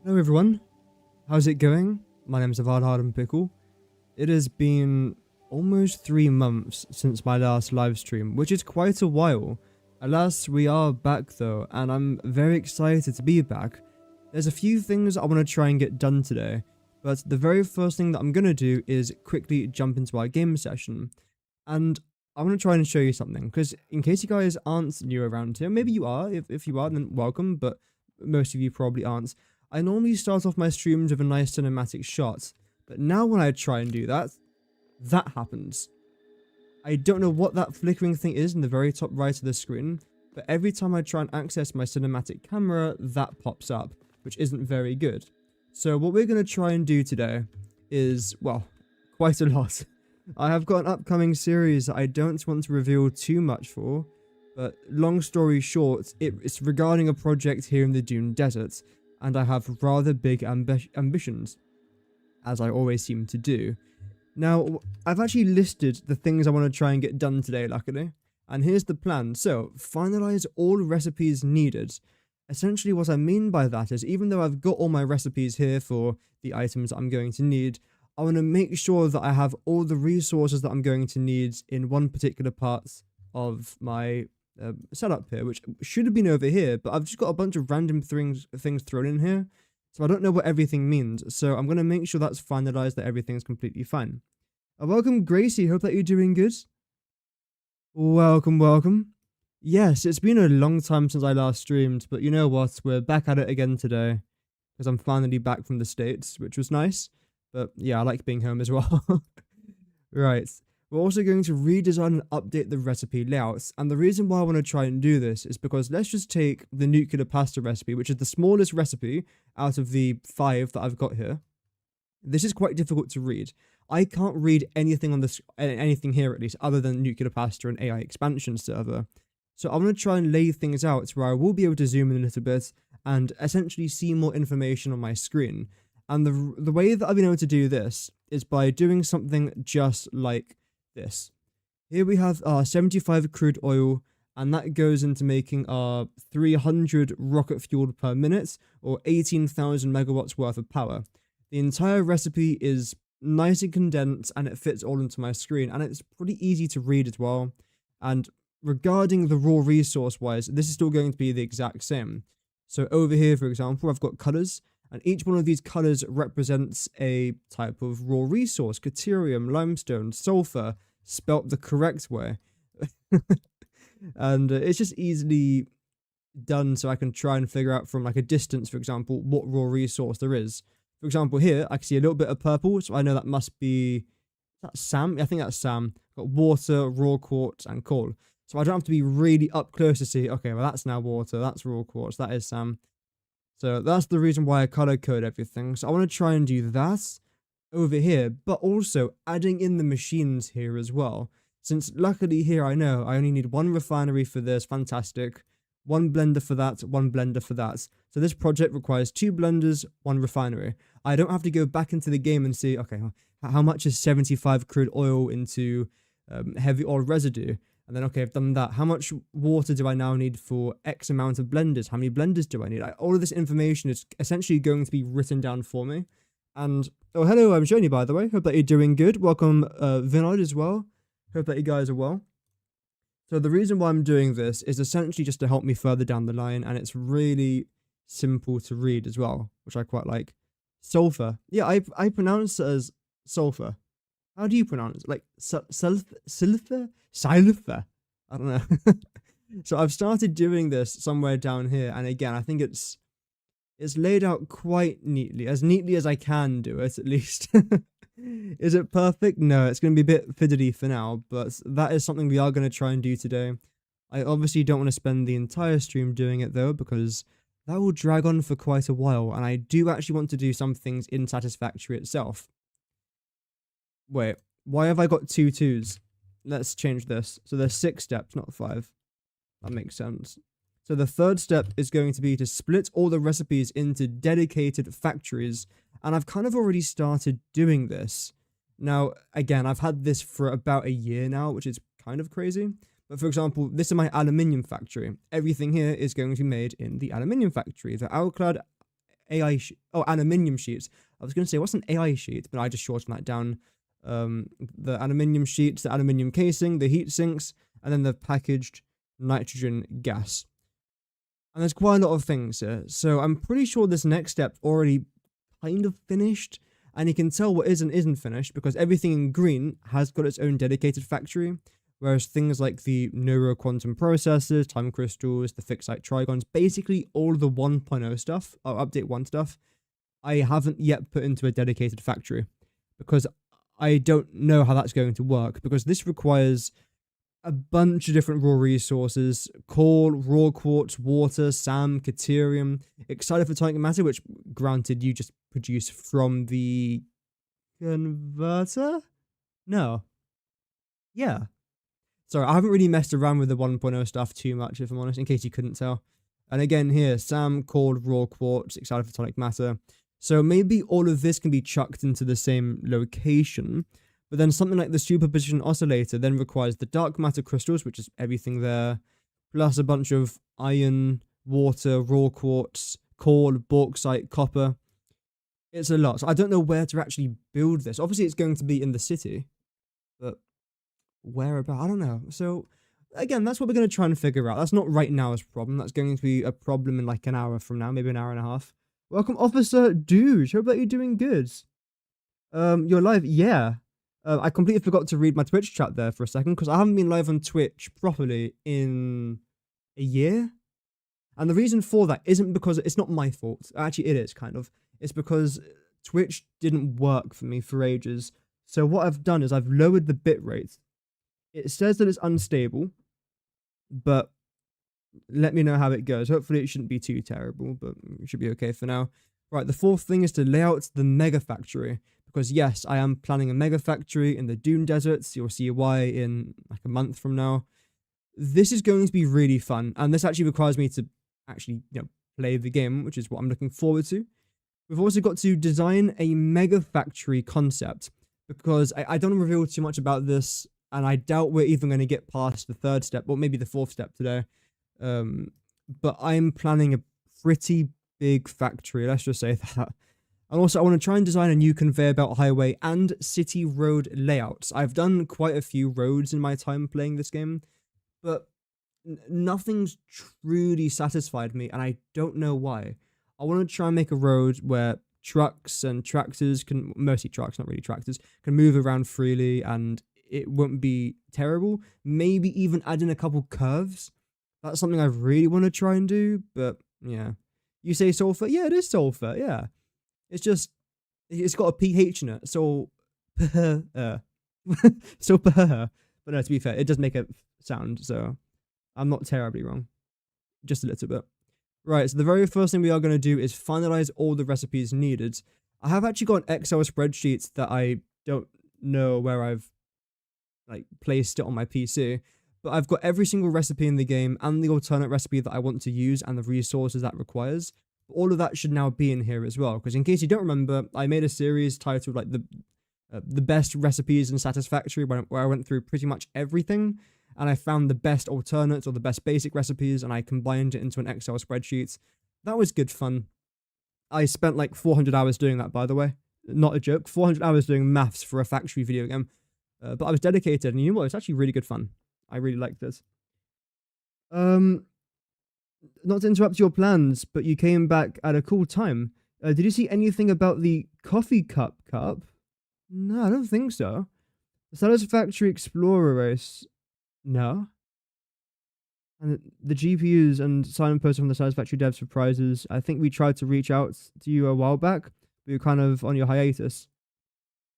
Hello everyone, how's it going? My name is Avad Pickle. It has been almost 3 months since my last live stream, which is quite a while. Alas, we are back though, and I'm very excited to be back. There's a few things I want to try and get done today, but the very first thing that I'm going to do is quickly jump into our game session. And I want to try and show you something, because in case you guys aren't new around here, maybe you are, if you are then welcome, but most of you probably aren't. I normally start off my streams with a nice cinematic shot, but now when I try and do that, that happens. I don't know what that flickering thing is in the very top right of the screen, but every time I try and access my cinematic camera, that pops up, which isn't very good. So what we're going to try and do today is, well, quite a lot. I have got an upcoming series that I don't want to reveal too much for, but long story short, it's regarding a project here in the Dune Desert, and I have rather big ambitions, as I always seem to do. Now, I've actually listed the things I want to try and get done today, luckily, and here's the plan. So, finalize all recipes needed. Essentially what I mean by that is, even though I've got all my recipes here for the items I'm going to need, I want to make sure that I have all the resources that I'm going to need in one particular part of my setup here, which should have been over here, but I've just got a bunch of random things thrown in here, so I don't know what everything means, so I'm going to make sure that's finalized, that everything's completely fine. Welcome Gracie, hope that you're doing good. Welcome. Yes, it's been a long time since I last streamed, but you know what, we're back at it again today, because I'm finally back from the States, which was nice, but yeah, I like being home as well. Right. We're also going to redesign and update the recipe layouts, and the reason why I want to try and do this is because let's just take the nuclear pasta recipe, which is the smallest recipe out of the 5 that I've got here. This is quite difficult to read. I can't read anything on this, anything here at least, other than nuclear pasta and AI expansion server. So I want to try and lay things out where I will be able to zoom in a little bit and essentially see more information on my screen. And the way that I've been able to do this is by doing something just like this. Here we have our 75 crude oil, and that goes into making our 300 rocket fuel per minute, or 18,000 megawatts worth of power. The entire recipe is nice and condensed, and it fits all into my screen, and it's pretty easy to read as well. And regarding the raw resource wise, this is still going to be the exact same. So over here, for example, I've got colors, and each one of these colors represents a type of raw resource: Caterium, limestone, sulfur, spelt the correct way. And it's just easily done, so I can try and figure out from like a distance, for example, what raw resource there is. For example, here I can see a little bit of purple, so I know that must be, that's Sam. I think that's Sam. Got water, raw quartz, and coal. So I don't have to be really up close to see, okay, well that's now water, that's raw quartz, that is Sam. So that's the reason why I color code everything. So I want to try and do that over here, but also adding in the machines here as well. Since luckily here I know I only need 1 refinery for this, fantastic. 1 blender for that, 1 blender for that. So this project requires 2 blenders, 1 refinery. I don't have to go back into the game and see, okay, how much is 75 crude oil into heavy oil residue? And then, okay, I've done that. How much water do I now need for X amount of blenders? How many blenders do I need? All of this information is essentially going to be written down for me. And, oh, hello, I'm Joni, by the way. Hope that you're doing good. Welcome, Vinod, as well. Hope that you guys are well. So the reason why I'm doing this is essentially just to help me further down the line, and it's really simple to read as well, which I quite like. Sulfur. Yeah, I pronounce it as sulfur. How do you pronounce it? Like, sulfur? Sulfur? I don't know. So I've started doing this somewhere down here, and again, I think it's laid out quite neatly as I can do it, at least. Is it perfect? No, it's going to be a bit fiddly for now, but that is something we are going to try and do today. I obviously don't want to spend the entire stream doing it though, because that will drag on for quite a while, and I do actually want to do some things in Satisfactory itself. Wait, why have I got 2 2s? Let's change this. So there's 6 steps, not 5. That makes sense. So the third step is going to be to split all the recipes into dedicated factories, and I've kind of already started doing this. Now, again, I've had this for about a year now, which is kind of crazy. But for example, this is my aluminium factory. Everything here is going to be made in the aluminium factory. The alclad aluminium sheets. I was going to say, what's an AI sheet? But I just shortened that down. The aluminium sheets, the aluminium casing, the heat sinks, and then the packaged nitrogen gas. And there's quite a lot of things here. So I'm pretty sure this next step already kind of finished. And you can tell what is and isn't finished because everything in green has got its own dedicated factory. Whereas things like the neuroquantum processors, time crystals, the fixite trigons, basically all the 1.0 stuff, or update 1 stuff, I haven't yet put into a dedicated factory. Because I don't know how that's going to work. Because this requires a bunch of different raw resources: coal, raw quartz, water, SAM, Caterium, excited photonic matter, which granted you just produce from the converter? No. Yeah. Sorry, I haven't really messed around with the 1.0 stuff too much, if I'm honest, in case you couldn't tell. And again here, SAM, coal, raw quartz, excited photonic matter. So maybe all of this can be chucked into the same location. But then something like the superposition oscillator then requires the dark matter crystals, which is everything there, plus a bunch of iron, water, raw quartz, coal, bauxite, copper. It's a lot. So I don't know where to actually build this. Obviously, it's going to be in the city, but where about? I don't know. So again, that's what we're going to try and figure out. That's not right now as a problem. That's going to be a problem in like an hour from now, maybe an hour and a half. Welcome, Officer Douche. Hope that you're doing good. You're live? Yeah. I completely forgot to read my Twitch chat there for a second because I haven't been live on Twitch properly in a year. And the reason for that isn't because it's not my fault. Actually, it is kind of. It's because Twitch didn't work for me for ages. So what I've done is I've lowered the bitrate. It says that it's unstable, but let me know how it goes. Hopefully it shouldn't be too terrible, but it should be okay for now. Right, the fourth thing is to lay out the mega factory. Because yes, I am planning a mega factory in the Dune Deserts. You'll see why in like a month from now. This is going to be really fun. And this actually requires me to actually, play the game, which is what I'm looking forward to. We've also got to design a mega factory concept. Because I don't want to reveal too much about this. And I doubt we're even going to get past the 3rd step, or maybe the 4th step today. But I'm planning a pretty big factory. Let's just say that. And also, I want to try and design a new conveyor belt highway and city road layouts. I've done quite a few roads in my time playing this game, but nothing's truly satisfied me, and I don't know why. I want to try and make a road where trucks and tractors can, mostly trucks, not really tractors, can move around freely, and it won't be terrible. Maybe even add in a couple curves. That's something I really want to try and do, but yeah. You say sulfur? Yeah, it is sulfur, yeah. It's just, it's got a PH in it, so, so, but no, to be fair, it does make a sound, so I'm not terribly wrong, just a little bit. Right, so the very first thing we are going to do is finalize all the recipes needed. I have actually got an Excel spreadsheet that I don't know where I've, placed it on my PC, but I've got every single recipe in the game and the alternate recipe that I want to use and the resources that requires. All of that should now be in here as well, because in case you don't remember, I made a series titled the best recipes in Satisfactory, where I went through pretty much everything, and I found the best alternates or the best basic recipes, and I combined it into an Excel spreadsheet. That was good fun. I spent like 400 hours doing that, by the way. Not a joke. 400 hours doing maths for a factory video game. But I was dedicated, and you know what? It's actually really good fun. I really liked this. Not to interrupt your plans, but you came back at a cool time. Did you see anything about the coffee cup? No, I don't think so. The Satisfactory Explorer race? No. And the GPUs and signposts from the Satisfactory devs for prizes. I think we tried to reach out to you a while back, but you're kind of on your hiatus.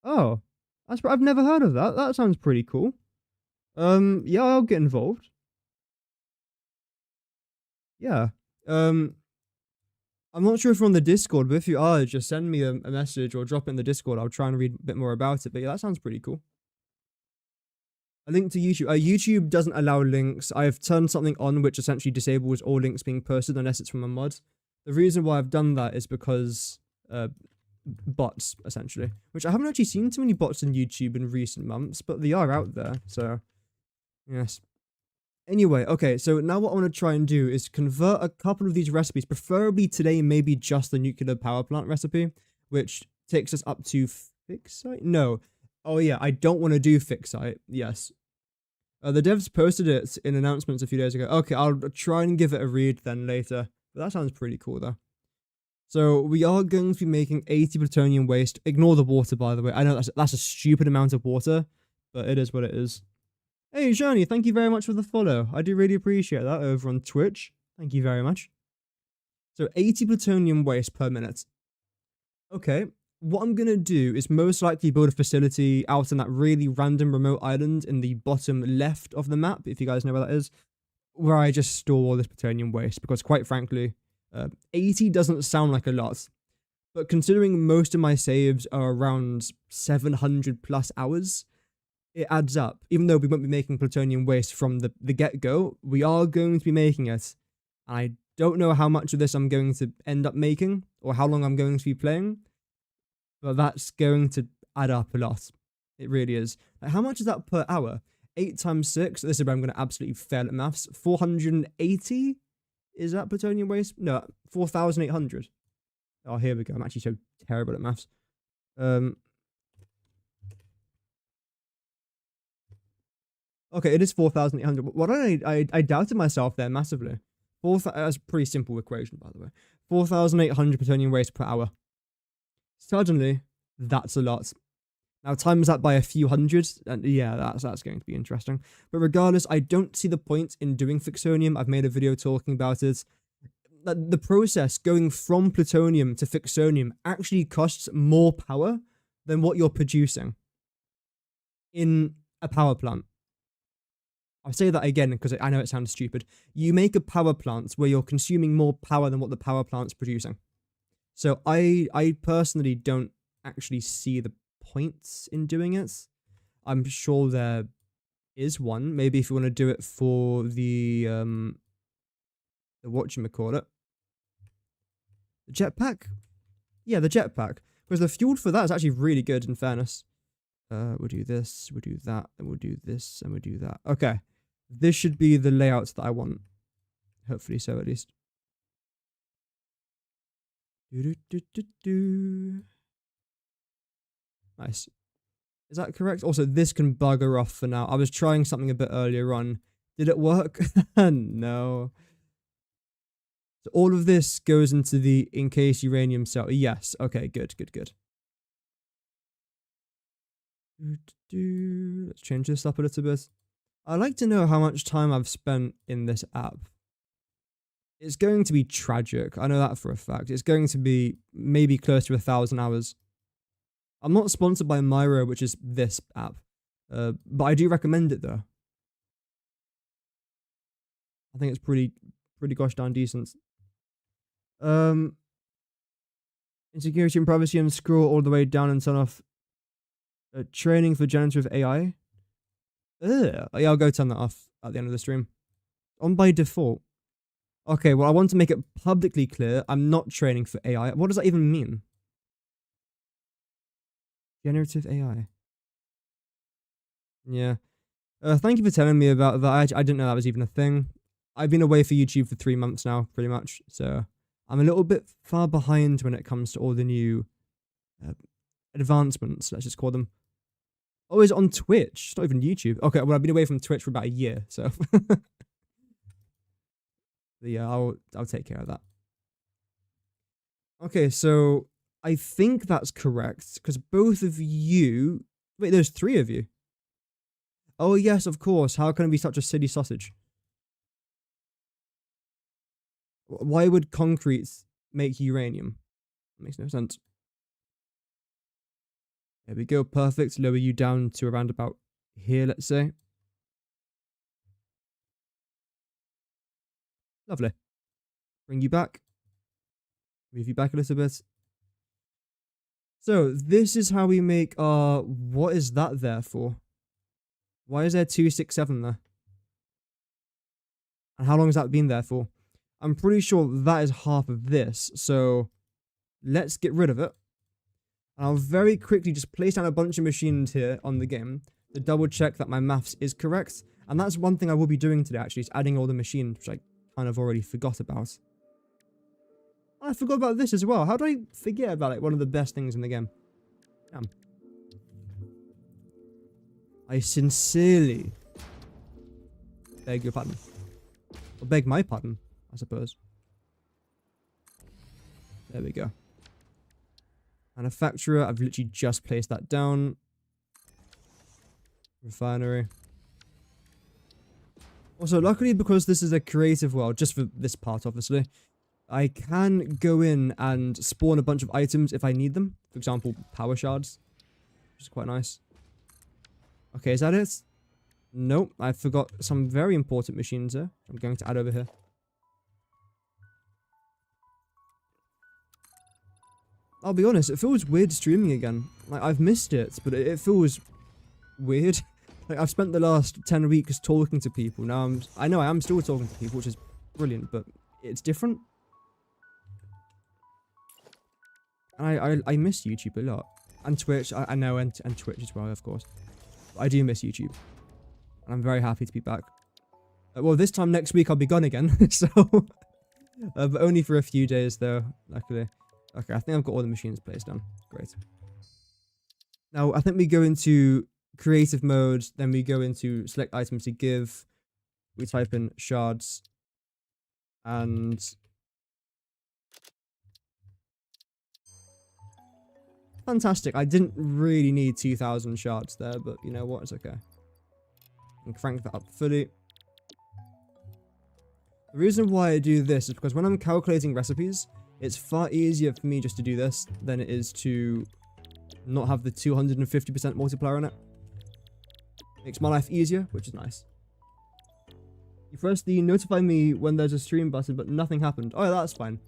Oh, I've never heard of that. That sounds pretty cool. Yeah, I'll get involved. Yeah. I'm not sure if you're on the Discord, but if you are, just send me a message or drop it in the Discord. I'll try and read a bit more about it. But yeah, that sounds pretty cool. A link to YouTube. YouTube doesn't allow links. I've turned something on which essentially disables all links being posted unless it's from a mod. The reason why I've done that is because bots, essentially. Which I haven't actually seen too many bots on YouTube in recent months, but they are out there. So, yes. Anyway, okay, so now what I want to try and do is convert a couple of these recipes, preferably today, maybe just the nuclear power plant recipe, which takes us up to Fixite? No. Oh yeah, I don't want to do Fixite. Yes. The devs posted it in announcements a few days ago. Okay, I'll try and give it a read then later. But that sounds pretty cool though. So we are going to be making 80 plutonium waste. Ignore the water, by the way. I know that's a stupid amount of water, but it is what it is. Hey, Shani, thank you very much for the follow. I do really appreciate that over on Twitch. Thank you very much. So 80 plutonium waste per minute. Okay, what I'm going to do is most likely build a facility out on that really random remote island in the bottom left of the map, if you guys know where that is, where I just store all this plutonium waste, because quite frankly, 80 doesn't sound like a lot. But considering most of my saves are around 700 plus hours, it adds up. Even though we won't be making plutonium waste from the get-go, we are going to be making it. I don't know how much of this I'm going to end up making, or how long I'm going to be playing, but that's going to add up a lot. It really is. Like, how much is that per hour? 8 times 6, this is where I'm going to absolutely fail at maths. 480? Is that plutonium waste? No, 4,800. Oh, here we go. I'm actually so terrible at maths. Okay, it is 4,800. What I doubted myself there massively. That's a pretty simple equation, by the way. 4,800 plutonium waste per hour. Suddenly, that's a lot. Now, times that by a few hundred, and yeah, that's going to be interesting. But regardless, I don't see the point in doing Fixonium. I've made a video talking about it. The process going from plutonium to Fixonium actually costs more power than what you're producing in a power plant. I'll say that again because I know it sounds stupid. You make a power plant where you're consuming more power than what the power plant's producing. So I personally don't actually see the points in doing it. I'm sure there is one. Maybe if you want to do it for the whatchamacallit, the jetpack. Yeah, the jetpack. Because the fuel for that is actually really good, in fairness. We'll do this, we'll do that, and we'll do this, and we'll do that. Okay. This should be the layout that I want. Hopefully so, at least. Nice. Is that correct? Also, this can bugger off for now. I was trying something a bit earlier on. Did it work? No. So all of this goes into the encased uranium cell. Yes. Okay, good, good, good. Let's change this up a little bit. I'd like to know how much time I've spent in this app. It's going to be tragic. I know that for a fact. It's going to be maybe close to 1,000 hours. I'm not sponsored by Myro, which is this app. But I do recommend it, though. I think it's pretty gosh darn decent. Insecurity and privacy, and scroll all the way down and turn off training for generative AI. Yeah, I'll go turn that off at the end of the stream. On by default. Okay, well, I want to make it publicly clear I'm not training for AI. What does that even mean? Generative AI. Yeah. Thank you for telling me about that. I didn't know that was even a thing. I've been away for YouTube for 3 months now, pretty much. So I'm a little bit far behind when it comes to all the new advancements, let's just call them. Oh, is it on Twitch? It's not even YouTube. Okay, well, I've been away from Twitch for about a year, so. Yeah, I'll take care of that. Okay, so I think that's correct, because both of you... Wait, there's 3 of you. Oh, yes, of course. How can it be such a silly sausage? Why would concrete make uranium? That makes no sense. There we go, perfect. Lower you down to around about here, let's say. Lovely. Bring you back. Move you back a little bit. So, this is how we make our... What is that there for? Why is there 267 there? And how long has that been there for? I'm pretty sure that is half of this. So, let's get rid of it. And I'll very quickly just place down a bunch of machines here on the game to double check that my maths is correct. And that's one thing I will be doing today, actually, is adding all the machines, which I kind of already forgot about. I forgot about this as well. How do I forget about it? One of the best things in the game. Damn. I sincerely beg your pardon. Or beg my pardon, I suppose. There we go. Manufacturer, I've literally just placed that down. Refinery. Also, luckily, because this is a creative world, just for this part, obviously, I can go in and spawn a bunch of items if I need them. For example, power shards, which is quite nice. Okay, is that it? Nope, I forgot some very important machines there. I'm going to add over here. I'll be honest, it feels weird streaming again. Like, I've missed it, but it feels weird. Like, I've spent the last 10 weeks talking to people. Now I know I am still talking to people, which is brilliant, but it's different. And I miss YouTube a lot. And Twitch, I know, and Twitch as well, of course. But I do miss YouTube. And I'm very happy to be back. Well, this time next week I'll be gone again, so... but only for a few days, though, luckily. Okay, I think I've got all the machines placed down. Great. Now, I think we go into creative mode, then we go into select items to give. We type in shards. And... fantastic. I didn't really need 2,000 shards there, but you know what? It's okay. And crank that up fully. The reason why I do this is because when I'm calculating recipes, it's far easier for me just to do this than it is to not have the 250% multiplier on it. Makes my life easier, which is nice. You press the notify me when there's a stream button, but nothing happened. Oh, that's fine.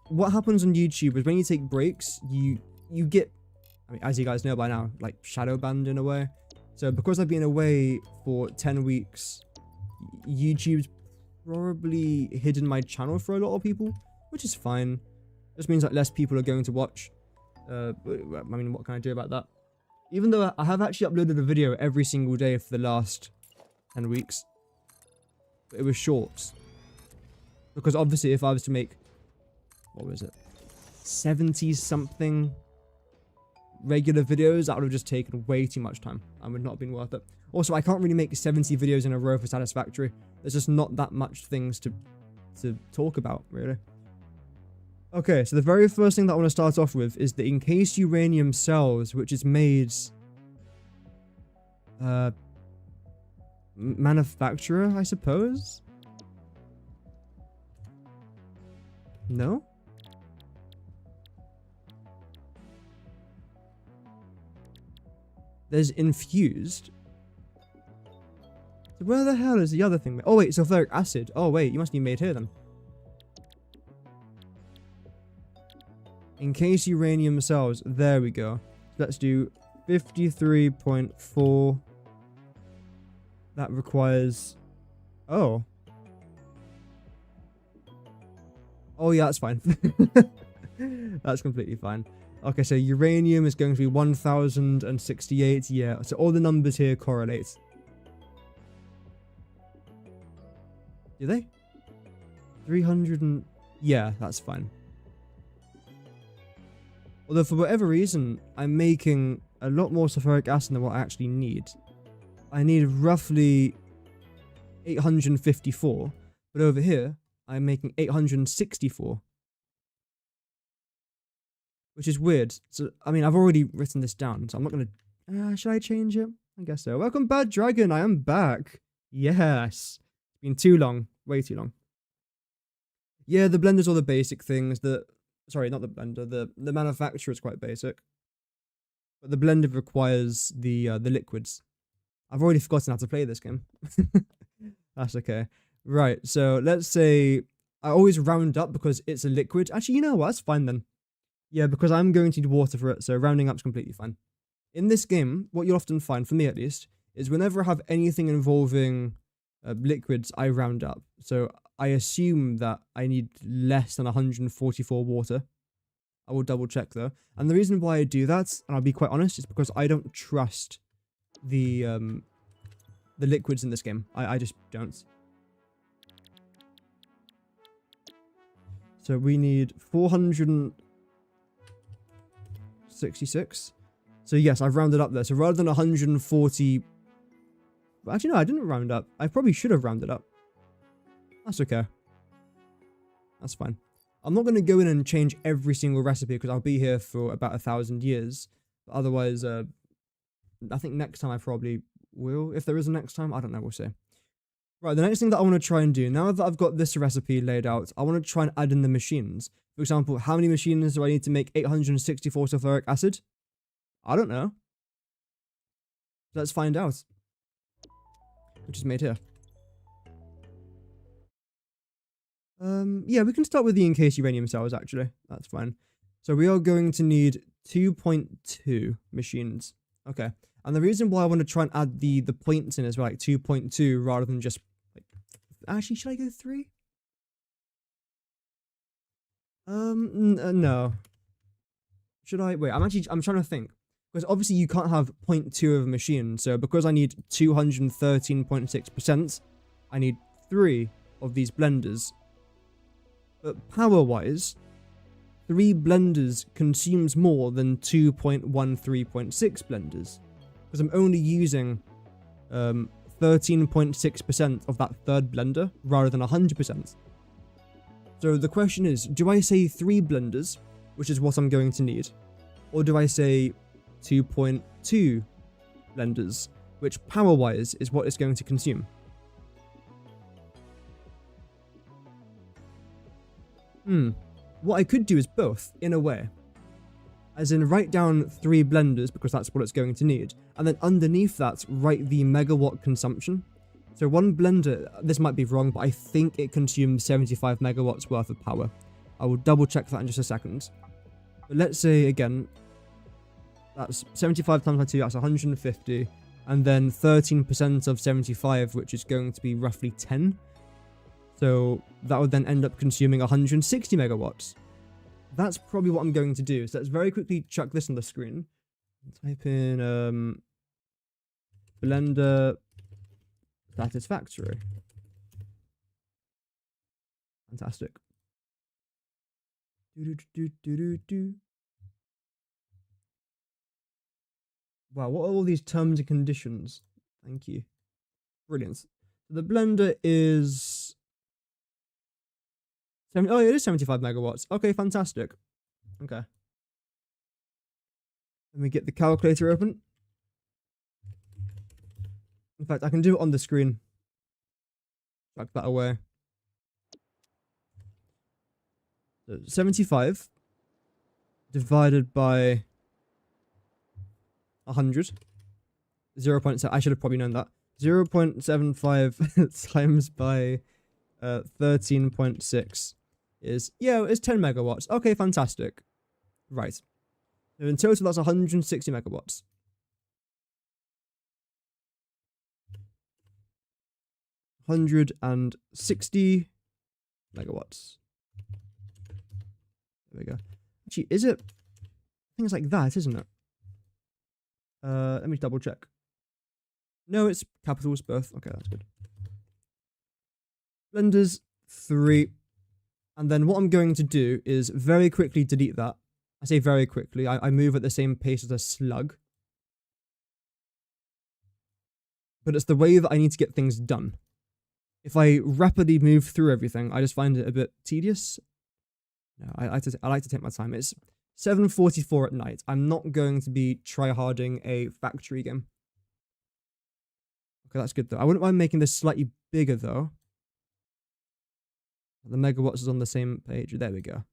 What happens on YouTube is when you take breaks, you get, I mean, as you guys know by now, like shadow banned in a way. So because I've been away for 10 weeks, YouTube's probably hidden my channel for a lot of people, which is fine. Just means that less people are going to watch. I mean, what can I do about that? Even though I have actually uploaded a video every single day for the last 10 weeks. But it was short. Because obviously if I was to make, what was it? 70 something regular videos, that would have just taken way too much time and would not have been worth it. Also, I can't really make 70 videos in a row for Satisfactory. There's just not that much things to talk about, really. Okay, so the very first thing that I want to start off with is the encased uranium cells, which is made... manufacturer, I suppose? No? There's infused. So where the hell is the other thing? Oh wait, sulfuric acid. Oh wait, you must be made here then. Encased uranium cells. There we go. Let's do 53.4. That requires... Oh. Oh yeah, that's fine. That's completely fine. Okay, so uranium is going to be 1068. Yeah, so all the numbers here correlate. Do they? 300 and... yeah, that's fine. Although for whatever reason, I'm making a lot more sulfuric acid than what I actually need. I need roughly 854, but over here, I'm making 864. Which is weird. So, I mean, I've already written this down, so I'm not going to... should I change it? I guess so. Welcome, Bad Dragon. I am back. Yes. It's been too long. Way too long. Yeah, the blender's all the basic things. Sorry, not the blender. The manufacturer is quite basic. But the blender requires the liquids. I've already forgotten how to play this game. That's okay. Right, so let's say... I always round up because it's a liquid. Actually, you know what? That's fine then. Yeah, because I'm going to need water for it, so rounding up's completely fine. In this game, what you'll often find, for me at least, is whenever I have anything involving liquids, I round up. So I assume that I need less than 144 water. I will double check though. And the reason why I do that, and I'll be quite honest, is because I don't trust the the liquids in this game. I just don't. So we need 466. So yes, I've rounded up there. So rather than 140... Actually, no, I didn't round up. I probably should have rounded up. That's okay. That's fine. I'm not going to go in and change every single recipe because I'll be here for about 1,000 years. But otherwise, I think next time I probably will. If there is a next time, I don't know. We'll see. Right, the next thing that I want to try and do, now that I've got this recipe laid out, I want to try and add in the machines. For example, how many machines do I need to make 864 sulfuric acid? I don't know. Let's find out. Which is made here. Yeah, we can start with the encased uranium cells, actually. That's fine. So we are going to need 2.2 machines. Okay. And the reason why I want to try and add the points in as well, like 2.2 rather than just... like, actually, should I go 3? No. Should I? Wait, I'm trying to think. Because obviously you can't have 0.2 of a machine. So because I need 213.6%, I need 3 of these blenders. But power-wise, 3 blenders consumes more than 2.13.6 blenders. Because I'm only using 13.6% of that third blender rather than 100%. So the question is, do I say 3 blenders, which is what I'm going to need? Or do I say 2.2 blenders, which power-wise is what it's going to consume? What I could do is both, in a way. As in, write down 3 blenders, because that's what it's going to need. And then underneath that, write the megawatt consumption. So one blender, this might be wrong, but I think it consumes 75 megawatts worth of power. I will double check that in just a second. But let's say, again, that's 75 times by 2, that's 150. And then 13% of 75, which is going to be roughly 10. So that would then end up consuming 160 megawatts. That's probably what I'm going to do. So let's very quickly chuck this on the screen. Type in Blender Satisfactory. Fantastic. Wow, what are all these terms and conditions? Thank you. Brilliant. So the blender is... oh, it is 75 megawatts. Okay, fantastic. Okay. Let me get the calculator open. In fact, I can do it on the screen. Back that away. So 75 divided by 100. 0.7. I should have probably known that. 0.75 times by 13.6 is, yeah, it's 10 megawatts. Okay, fantastic. Right. So in total, that's 160 megawatts. 160 megawatts. There we go. Actually, is it? I think it's like that, isn't it? Let me double check. No, it's capitals both. Okay, that's good. Blenders 3. And then what I'm going to do is very quickly delete that. I say very quickly. I move at the same pace as a slug. But it's the way that I need to get things done. If I rapidly move through everything, I just find it a bit tedious. No, I like to take my time. It's 7:44 at night. I'm not going to be tryharding a factory game. Okay, that's good though. I wouldn't mind making this slightly bigger though. The megawatts is on the same page. There we go.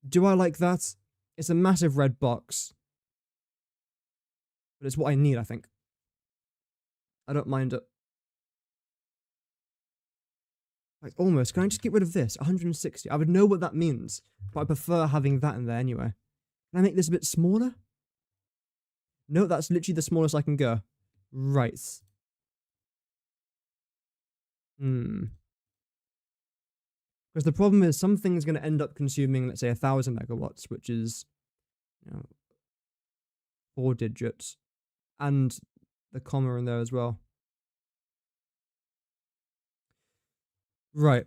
Do I like that? It's a massive red box. But it's what I need, I think. I don't mind it. Like, almost. Can I just get rid of this? 160. I would know what that means. But I prefer having that in there anyway. Can I make this a bit smaller? No, that's literally the smallest I can go. Right. Because the problem is something's going to end up consuming, let's say, 1,000 megawatts, which is, 4 digits. And the comma in there as well. Right.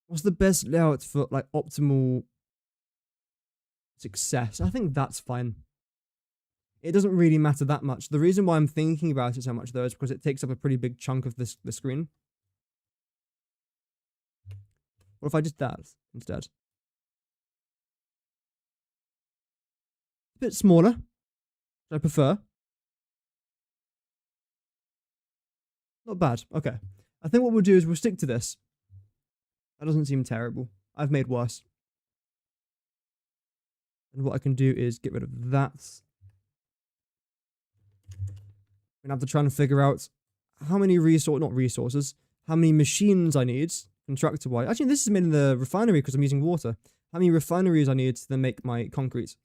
What's the best layout for like optimal success? I think that's fine. It doesn't really matter that much. The reason why I'm thinking about it so much though is because it takes up a pretty big chunk of the screen. What if I did that instead? A bit smaller, which I prefer. Not bad. Okay. I think what we'll do is we'll stick to this. That doesn't seem terrible. I've made worse. And what I can do is get rid of that. I'm gonna have to try and figure out how many how many machines I need contractor wise. Actually, this is made in the refinery because I'm using water. How many refineries I need to then make my concrete.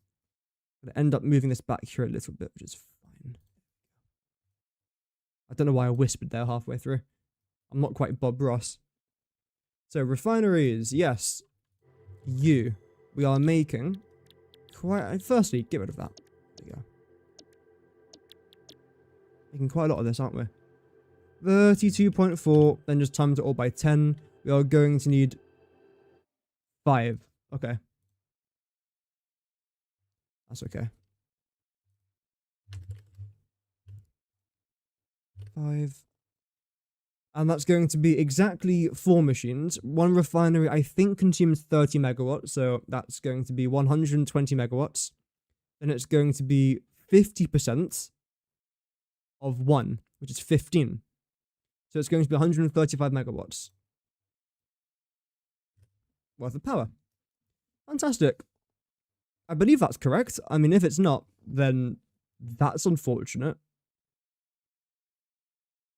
I'm gonna end up moving this back here a little bit, which is fine. I don't know why I whispered there halfway through. I'm not quite Bob Ross. So refineries, yes. We are making quite. Firstly, get rid of that. There you go. Making quite a lot of this, aren't we? 32.4, then just times it all by 10. We are going to need 5. Okay. That's okay. 5. And that's going to be exactly 4 machines. One refinery, I think, consumes 30 megawatts, so that's going to be 120 megawatts. Then it's going to be 50% of 1, which is 15. So it's going to be 135 megawatts worth of power. Fantastic. I believe that's correct. I mean, if it's not, then that's unfortunate.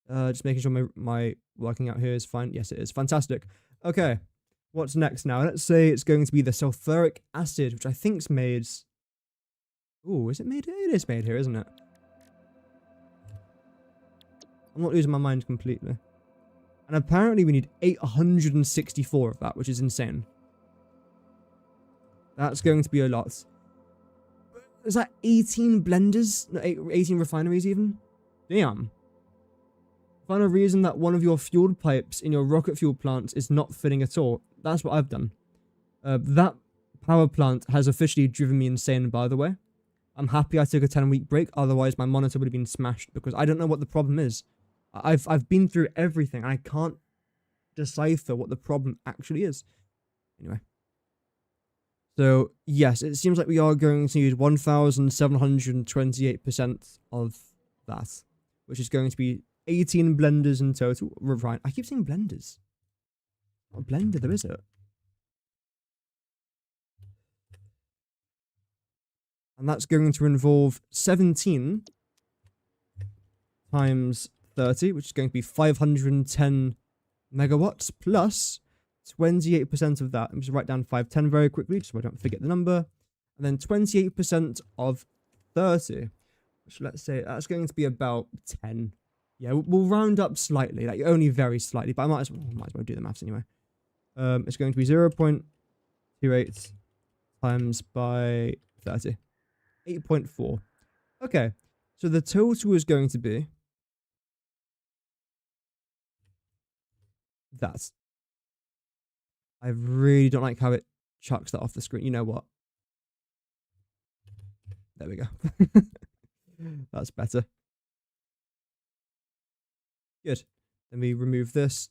Just making sure my working out here is fine. Yes, it is. Fantastic. Okay. What's next now? Let's say it's going to be the sulfuric acid, which I think's made... Ooh, is it made here? It is made here, isn't it? I'm not losing my mind completely. And apparently we need 864 of that, which is insane. That's going to be a lot. Is that 18 blenders? No, 18 refineries even? Damn. Find a reason that one of your fuel pipes in your rocket fuel plant is not filling at all. That's what I've done. That power plant has officially driven me insane, by the way. I'm happy I took a 10-week break, otherwise my monitor would have been smashed because I don't know what the problem is. I've been through everything and I can't decipher what the problem actually is. Anyway. So, yes, it seems like we are going to need 1,728% of that, which is going to be 18 blenders in total. Right, I keep saying blenders. What blender there is it? And that's going to involve 17 times 30, which is going to be 510 megawatts, plus 28% of that. I'm just write down 510 very quickly, just so I don't forget the number. And then 28% of 30, which let's say that's going to be about 10. Yeah, we'll round up slightly, like only very slightly, but I might as well do the maths anyway. It's going to be 0.28 times by 30. 8.4. Okay, so the total is going to be that. I really don't like how it chucks that off the screen. You know what? There we go. That's better. Good. Then we remove this.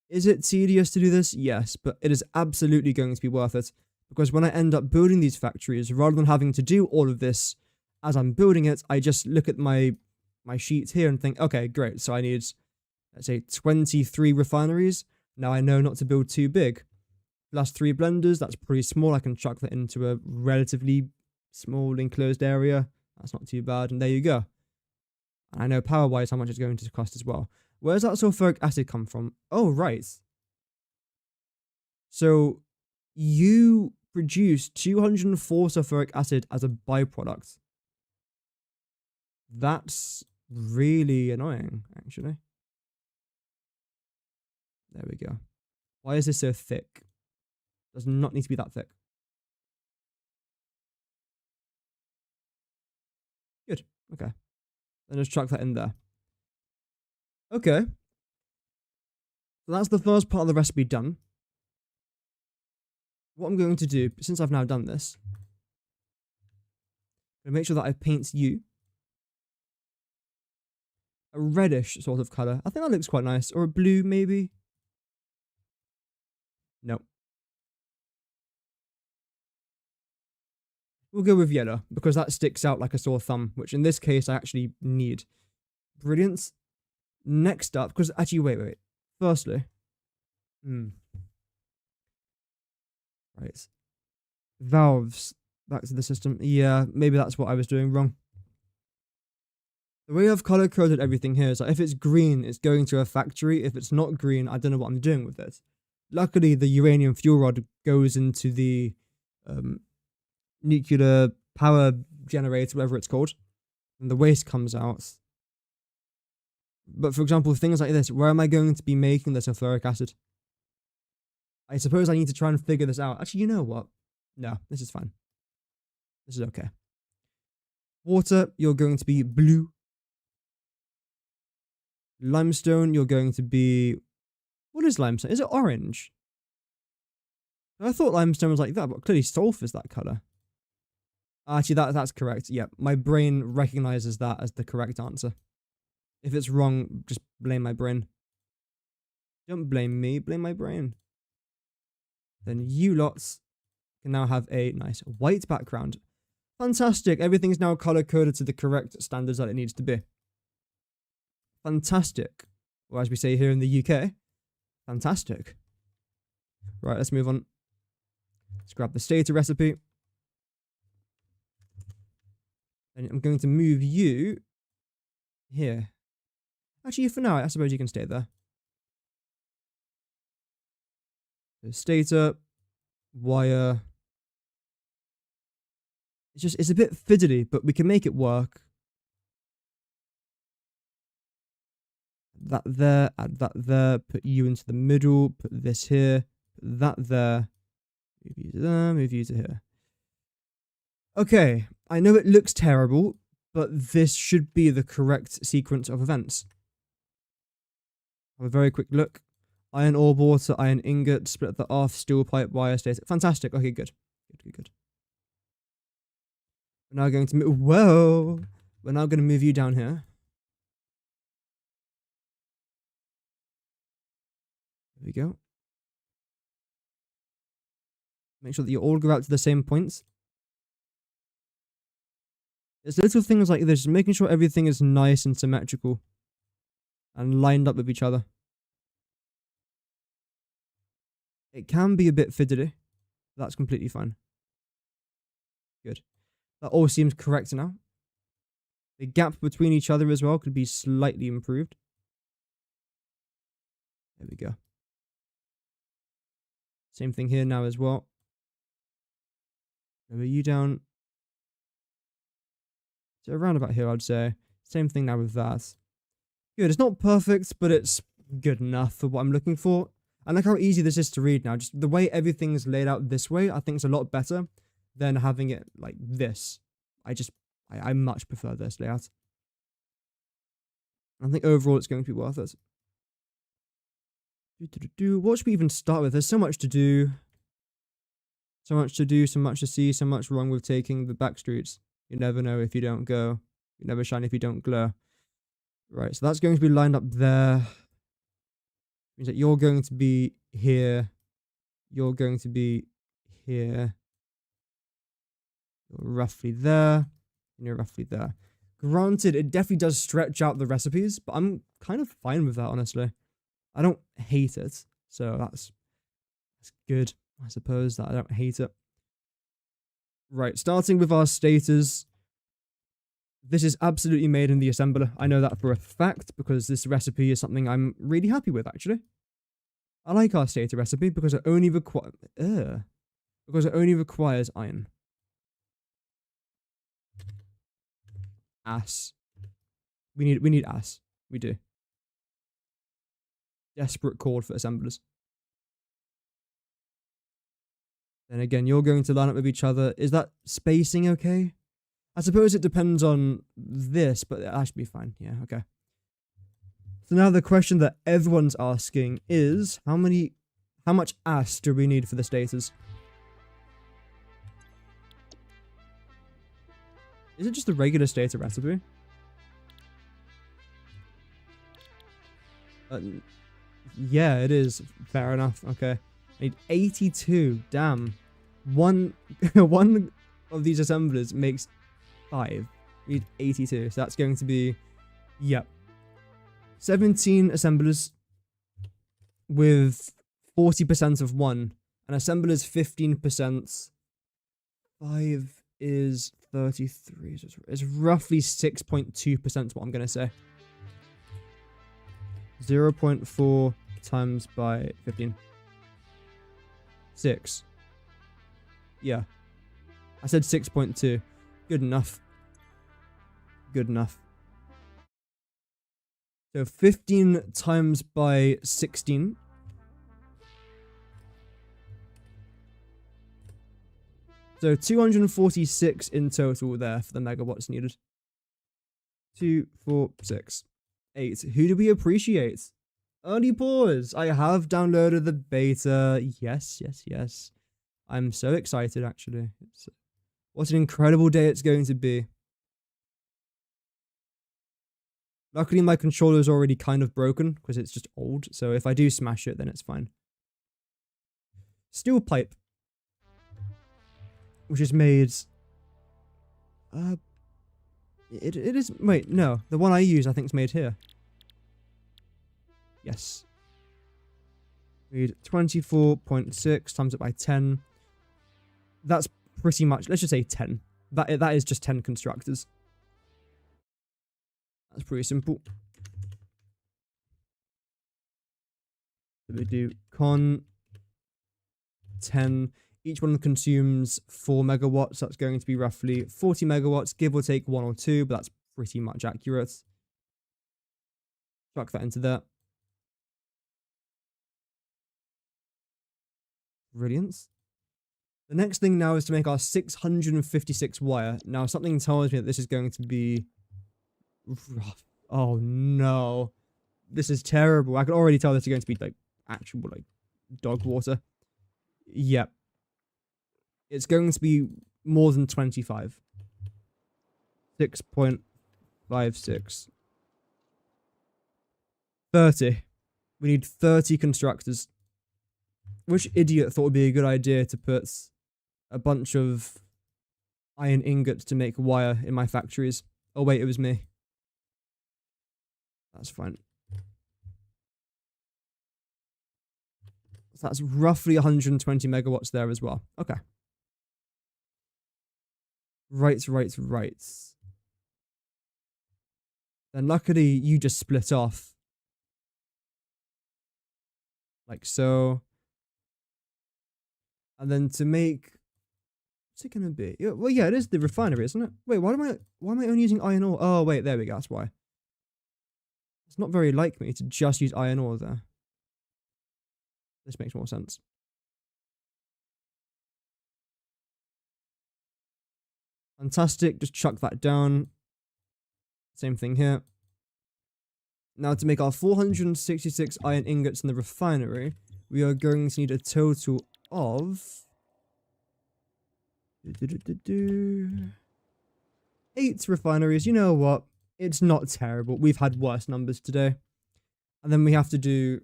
Is it tedious to do this? Yes, but it is absolutely going to be worth it. Because when I end up building these factories, rather than having to do all of this as I'm building it, I just look at my sheet here and think, okay, great. So I need, let's say, 23 refineries. Now I know not to build too big. Plus 3 blenders, that's pretty small. I can chuck that into a relatively small enclosed area. That's not too bad. And there you go. And I know power-wise how much it's going to cost as well. Where's that sulfuric acid come from? Oh, right. So you produce 204 sulfuric acid as a byproduct. That's really annoying, actually. There we go. Why is this so thick? Does not need to be that thick. Good. Okay. Then just chuck that in there. Okay. So that's the first part of the recipe done. What I'm going to do, since I've now done this, I'm going to make sure that I paint you a reddish sort of colour. I think that looks quite nice. Or a blue, maybe? No. We'll go with yellow, because that sticks out like a sore thumb, which in this case I actually need. Brilliant. Next up, because actually, wait. Firstly, right. Valves back to the system. Yeah, maybe that's what I was doing wrong. The way I've color coded everything here is that if it's green, it's going to a factory. If it's not green, I don't know what I'm doing with it. Luckily, the uranium fuel rod goes into the nuclear power generator, whatever it's called, and the waste comes out. But for example, things like this, where am I going to be making the sulfuric acid? I suppose I need to try and figure this out. Actually, you know what? No, this is fine. This is okay. Water, you're going to be blue. Limestone, you're going to be... What is limestone? Is it orange? I thought limestone was like that, but clearly sulfur's that colour. Actually, that's correct. Yeah, my brain recognizes that as the correct answer. If it's wrong, just blame my brain. Don't blame me, blame my brain. Then you lots can now have a nice white background. Fantastic. Everything's now color-coded to the correct standards that it needs to be. Fantastic. Or as we say here in the UK, fantastic. Right, let's move on. Let's grab the stator recipe. And I'm going to move you here. Actually, for now, I suppose you can stay there. So stator, wire. It's a bit fiddly, but we can make it work. That there, add that there, put you into the middle, put this here, put that there, move you to there, move you to here. Okay, I know it looks terrible, but this should be the correct sequence of events. Have a very quick look. Iron ore, water, iron ingot, split that off, steel pipe, wire, stator. Fantastic. Okay, good. Good. We're now going to move. Whoa! We're now going to move you down here. There we go. Make sure that you all go out to the same points. It's little things like this, making sure everything is nice and symmetrical and lined up with each other. It can be a bit fiddly. That's completely fine. Good. That all seems correct now. The gap between each other as well could be slightly improved. There we go. Same thing here now as well. Lower you down. So around about here, I'd say. Same thing now with that. Good. It's not perfect, but it's good enough for what I'm looking for. I like how easy this is to read now. Just the way everything's laid out this way, I think it's a lot better than having it like this. I much prefer this layout. I think overall it's going to be worth it. What should we even start with? There's so much to do. So much to do, so much to see, so much wrong with taking the back streets. You never know if you don't go. You never shine if you don't glow. Right, so that's going to be lined up there. Means that you're going to be here. You're going to be here. You're roughly there. And you're roughly there. Granted, it definitely does stretch out the recipes, but I'm kind of fine with that, honestly. I don't hate it, so that's good, I suppose, that I don't hate it. Right, starting with our stators. This is absolutely made in the assembler. I know that for a fact, because this recipe is something I'm really happy with, actually. I like our stator recipe because it only requires iron. Ass. We need ass. We do. Desperate call for assemblers. Then again, you're going to line up with each other. Is that spacing okay? I suppose it depends on this, but that should be fine. Yeah, okay. So now the question that everyone's asking is, how much ass do we need for this datas? Is it just a regular data recipe? Yeah, it is. Fair enough. Okay. I need 82. Damn. One of these assemblers makes 5. We need 82. So that's going to be, yep, 17 assemblers with 40% of 1. And assemblers 15%. 5 is 33. So it's roughly 6.2% what I'm going to say. 0.4 times by 15. 6. Yeah. I said 6.2. Good enough. Good enough. So 15 times by 16. So 246 in total there for the megawatts needed. 2, 4, 6, 8. Who do we appreciate? Early pause. I have downloaded the beta. Yes, yes, yes. I'm so excited, actually. What an incredible day it's going to be. Luckily, my controller is already kind of broken because it's just old. So if I do smash it, then it's fine. Steel pipe, which is made. It is. Wait, no, the one I use I think is made here. Yes. We need 24.6 times it by 10. That's pretty much. Let's just say 10. That is just 10 constructors. That's pretty simple. So we do con 10. Each one consumes 4 megawatts. That's going to be roughly 40 megawatts, give or take 1 or 2, but that's pretty much accurate. Chuck that into there. Brilliant. The next thing now is to make our 656 wire. Now, something tells me that this is going to be rough. Oh, no. This is terrible. I can already tell this is going to be, like, actual, like, dog water. Yep. It's going to be more than 25. 6.56. 30. We need 30 constructors. Which idiot thought it would be a good idea to put a bunch of iron ingots to make wire in my factories? Oh, wait, it was me. That's fine. So that's roughly 120 megawatts there as well. Okay. Right. And luckily, you just split off. Like so. And then to make... What's it going to be? Well, yeah, it is the refinery, isn't it? Wait, why am I only using iron ore? Oh, wait, there we go. That's why. It's not very like me to just use iron ore there. This makes more sense. Fantastic. Just chuck that down. Same thing here. Now to make our 466 iron ingots in the refinery, we are going to need a total of 8 refineries. You know what? It's not terrible. We've had worse numbers today. And then we have to do...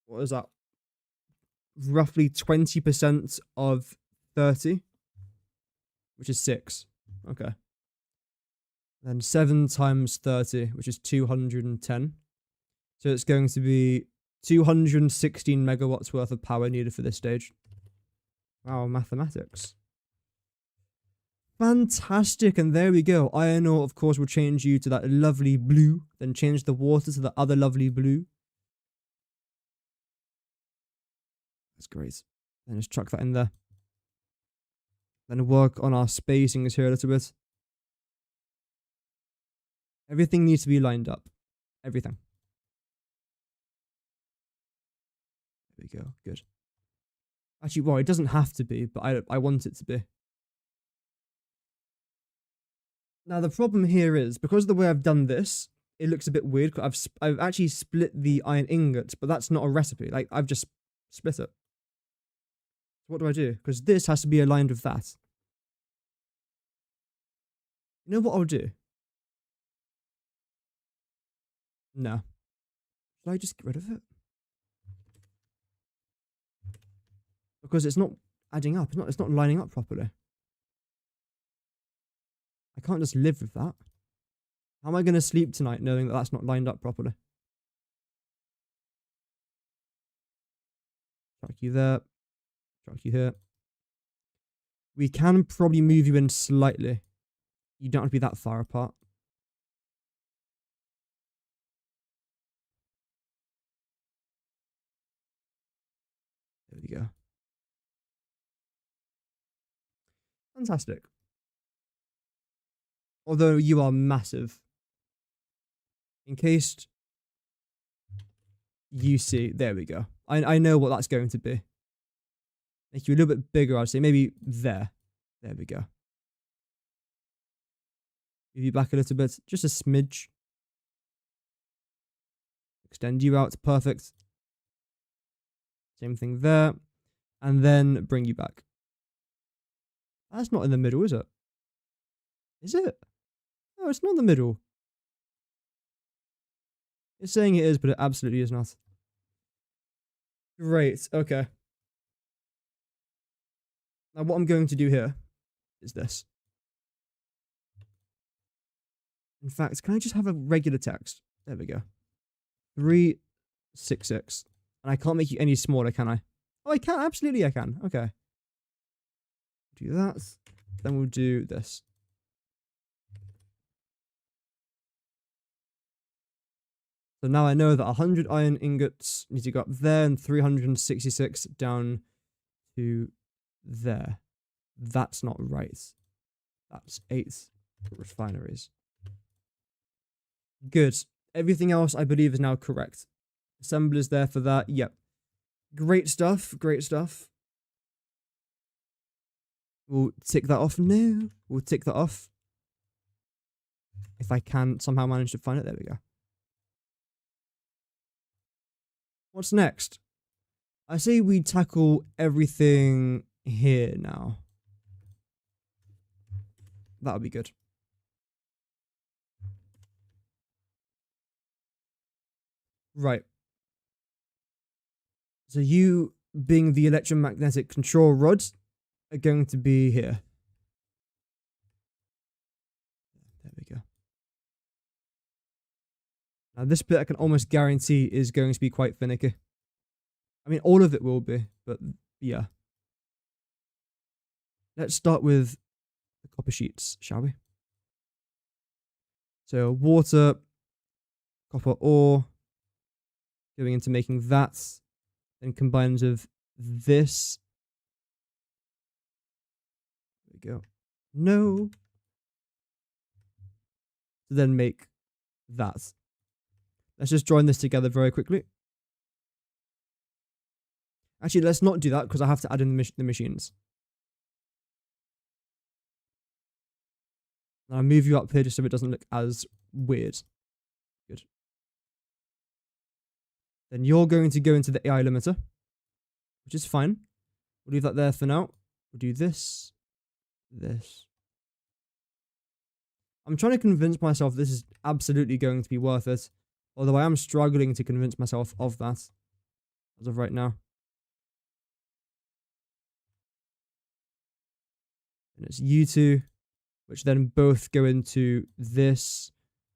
What is that? Roughly 20% of 30. Which is 6. Okay. Then 7 times 30, which is 210. So it's going to be 216 megawatts worth of power needed for this stage. Wow, mathematics. Fantastic, and there we go. Iron ore, of course, will change you to that lovely blue, then change the water to the other lovely blue. That's great. Then just chuck that in there. Then work on our spacings here a little bit. Everything needs to be lined up. Everything. There we go. Good. Actually, well, it doesn't have to be, but I want it to be. Now, the problem here is, because of the way I've done this, it looks a bit weird. I've actually split the iron ingots, but that's not a recipe. Like, I've just split it. What do I do? Because this has to be aligned with that. You know what I'll do? No. Should I just get rid of it? Because it's not adding up. It's not lining up properly. I can't just live with that. How am I going to sleep tonight knowing that that's not lined up properly? Chuck you there. Chuck you here. We can probably move you in slightly. You don't have to be that far apart. There we go. Fantastic. Although you are massive. In case you see, there we go. I know what that's going to be. Make you a little bit bigger, I'd say. Maybe there. There we go. Move you back a little bit. Just a smidge. Extend you out. Perfect. Same thing there. And then bring you back. That's not in the middle, is it? Is it? No, it's not in the middle. It's saying it is, but it absolutely is not. Great. Okay. Now what I'm going to do here is this. In fact, can I just have a regular text? There we go. 366. And I can't make you any smaller, can I? Oh, I can. Absolutely, I can. Okay. Do that. Then we'll do this. So now I know that 100 iron ingots need to go up there and 366 down to there. That's not right. That's 8 refineries. Good. Everything else, I believe, is now correct. Assembler's there for that. Yep. Great stuff. Great stuff. We'll tick that off. No. We'll tick that off. If I can somehow manage to find it. There we go. What's next? I say we tackle everything here now. That'll be good. Right. So you, being the electromagnetic control rods, are going to be here. There we go. Now this bit I can almost guarantee is going to be quite finicky. I mean, all of it will be, but yeah. Let's start with the copper sheets, shall we? So water, copper ore, going into making that, then combines with this. There we go. No. To then make that. Let's just join this together very quickly. Actually, let's not do that because I have to add in the machines. I'll move you up here just so it doesn't look as weird. Good. Then you're going to go into the AI limiter, which is fine. We'll leave that there for now. We'll do this, this. I'm trying to convince myself this is absolutely going to be worth it, although I am struggling to convince myself of that as of right now. And it's you two, which then both go into this.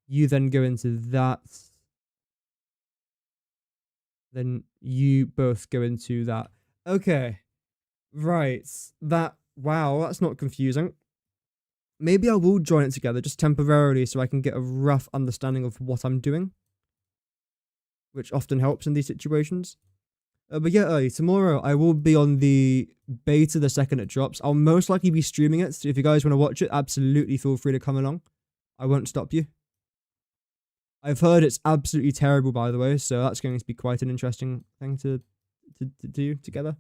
You then go into that. Then you both go into that. Okay. Right. That, wow, that's not confusing. Maybe I will join it together just temporarily so I can get a rough understanding of what I'm doing, which often helps in these situations. But yeah, tomorrow I will be on the beta the second it drops. I'll most likely be streaming it, so if you guys want to watch it, absolutely feel free to come along. I won't stop you. I've heard it's absolutely terrible, by the way, so that's going to be quite an interesting thing to do together.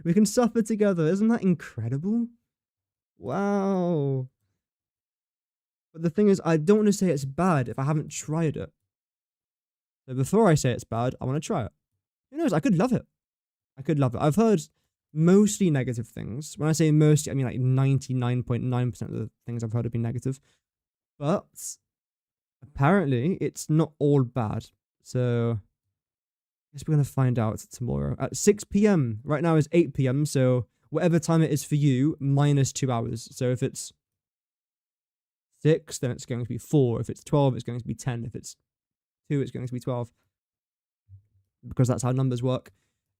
We can suffer together. Isn't that incredible? Wow. But the thing is, I don't want to say it's bad if I haven't tried it. So before I say it's bad, I want to try it. Who knows? I could love it. I could love it. I've heard mostly negative things. When I say mostly, I mean like 99.9% of the things I've heard have been negative. But apparently, it's not all bad. So I guess we're going to find out tomorrow at 6 p.m. Right now is 8 p.m. So whatever time it is for you, minus 2 hours. So if it's 6, then it's going to be 4. If it's 12, it's going to be 10. If it's 2, it's going to be 12. Because that's how numbers work.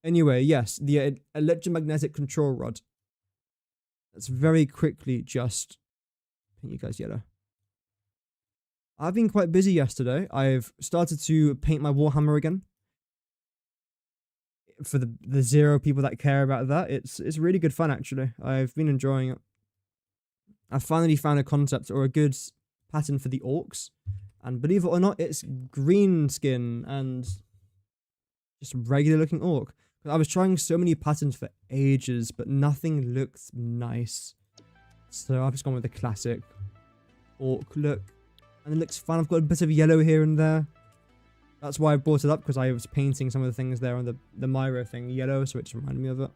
Anyway, yes, the electromagnetic control rod. Let's very quickly just paint you guys yellow. I've been quite busy yesterday. I've started to paint my Warhammer again. For the 0 people that care about that, it's really good fun, actually. I've been enjoying it. I finally found a concept or a good pattern for the orcs. And believe it or not, it's green skin and just regular looking orc. I was trying so many patterns for ages, but nothing looked nice. So I've just gone with the classic orc look. And it looks fun. I've got a bit of yellow here and there. That's why I brought it up, because I was painting some of the things there on the Myro thing yellow, so it just reminded me of it.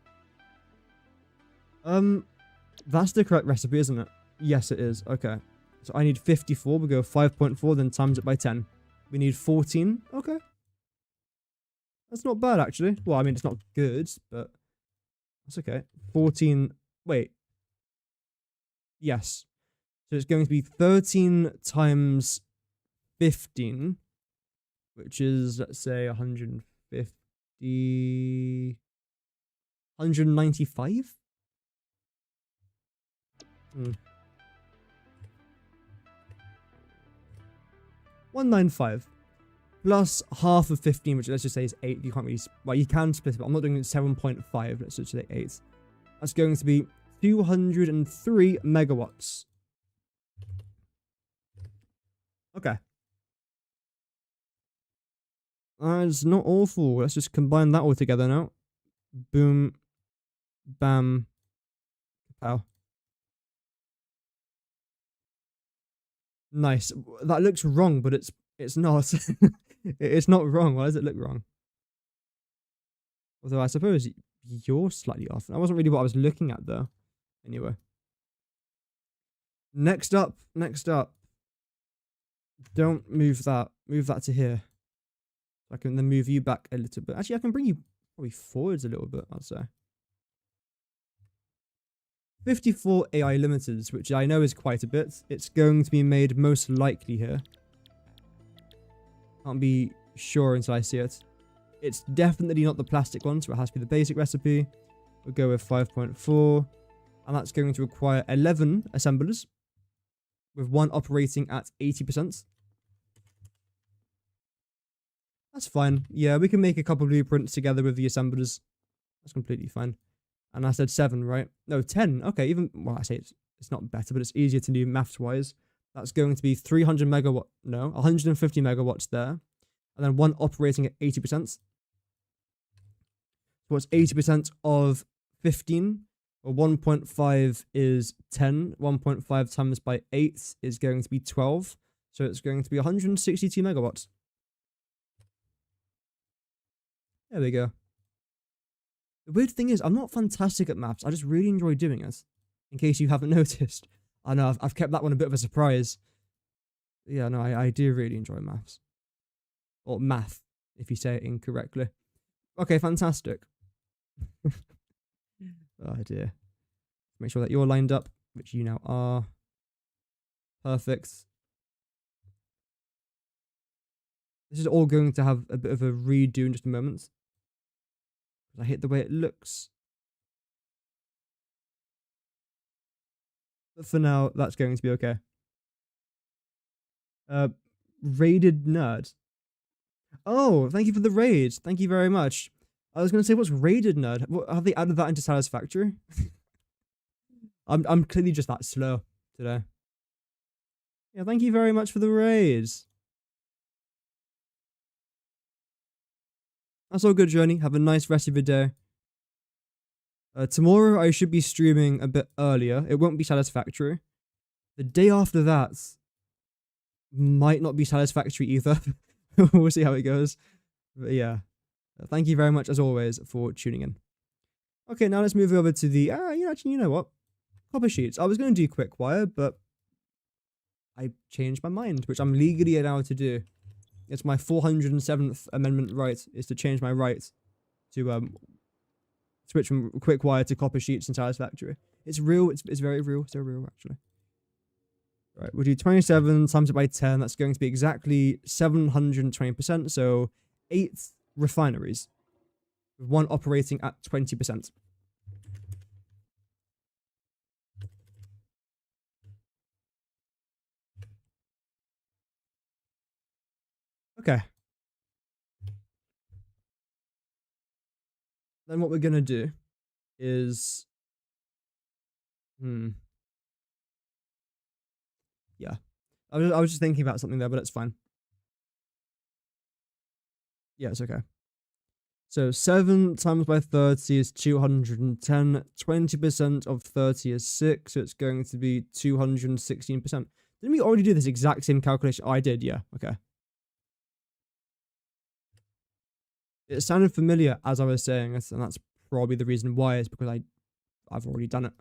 That's the correct recipe, isn't it? Yes, it is. Okay. So I need 54. We go 5.4, then times it by 10. We need 14. Okay. That's not bad, actually. Well, I mean, it's not good, but that's okay. 14. Wait. Yes. So it's going to be 13 times 15, which is, let's say, 150... 195? 195. Plus half of 15, which let's just say is 8. You can't really... Well, you can split it, but I'm not doing it 7.5. Let's just say 8. That's going to be 203 megawatts. Okay. It's not awful. Let's just combine that all together now. Boom. Bam. Pow. Nice. That looks wrong, but it's not. It's not wrong. Why does it look wrong? Although I suppose you're slightly off. That wasn't really what I was looking at, though. Anyway. Next up. Don't move that. Move that to here. I can then move you back a little bit. Actually, I can bring you probably forwards a little bit, I'd say. 54 AI limiters, which I know is quite a bit. It's going to be made most likely here. Can't be sure until I see it. It's definitely not the plastic one, so it has to be the basic recipe. We'll go with 5.4. And that's going to require 11 assemblers, with one operating at 80%. That's fine. Yeah, we can make a couple blueprints together with the assemblers. That's completely fine. And I said 7, right? No, 10. Okay, even... Well, I say it's not better, but it's easier to do maths-wise. That's going to be 300 megawatt... No, 150 megawatts there. And then one operating at 80%. So what's 80% of 15? Well, 1.5 is 10. 1.5 times by 8 is going to be 12. So it's going to be 162 megawatts. There we go. The weird thing is, I'm not fantastic at maths. I just really enjoy doing it. In case you haven't noticed. I know, I've kept that one a bit of a surprise. Yeah, no, I do really enjoy maths. Or math, if you say it incorrectly. Okay, fantastic. Oh dear. Make sure that you're lined up, which you now are. Perfect. This is all going to have a bit of a redo in just a moment. I hate the way it looks. But for now, that's going to be okay. Raided nerd. Oh, thank you for the raid. Thank you very much. I was going to say, what's raided nerd? What, have they added that into Satisfactory? I'm clearly just that slow today. Yeah, thank you very much for the raid. That's all good, Journey. Have a nice rest of your day. Tomorrow, I should be streaming a bit earlier. It won't be Satisfactory. The day after that, might not be satisfactory either. We'll see how it goes. But yeah, thank you very much as always for tuning in. Okay, now let's move over to the, you know what? Copper sheets. I was going to do quick wire, but I changed my mind, which I'm legally allowed to do. It's my 407th Amendment right, is to change my right to switch from quick wire to copper sheets in Satisfactory. It's real, it's very real, so real actually. Right, we'll do 27 times it by 10, that's going to be exactly 720%, so 8 refineries, with one operating at 20%. Okay. Then what we're going to do is... Yeah. I was just thinking about something there, but it's fine. Yeah, it's okay. So 7 times by 30 is 210. 20% of 30 is 6, so it's going to be 216%. Didn't we already do this exact same calculation? Oh, I did, yeah. Okay. It sounded familiar as I was saying this, and that's probably the reason why, is because I've already done it.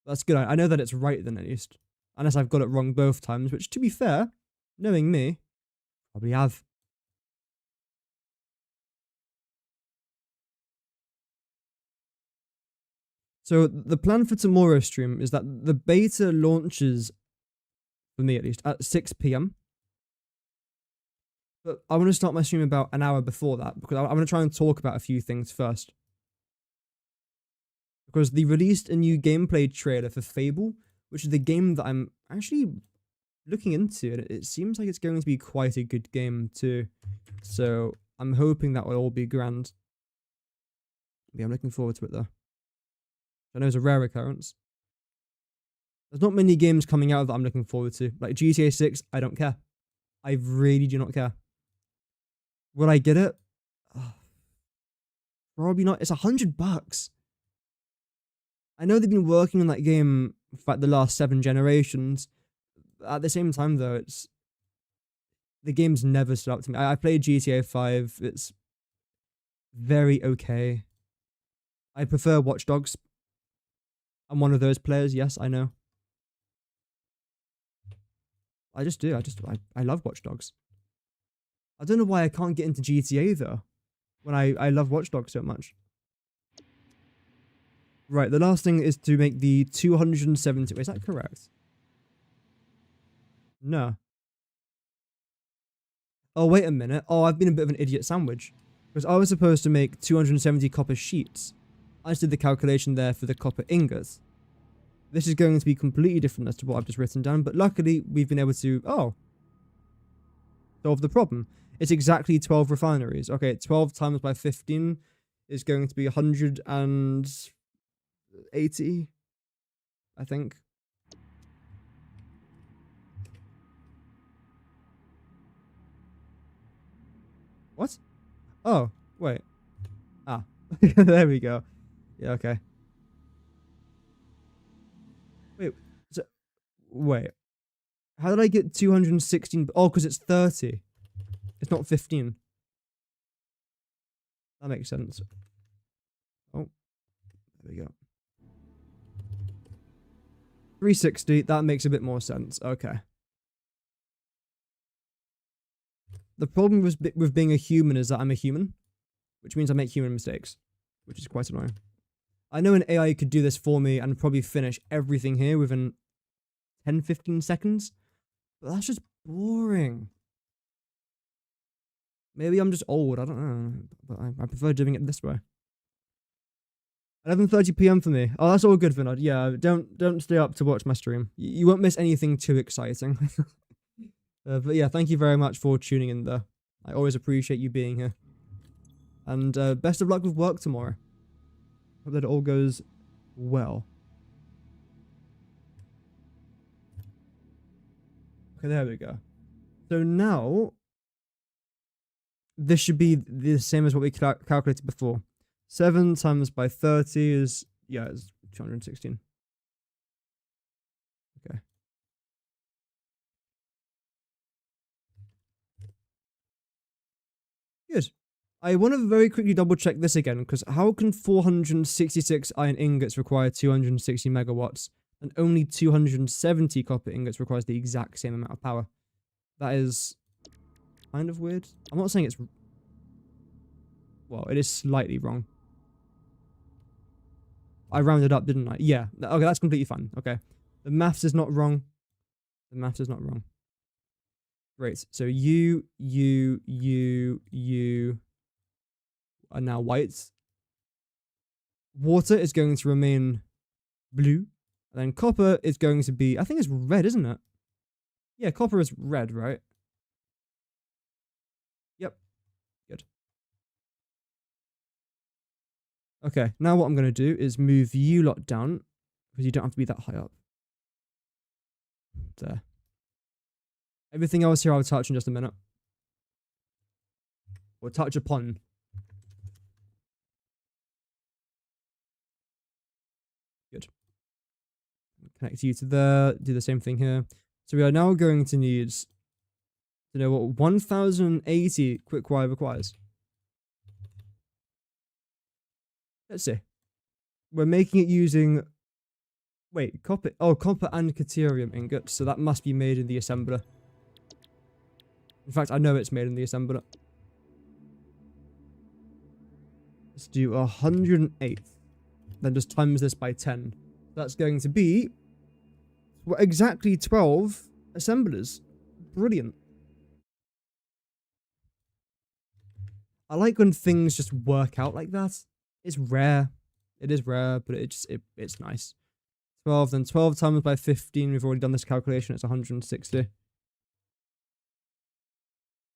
That's good. I know that it's right then, at least. Unless I've got it wrong both times, which, to be fair, knowing me, probably have. So the plan for tomorrow's stream is that the beta launches, for me at least, at 6 p.m. But I want to start my stream about an hour before that, because I want to try and talk about a few things first. Because they released a new gameplay trailer for Fable, which is the game that I'm actually looking into, and it seems like it's going to be quite a good game too. So I'm hoping that will all be grand. Yeah, I'm looking forward to it though. I know it's a rare occurrence. There's not many games coming out that I'm looking forward to. Like GTA 6, I don't care. I really do not care. Will I get it? Oh, probably not. It's $100. I know they've been working on that game for like the last 7 generations. At the same time, though, the game's never stood up to me. I played GTA 5. It's very okay. I prefer Watch Dogs. I'm one of those players. Yes, I know. I just do. I love Watch Dogs. I don't know why I can't get into GTA though, when I love Watch Dogs so much. Right, the last thing is to make the 270. Is that correct? No. Oh, wait a minute. Oh, I've been a bit of an idiot sandwich. Because I was supposed to make 270 copper sheets. I just did the calculation there for the copper ingots. This is going to be completely different as to what I've just written down, but luckily we've been able to, solve the problem. It's exactly 12 refineries. Okay, 12 times by 15 is going to be 180, I think. What? Oh, wait. Ah, there we go. Yeah, okay. Wait. How did I get 216? Oh, because it's 30. It's not 15. That makes sense. Oh, there we go. 360, that makes a bit more sense. Okay. The problem with being a human is that I'm a human, which means I make human mistakes, which is quite annoying. I know an AI could do this for me and probably finish everything here within 10-15 seconds, but that's just boring. Maybe I'm just old, I don't know, but I prefer doing it this way. 11:30 p.m. for me. Oh, that's all good, Vinod. Yeah, don't stay up to watch my stream. You won't miss anything too exciting. But yeah, thank you very much for tuning in there. I always appreciate you being here. And best of luck with work tomorrow. Hope that it all goes well. Okay, there we go. So now, this should be the same as what we calculated before. 7 times by 30 is, yeah, it's 216. Okay. I want to very quickly double check this again, because how can 466 iron ingots require 260 megawatts, and only 270 copper ingots requires the exact same amount of power? That is kind of weird. I'm not saying it's... Well, it is slightly wrong. I rounded up, didn't I? Yeah. Okay, that's completely fine. Okay. The maths is not wrong. The maths is not wrong. Great. So you are now white. Water is going to remain blue. And then copper is going to be... I think it's red, isn't it? Yeah, copper is red, right? Yep. Good. Okay, now what I'm going to do is move you lot down, because you don't have to be that high up. There. Everything else here I'll touch in just a minute. Or touch upon. Good. Connect you to there. Do the same thing here. So we are now going to need to know what 1080 quick wire requires. Let's see. We're making it using... Wait, copper... Oh, copper and caterium ingots. So that must be made in the assembler. In fact, I know it's made in the assembler. Let's do 108. Then just times this by 10. That's going to be... Well, exactly 12 assemblers. Brilliant. I like when things just work out like that. It's rare. It is rare, but it's nice. 12, then 12 times by 15. We've already done this calculation. It's 160.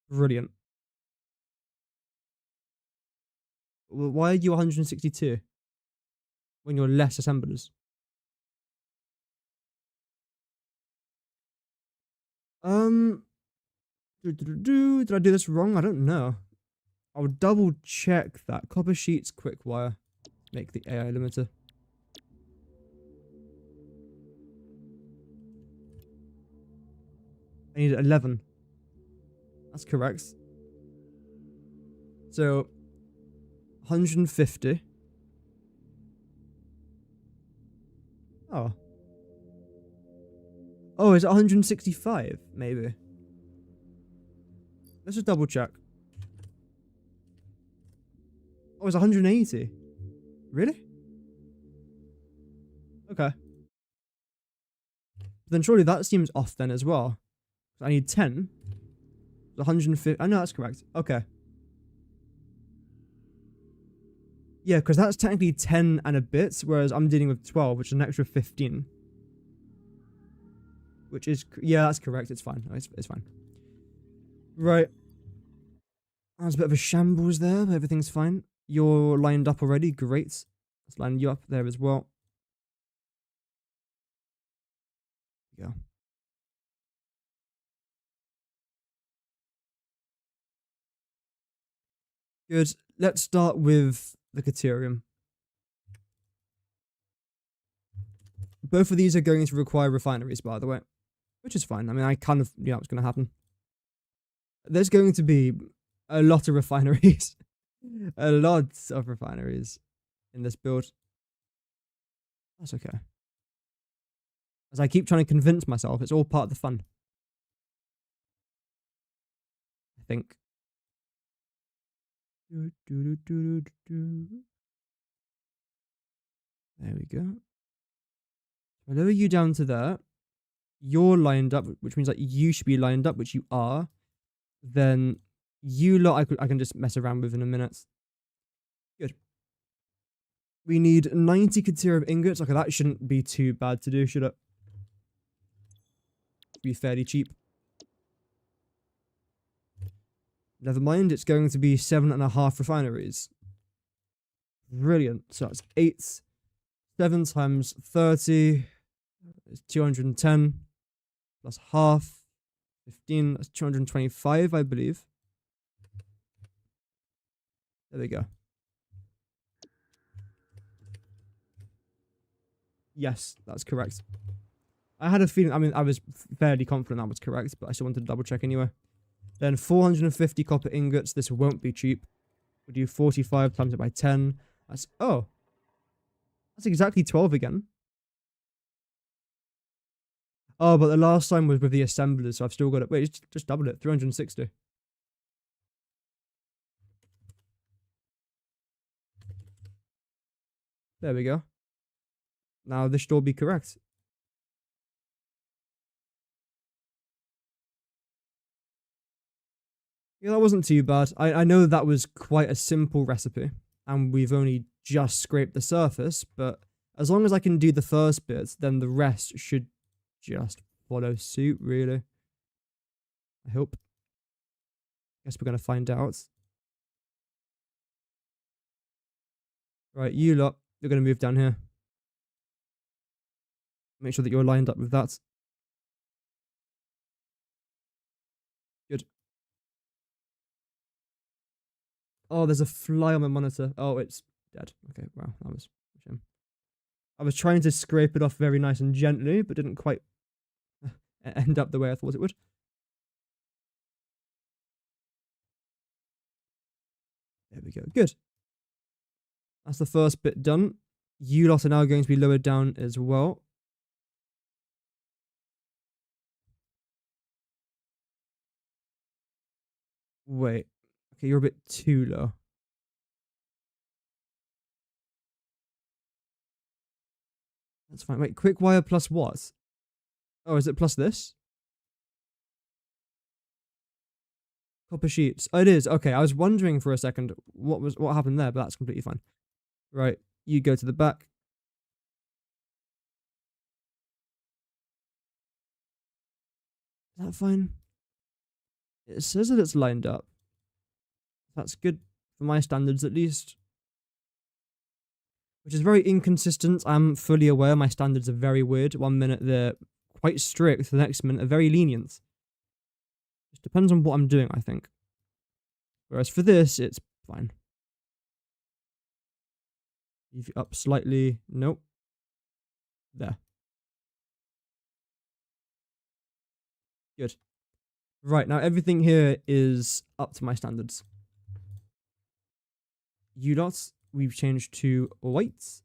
Brilliant. Well, why are you 162? When you're less assemblers? Did I do this wrong? I don't know. I'll double check that. Copper sheets, quick wire. Make the AI limiter. I need 11. That's correct. So, 150. Oh. Oh, is it 165? Maybe. Let's just double check. Oh, it's 180. Really? Okay. Then surely that seems off then as well. I need 10. 150. I know that's correct. Okay. Yeah, because that's technically 10 and a bit, whereas I'm dealing with 12, which is an extra 15. Which is... Yeah, that's correct. It's fine. It's fine. Right. There's a bit of a shambles there, but everything's fine. You're lined up already. Great. Let's line you up there as well. There you go. Good. Let's start with the caterium. Both of these are going to require refineries, by the way. Which is fine. I mean, I kind of knew that was going to happen. There's going to be a lot of refineries. A lot of refineries in this build. That's okay. As I keep trying to convince myself, it's all part of the fun. I think. There we go. I lower you down to there. You're lined up, which means that you should be lined up, which you are. Then you lot I can just mess around with in a minute. Good. We need 90 caterium ingots. Okay, that shouldn't be too bad to do, should it? Be fairly cheap. Never mind, it's going to be 7.5 refineries. Brilliant. So that's 8. 7 times 30 is 210. Plus half. 15. That's 225, I believe. There we go. Yes, that's correct. I had a feeling, I mean, I was fairly confident that was correct, but I still wanted to double check anyway. Then 450 copper ingots. This won't be cheap. We'll do 45 times it by 10. That's, oh, that's exactly 12 again. Oh, but the last time was with the assemblers, so I've still got it. Wait, just double it. 360. There we go. Now this should all be correct. Yeah, that wasn't too bad. I know that was quite a simple recipe, and we've only just scraped the surface, but as long as I can do the first bit, then the rest should just follow suit, really. I hope. Guess we're going to find out. Right, you lot, you're going to move down here. Make sure that you're lined up with that. Good. Oh, there's a fly on my monitor. Oh, it's dead. Okay, wow, that was a shame. I was trying to scrape it off very nice and gently, but didn't quite end up the way I thought it would. There we go. Good. That's the first bit done. You lot are now going to be lowered down as well. Wait. Okay, you're a bit too low. That's fine. Wait, quick wire plus what? Oh, is it plus this? Copper sheets. Oh, it is. Okay, I was wondering for a second what happened there, but that's completely fine. Right, you go to the back. Is that fine? It says that it's lined up. That's good for my standards, at least. Which is very inconsistent. I'm fully aware my standards are very weird. One minute they're quite strict, the next minute they're very lenient. It depends on what I'm doing, I think. Whereas for this, it's fine. Leave it up slightly. Nope. There. Good. Right, now everything here is up to my standards. UDOTs, we've changed to whites.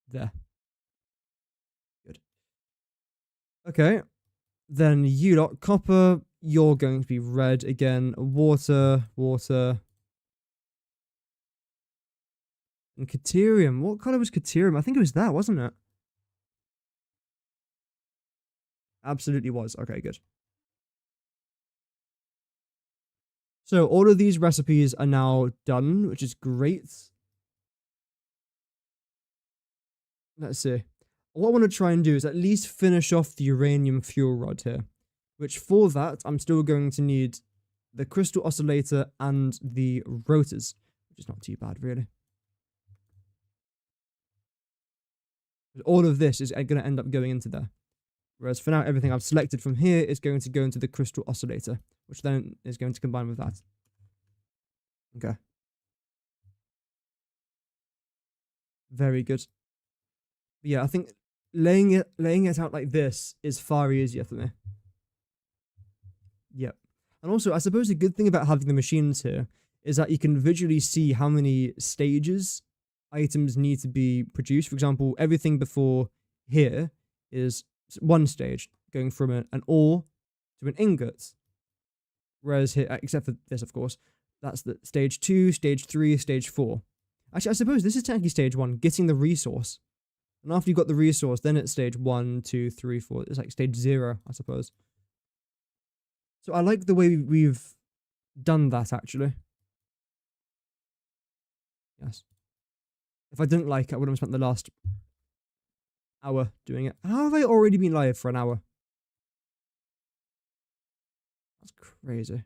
There. Good. Okay. Then UDOT copper, you're going to be red again. Water, water. And Caterium. What color was Caterium? I think it was that, wasn't it? Absolutely was. Okay, good. So all of these recipes are now done, which is great. Let's see. What I want to try and do is at least finish off the uranium fuel rod here, which for that, I'm still going to need the crystal oscillator and the rotors, which is not too bad, really. All of this is going to end up going into there. Whereas for now, everything I've selected from here is going to go into the crystal oscillator, which then is going to combine with that. Okay. Very good. But yeah, I think laying it out like this is far easier for me. Yep. And also, I suppose the good thing about having the machines here is that you can visually see how many stages items need to be produced. For example, everything before here is one stage, going from an ore to an ingot. Whereas here, except for this, of course, that's the stage 2, stage 3, stage 4. Actually, I suppose this is technically stage 1, getting the resource. And after you've got the resource, then it's stage 1, 2, 3, 4. It's like stage 0, I suppose. So I like the way we've done that, actually. Yes. If I didn't like it, I would have spent the last hour doing it. How have I already been live for an hour? That's crazy.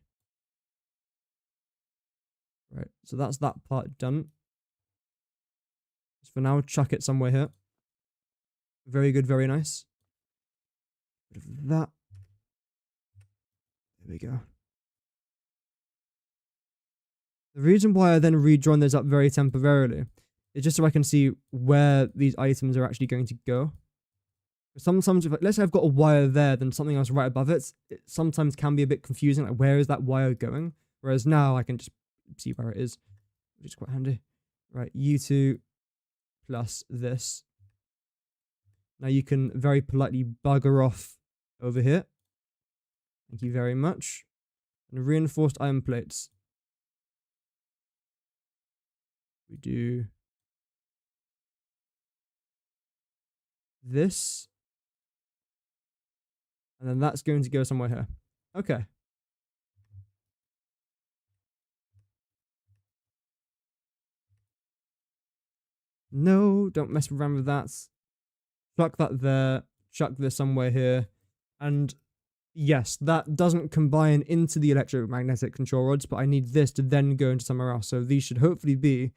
Right, so that's that part done. So for now, chuck it somewhere here. Very good, very nice. Bit of that. There we go. The reason why I then redrawn those up very temporarily is just so I can see where these items are actually going to go. Sometimes, if, let's say I've got a wire there, then something else right above it, it sometimes can be a bit confusing. Like, where is that wire going? Whereas now I can just see where it is, which is quite handy. Right, U2 plus this. Now you can very politely bugger off over here. Thank you very much. And reinforced iron plates. We do this. And then that's going to go somewhere here. Okay. No, don't mess around with that. Chuck that there. Chuck this somewhere here. And yes, that doesn't combine into the electromagnetic control rods, but I need this to then go into somewhere else. So these should hopefully be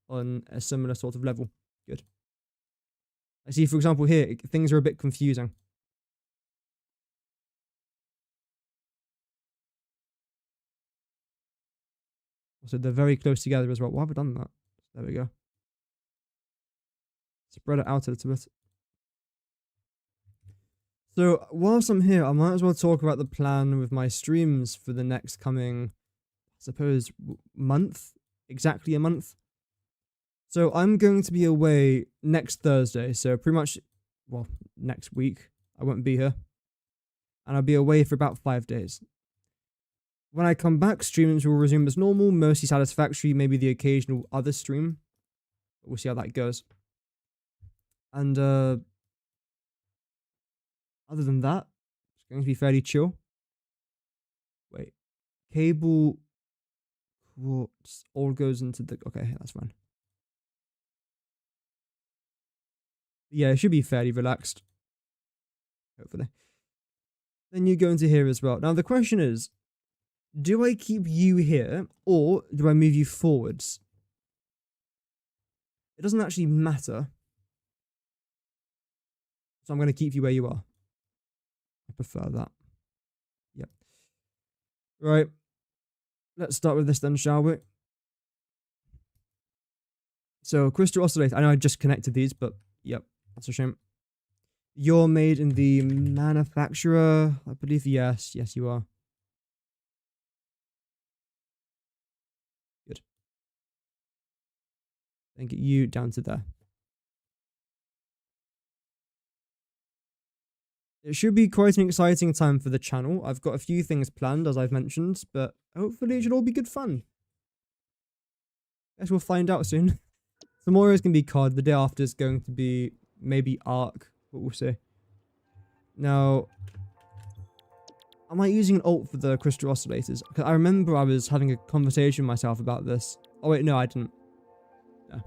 on a similar sort of level. Good. I see, for example, here, things are a bit confusing. So they're very close together as well. Why have I done that? There we go. Spread it out a little bit. So whilst I'm here, I might as well talk about the plan with my streams for the next coming, I suppose, month. Exactly a month. So I'm going to be away next Thursday. So pretty much, well, next week. I won't be here. And I'll be away for about 5 days. When I come back, streams will resume as normal, mostly Satisfactory, maybe the occasional other stream. We'll see how that goes. And other than that, it's going to be fairly chill. Wait. Cable, quartz, all goes into the... Okay, that's fine. Yeah, it should be fairly relaxed. Hopefully. Then you go into here as well. Now, the question is, do I keep you here, or do I move you forwards? It doesn't actually matter. So I'm going to keep you where you are. I prefer that. Yep. Right. Let's start with this then, shall we? So, crystal oscillator. I know I just connected these, but yep, that's a shame. You're made in the manufacturer, I believe. Yes, yes, you are. Good. Then get you down to there. It should be quite an exciting time for the channel. I've got a few things planned, as I've mentioned, but hopefully it should all be good fun. Guess we'll find out soon. Tomorrow is going to be COD. The day after is going to be maybe Ark, but we'll see. Now, am I using an alt for the crystal oscillators? Because I remember I was having a conversation with myself about this. Oh wait, no, I didn't. No.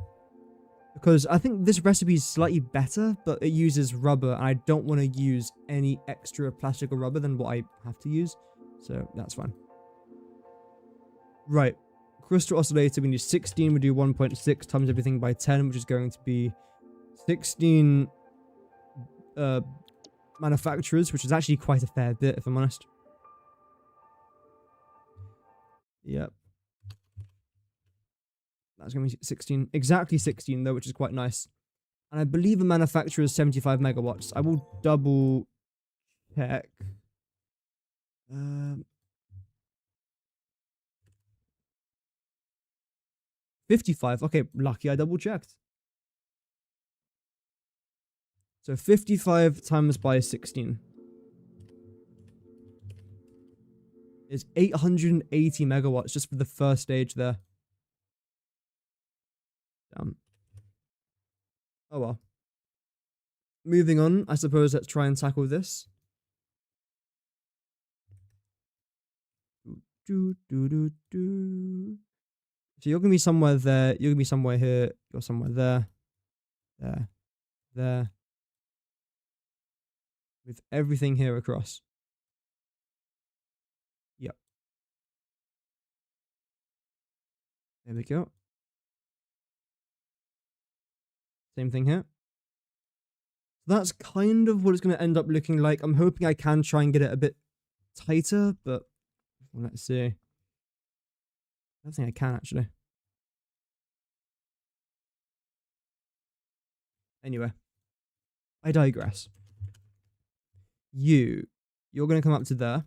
Because I think this recipe is slightly better, but it uses rubber, and I don't want to use any extra plastic or rubber than what I have to use. So that's fine. Right. Crystal oscillator, we need 16. We do 1.6 times everything by 10, which is going to be 16 manufacturers, which is actually quite a fair bit, if I'm honest. Yep. That's going to be 16. Exactly 16, though, which is quite nice. And I believe the manufacturer is 75 megawatts. I will double check. 55. Okay, lucky I double checked. So 55 times by 16 is 880 megawatts just for the first stage there. Oh well. Moving on, I suppose let's try and tackle this. So you're going to be somewhere there, you're going to be somewhere here, you're somewhere there, there. With everything here across. Yep. There we go. Same thing here. That's kind of what it's going to end up looking like. I'm hoping I can try and get it a bit tighter, but let's see. I don't think I can, actually. Anyway, I digress. you're going to come up to there.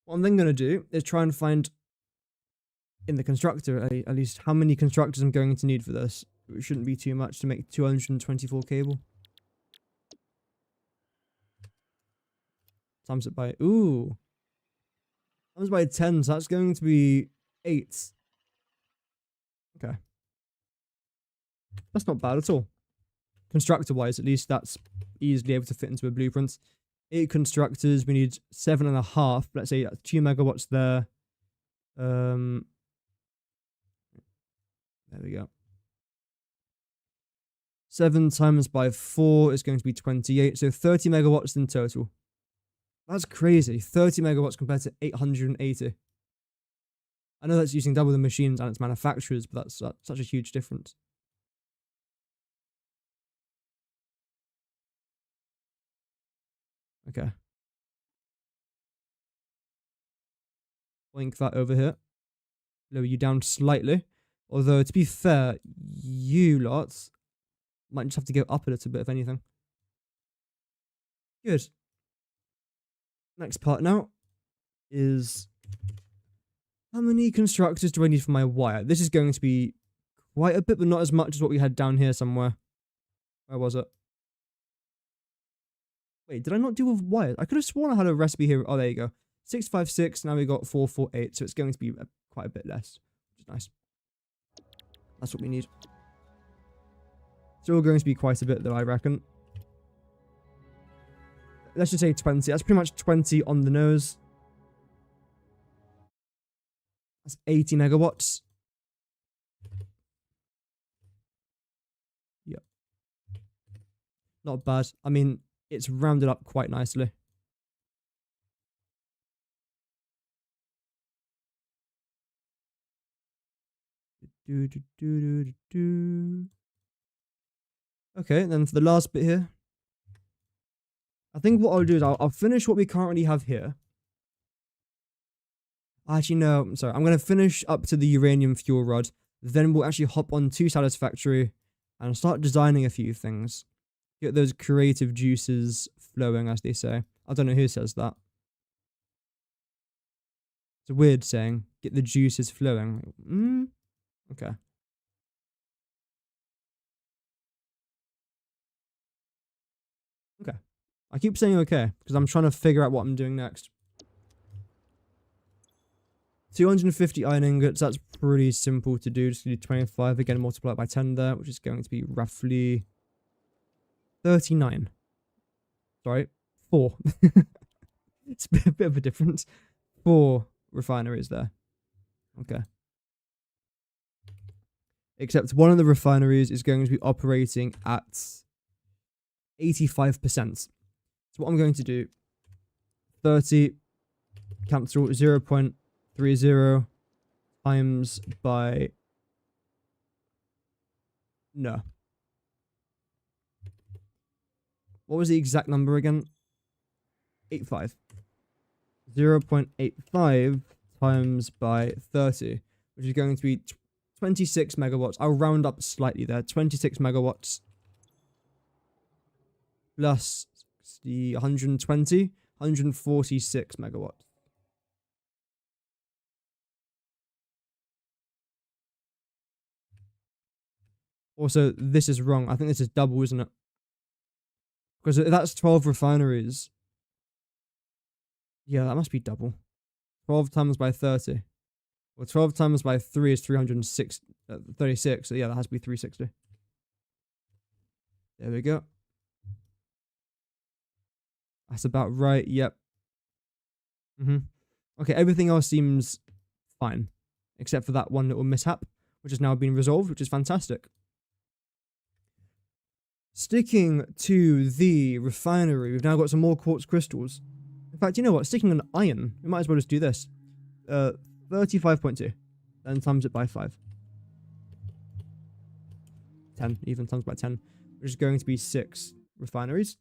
What I'm then going to do is try and find in the constructor at least how many constructors I'm going to need for this. It shouldn't be too much to make 224 cable. Times it by, ooh. Times by 10, so that's going to be 8. Okay. That's not bad at all. Constructor-wise, at least, that's easily able to fit into a blueprint. 8 constructors, we need 7.5. Let's say 2 megawatts there. There we go. 7 times by 4 is going to be 28. So 30 megawatts in total. That's crazy. 30 megawatts compared to 880. I know that's using double the machines and its manufacturers, but that's such a huge difference. Okay. Link that over here. Lower you down slightly. Although, to be fair, you lots might just have to go up a little bit, if anything. Good. Next part now is how many constructors do I need for my wire? This is going to be quite a bit, but not as much as what we had down here somewhere. Where was it? Wait, did I not do with wires? I could have sworn I had a recipe here. Oh, there you go. 656. Now we got 448. So it's going to be quite a bit less, which is nice. That's what we need. Still going to be quite a bit, though, I reckon. Let's just say 20. That's pretty much 20 on the nose. That's 80 megawatts. Yep. Not bad. I mean, it's rounded up quite nicely. Okay, then for the last bit here, I think what I'll do is I'll finish what we currently have here. Actually, no, I'm sorry. I'm going to finish up to the uranium fuel rod. Then we'll actually hop on to Satisfactory and start designing a few things. Get those creative juices flowing, as they say. I don't know who says that. It's a weird saying. Get the juices flowing. Okay. Okay. I keep saying okay, because I'm trying to figure out what I'm doing next. 250 iron ingots, that's pretty simple to do. Just do 25, again, multiply it by 10 there, which is going to be roughly 39. Sorry, 4. It's a bit of a difference. 4 refineries there. Okay. Except one of the refineries is going to be operating at 85%. So what I'm going to do, 30, cancel 0.30 times by, no. What was the exact number again? 85. 0.85 times by 30, which is going to be 26 megawatts. I'll round up slightly there. 26 megawatts plus the 120, 146 megawatts. Also, this is wrong. I think this is double, isn't it? Because that's 12 refineries. Yeah, that must be double. 12 times by 30. Well, 12 times by 3 is 36. So yeah, that has to be 360. There we go. That's about right. Yep. Okay, everything else seems fine. Except for that one little mishap, which has now been resolved, which is fantastic. Sticking to the refinery, we've now got some more quartz crystals. In fact, you know what? Sticking on iron, we might as well just do this. 35.2. Then times it by 5. 10, even times by 10. Which is going to be 6 refineries.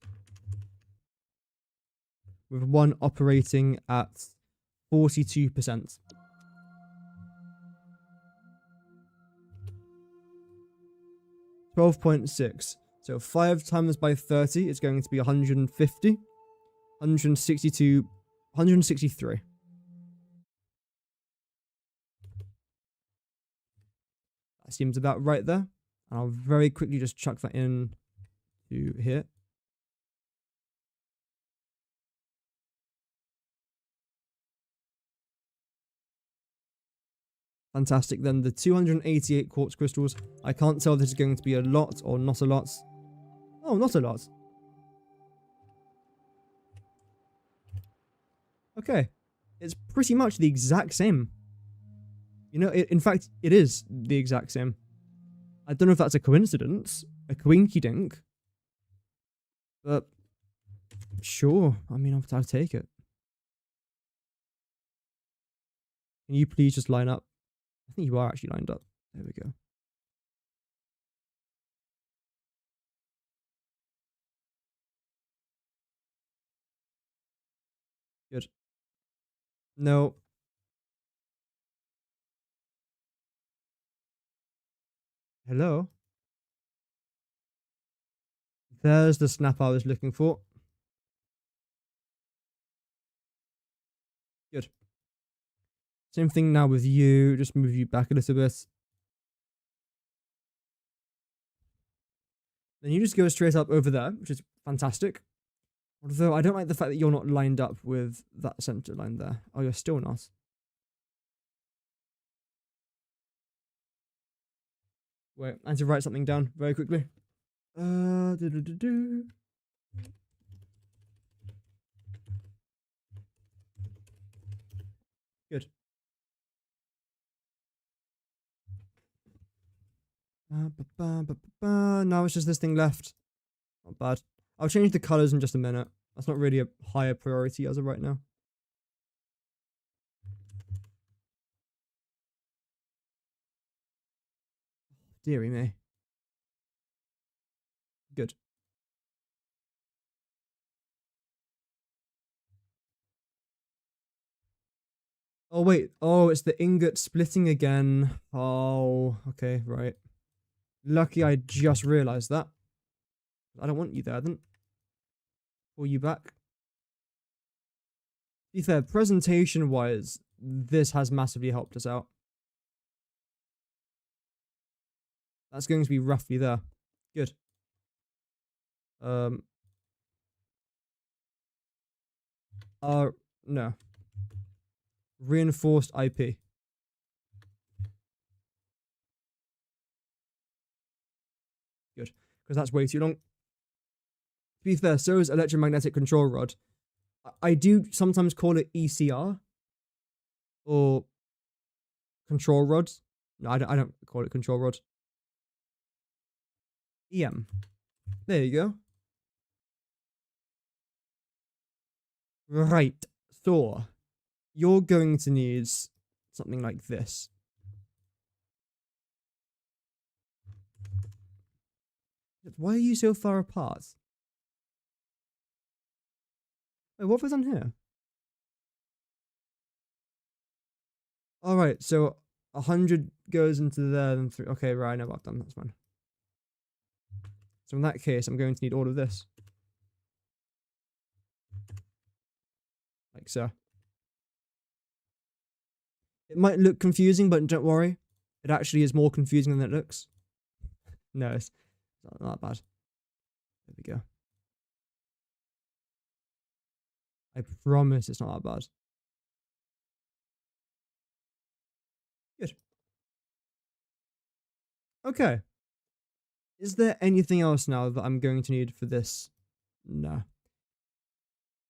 With one operating at 42%. $12.6. So 5 times by 30 is going to be 150. 162, 163. That seems about right there. And I'll very quickly just chuck that in to here. Fantastic. Then the 288 quartz crystals. I can't tell if this is going to be a lot or not a lot. Oh, not a lot. Okay. It's pretty much the exact same. You know, in fact, it is the exact same. I don't know if that's a coincidence, a coinky dink, but sure. I mean, I'll take it. Can you please just line up? I think you are actually lined up. There we go. Good. No. Hello? There's the snap I was looking for. Good. Same thing now with you. Just move you back a little bit. Then you just go straight up over there, which is fantastic. Although I don't like the fact that you're not lined up with that center line there. Oh, you're still not. Wait, I need to write something down very quickly. Good. Now it's just this thing left. Not bad. I'll change the colors in just a minute. That's not really a higher priority as of right now. Deary me. Good. Oh, wait. Oh, it's the ingot splitting again. Oh, okay, right. Lucky I just realized that. I don't want you there, then. Pull you back. To be fair, presentation-wise, this has massively helped us out. That's going to be roughly there. Good. No. Reinforced IP. Good. Because that's way too long. To be fair, so is electromagnetic control rod. I do sometimes call it ECR. Or control rod. No, I don't call it control rod. EM. There you go. Right. So, you're going to need something like this. Why are you so far apart? Wait, what was on here? Alright, so 100 goes into there, then 3. Okay, right, I know what I've done. That's fine. So in that case, I'm going to need all of this. Like so. It might look confusing, but don't worry. It actually is more confusing than it looks. No, it's not that bad. There we go. I promise it's not that bad. Good. Okay. Is there anything else now that I'm going to need for this? No.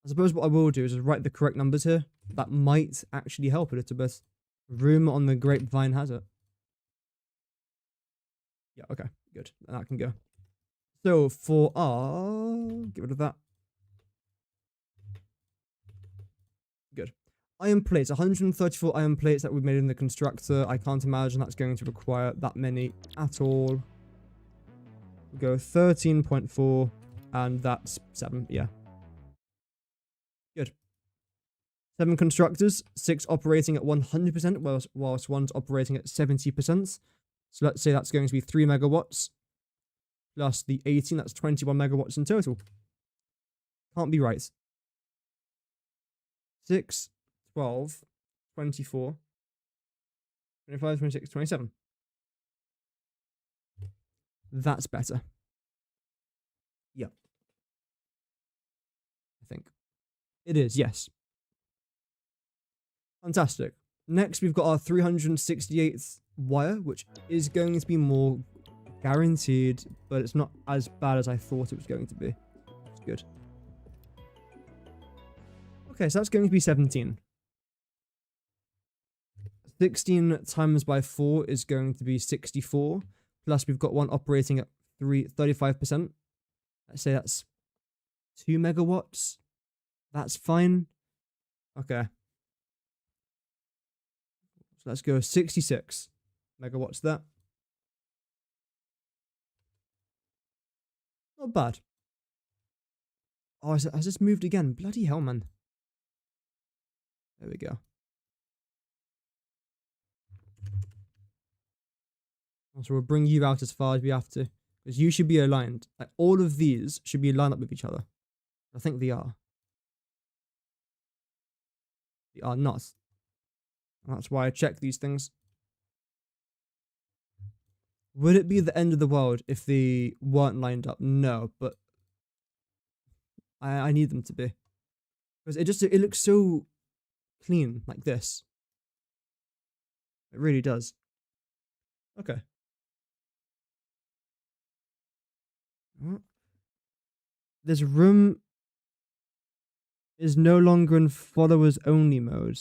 I suppose what I will do is just write the correct numbers here. That might actually help a little bit. Room on the grapevine has it. Yeah, okay, good. That can go. So for get rid of that. Good. Iron plates, 134 iron plates that we made in the constructor. I can't imagine that's going to require that many at all. We'll go 13.4, and that's 7, yeah. Good. 7 constructors, 6 operating at 100%, whilst 1's operating at 70%. So let's say that's going to be 3 megawatts, plus the 18, that's 21 megawatts in total. Can't be right. 6, 12, 24, 25, 26, 27. That's better. Yep. I think. It is, yes. Fantastic. Next, we've got our 368th wire, which is going to be more guaranteed, but it's not as bad as I thought it was going to be. It's good. Okay, so that's going to be 17. 16 times by 4 is going to be 64. Plus, we've got one operating at 35%. Let's say that's 2 megawatts. That's fine. Okay. So let's go 66 megawatts there. Not bad. Oh, has this moved again? Bloody hell, man. There we go. So we'll bring you out as far as we have to. Because you should be aligned. Like, all of these should be lined up with each other. I think they are. They are not. That's why I check these things. Would it be the end of the world if they weren't lined up? No, but I need them to be. Because it looks so clean like this. It really does. Okay. This room is no longer in followers only mode.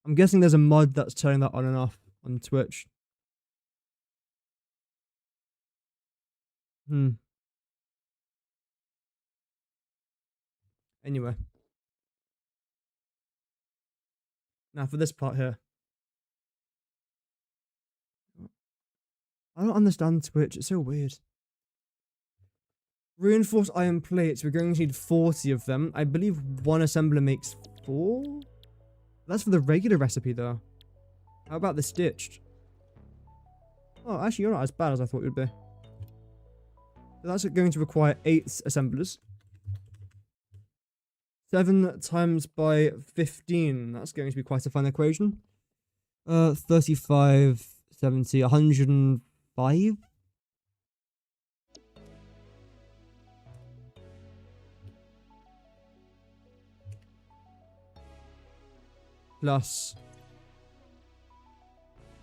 I'm guessing there's a mod that's turning that on and off on Twitch. Anyway. Now for this part here. I don't understand Twitch. It's so weird. Reinforced iron plates. We're going to need 40 of them. I believe one assembler makes 4? That's for the regular recipe, though. How about the stitched? Oh, actually, you're not as bad as I thought you'd be. So that's going to require 8 assemblers. 7 times by 15. That's going to be quite a fun equation. 35, 70, 105. Plus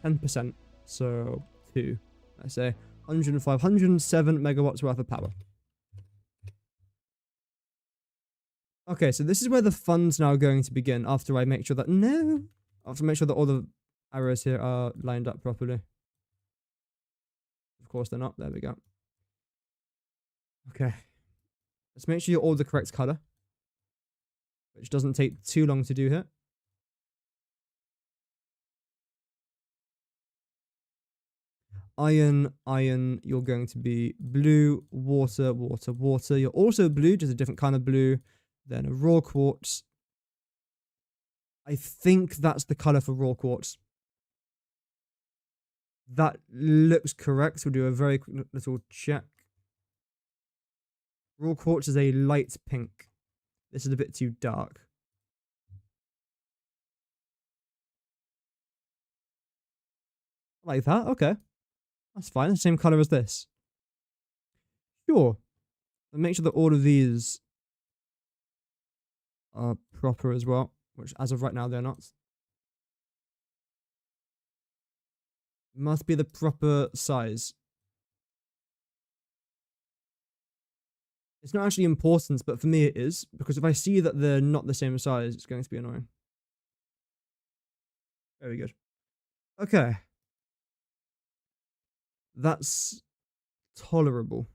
10%, so 2. I say 105, 107 megawatts worth of power. Okay, so this is where the fun's now going to begin after I make sure that all the arrows here are lined up properly. Of course they're not. There we go. Okay. Let's make sure you're all the correct color, which doesn't take too long to do here. Iron, iron, you're going to be blue, water, water, water. You're also blue, just a different kind of blue. Then a raw quartz. I think that's the color for raw quartz. That looks correct. We'll do a very quick little check. Raw quartz is a light pink. This is a bit too dark. Like that? Okay. That's fine. Same color as this. Sure. And make sure that all of these are proper as well, which as of right now they're not. Must be the proper size. It's not actually important, but for me it is, because if I see that they're not the same size, it's going to be annoying. Very good. Okay. That's tolerable.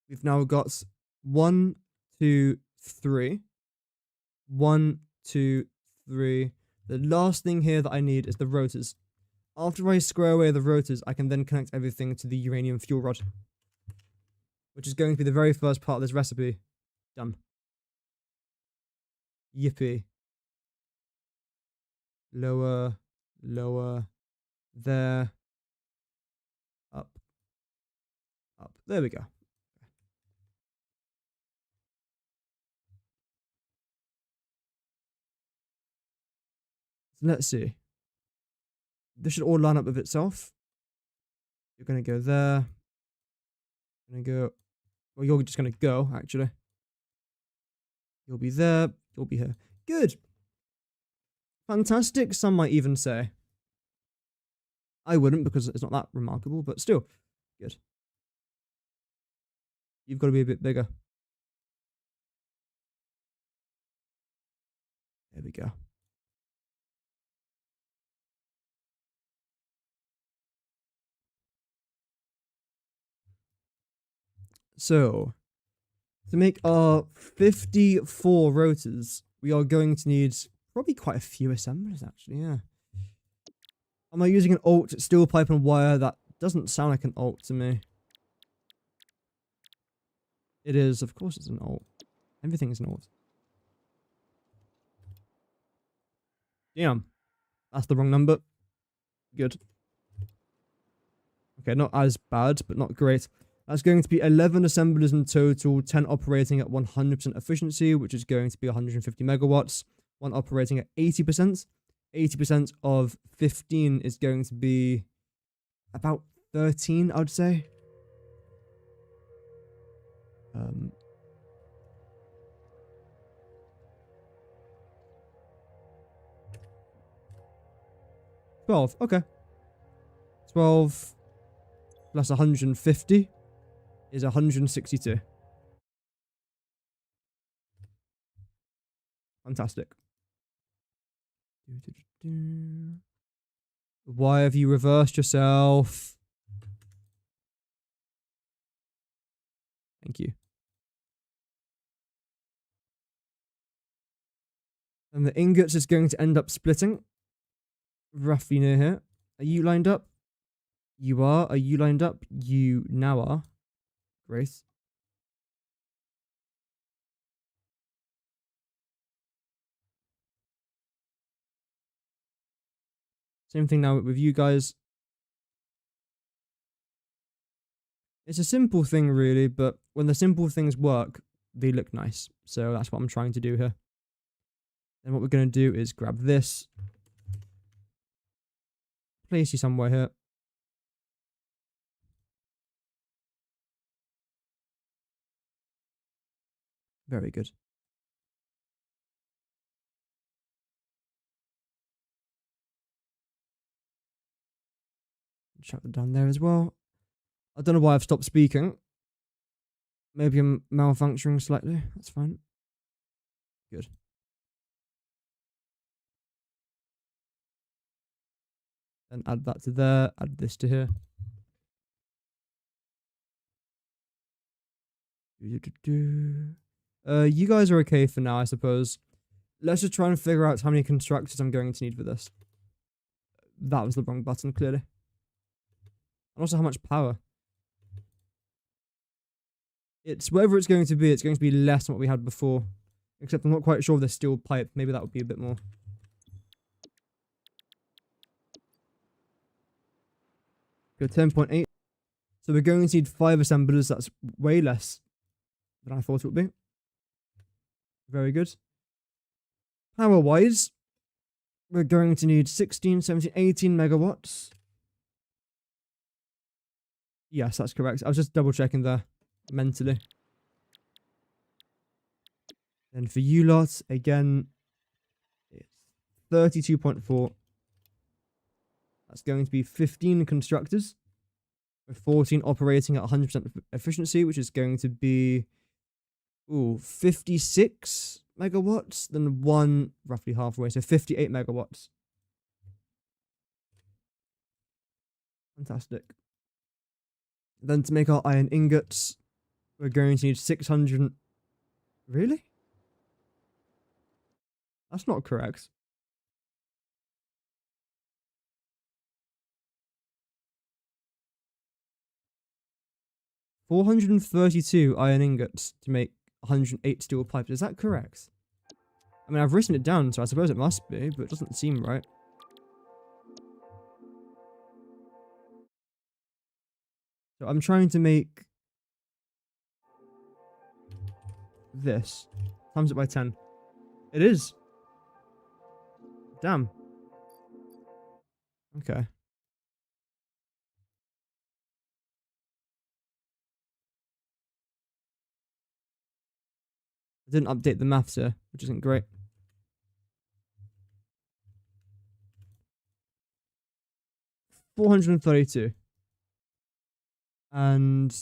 We've now got 1, 2, 3. 1, 2, 3. The last thing here that I need is the rotors. After I square away the rotors, I can then connect everything to the uranium fuel rod, which is going to be the very first part of this recipe. Done. Yippee. Lower, lower, there, up, up. There we go. So let's see. This should all line up with itself. You're going to go there. Going to go. Well, you're just going to go, actually. You'll be there. You'll be here. Good. Fantastic, some might even say. I wouldn't because it's not that remarkable, but still, good. You've got to be a bit bigger. There we go. So, to make our 54 rotors, we are going to need probably quite a few assemblers, actually, yeah. Am I using an alt steel pipe and wire? That doesn't sound like an alt to me. It is, of course it's an alt. Everything is an alt. Damn. That's the wrong number. Good. Okay, not as bad, but not great. That's going to be 11 assemblers in total, 10 operating at 100% efficiency, which is going to be 150 megawatts. One operating at 80%. 80% of 15 is going to be about 13, I would say. 12, okay. 12 plus 150 is 162. Fantastic. Why have you reversed yourself? Thank you. And the ingots is going to end up splitting. Roughly near here. Are you lined up? You are. Are you lined up? You now are. Great. Same thing now with you guys. It's a simple thing, really, but when the simple things work, they look nice. So that's what I'm trying to do here. And what we're going to do is grab this. Place you somewhere here. Very good. Shut that down there as well. I don't know why I've stopped speaking. Maybe I'm malfunctioning slightly. That's fine. Good. Then add that to there. Add this to here. You guys are okay for now, I suppose. Let's just try and figure out how many constructors I'm going to need for this. That was the wrong button, clearly. And also how much power. It's whatever it's going to be less than what we had before. Except I'm not quite sure of the steel pipe. Maybe that would be a bit more. Go 10.8. So we're going to need 5 assemblers. That's way less than I thought it would be. Very good. Power-wise, we're going to need 16, 17, 18 megawatts. Yes, that's correct. I was just double checking there mentally. Then for you lot, again, it's 32.4. That's going to be 15 constructors. With 14 operating at 100% efficiency, which is going to be 56 megawatts. Then one roughly halfway, so 58 megawatts. Fantastic. Then to make our iron ingots, we're going to need 600. Really? That's not correct. $432 iron ingots to make 108 steel pipes. Is that correct? I mean, I've written it down, so I suppose it must be, but it doesn't seem right. So I'm trying to make this. Times it by 10. It is. Damn. Okay. I didn't update the maths here, which isn't great. $432 and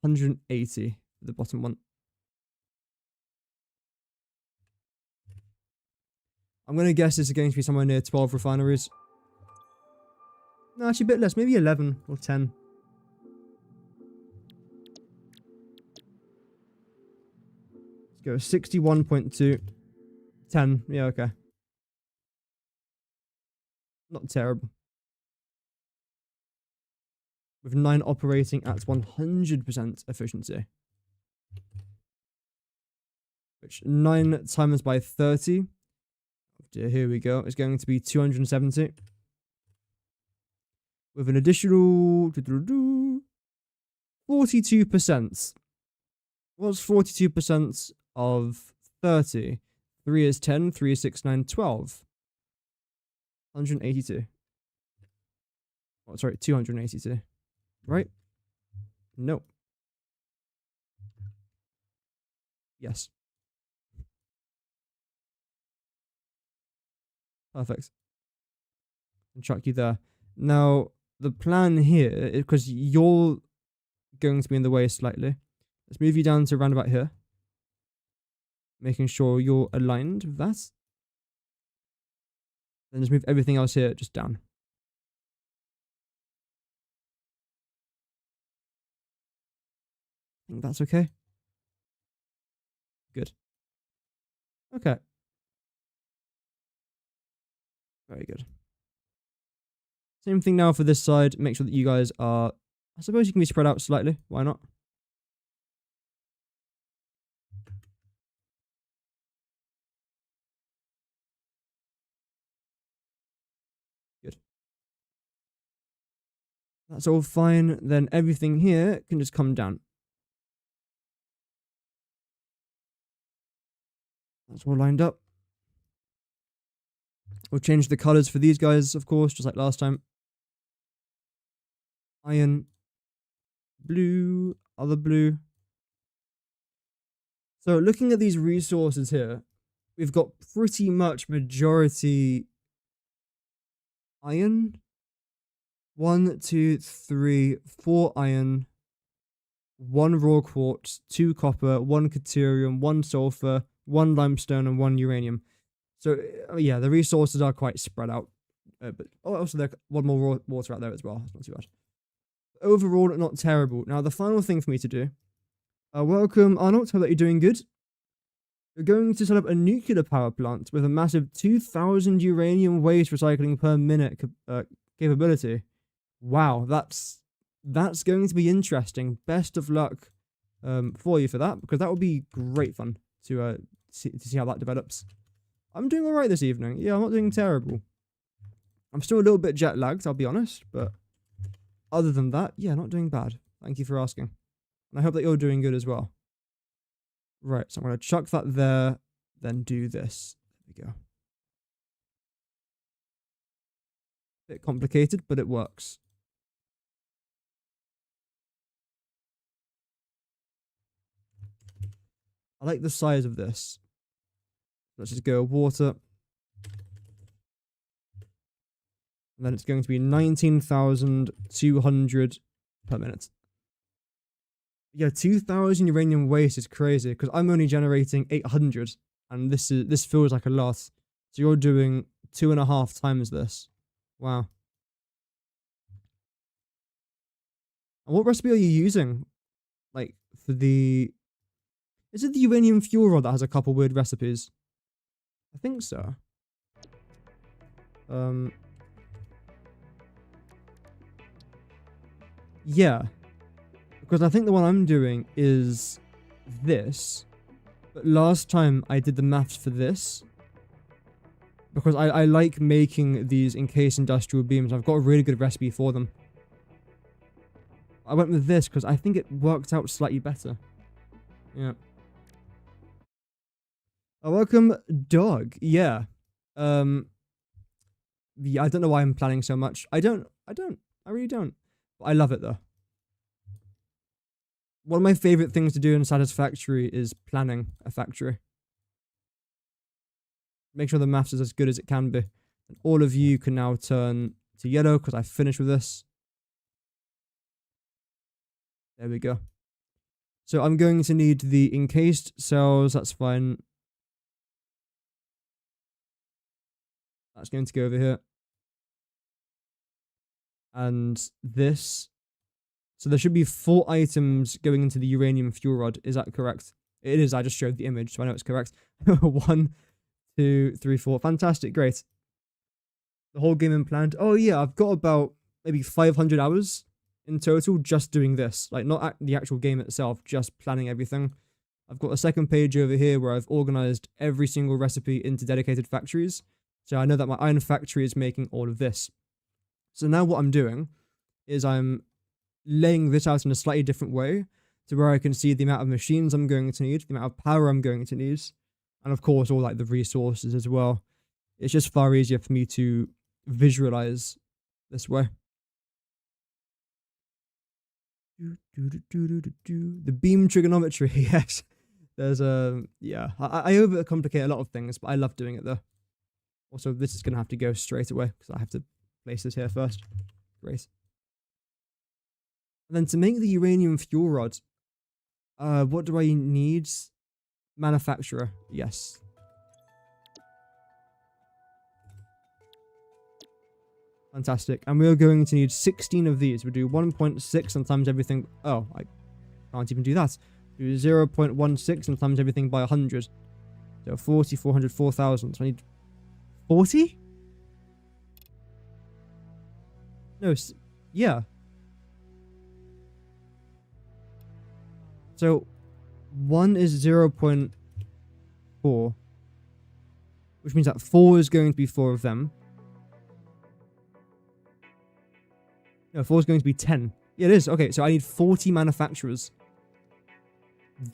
180 for the bottom one. I'm gonna guess this is going to be somewhere near 12 refineries. No, actually a bit less, maybe 11 or 10. Let's go 61.2. 10. Yeah, okay. Not terrible. With 9 operating at 100% efficiency. Which 9 times by 30. Oh dear, here we go. It's going to be 270. With an additional 42%. What's 42% of 30? 3 is 10, 3 is 6, 9, 12. 182. Oh, sorry, 282. Right? No. Yes. Perfect. And chuck you there. Now, the plan here, because you're going to be in the way slightly, let's move you down to around about here. Making sure you're aligned with that. Then just move everything else here just down. I think that's okay. Good. Okay. Very good. Same thing now for this side. Make sure that you guys are... I suppose you can be spread out slightly. Why not? Good. That's all fine. Then everything here can just come down. That's all lined up. We'll change the colors for these guys, of course, just like last time. Iron, blue, other blue. So looking at these resources here, we've got pretty much majority iron. 1, 2, 3, 4 iron, 1 raw quartz, 2 copper, 1 caterium, 1 sulfur, 1 limestone, and 1 uranium. So yeah, the resources are quite spread out. But also there's 1 more raw water out there as well. That's not too bad. Overall, not terrible. Now the final thing for me to do. Welcome, Arnold. Hope that you're doing good. We're going to set up a nuclear power plant with a massive 2,000 uranium waste recycling per minute capability. Wow, that's going to be interesting. Best of luck for you for that, because that would be great fun to see how that develops. I'm doing all right this evening. Yeah, I'm not doing terrible. I'm still a little bit jet lagged, I'll be honest, but other than that, yeah, not doing bad. Thank you for asking. And I hope that you're doing good as well. Right, so I'm going to chuck that there, then do this. There we go. Bit complicated, but it works. I like the size of this. Let's just go water. And then it's going to be 19,200 per minute. Yeah, 2,000 uranium waste is crazy, because I'm only generating 800, and this feels like a lot. So you're doing 2.5 times this. Wow. And what recipe are you using? Like, for the... Is it the uranium fuel rod that has a couple weird recipes? I think so. Yeah. Because I think the one I'm doing is this. But last time I did the maths for this, because I like making these encased industrial beams. I've got a really good recipe for them. I went with this because I think it worked out slightly better. Yeah. Oh, welcome, dog. Yeah. Yeah, I don't know why I'm planning so much. I really don't. But I love it though. One of my favorite things to do in Satisfactory is planning a factory. Make sure the maths is as good as it can be. And all of you can now turn to yellow because I finished with this. There we go. So I'm going to need the encased cells. That's fine. That's going to go over here. And this. So there should be 4 items going into the uranium fuel rod. Is that correct? It is. I just showed the image, so I know it's correct. 1, 2, 3, 4. Fantastic. Great. The whole game unplanned. Oh, yeah. I've got about maybe 500 hours in total just doing this. Like, not the actual game itself, just planning everything. I've got a second page over here where I've organized every single recipe into dedicated factories. So I know that my iron factory is making all of this. So now what I'm doing is I'm laying this out in a slightly different way to where I can see the amount of machines I'm going to need, the amount of power I'm going to need, and of course all like the resources as well. It's just far easier for me to visualize this way. The beam trigonometry, yes. There's yeah, I overcomplicate a lot of things, but I love doing it though. Also, this is going to have to go straight away because I have to place this here first. Great. And then to make the uranium fuel rod, what do I need? Manufacturer, yes. Fantastic. And we're going to need 16 of these. We'll do 1.6 and times everything. Oh, I can't even do that. Do 0.16 and times everything by 100. So 40, 400, 4,000. So I need 40? No, yeah. So 1 is 0.4, which means that 4 is going to be 4 of them. No, 4 is going to be 10. Yeah, it is. Okay, so I need 40 manufacturers.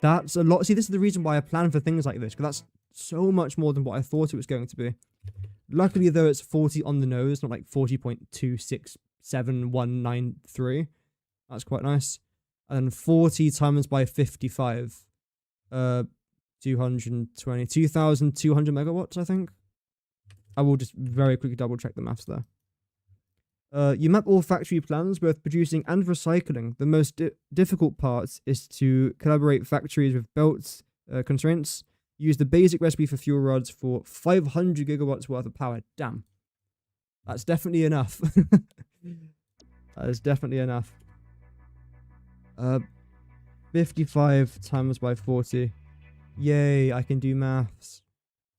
That's a lot. See, this is the reason why I plan for things like this, because that's so much more than what I thought it was going to be. Luckily, though, it's 40 on the nose, not like 40.267193. That's quite nice. And then 40 times by 55. 220. 2,200 megawatts, I think. I will just very quickly double check the maths there. You map all factory plans, both producing and recycling. The most difficult part is to collaborate factories with belt constraints. Use the basic recipe for fuel rods for 500 gigawatts worth of power. Damn. That's definitely enough. That is definitely enough. 55 times by 40. Yay, I can do maths.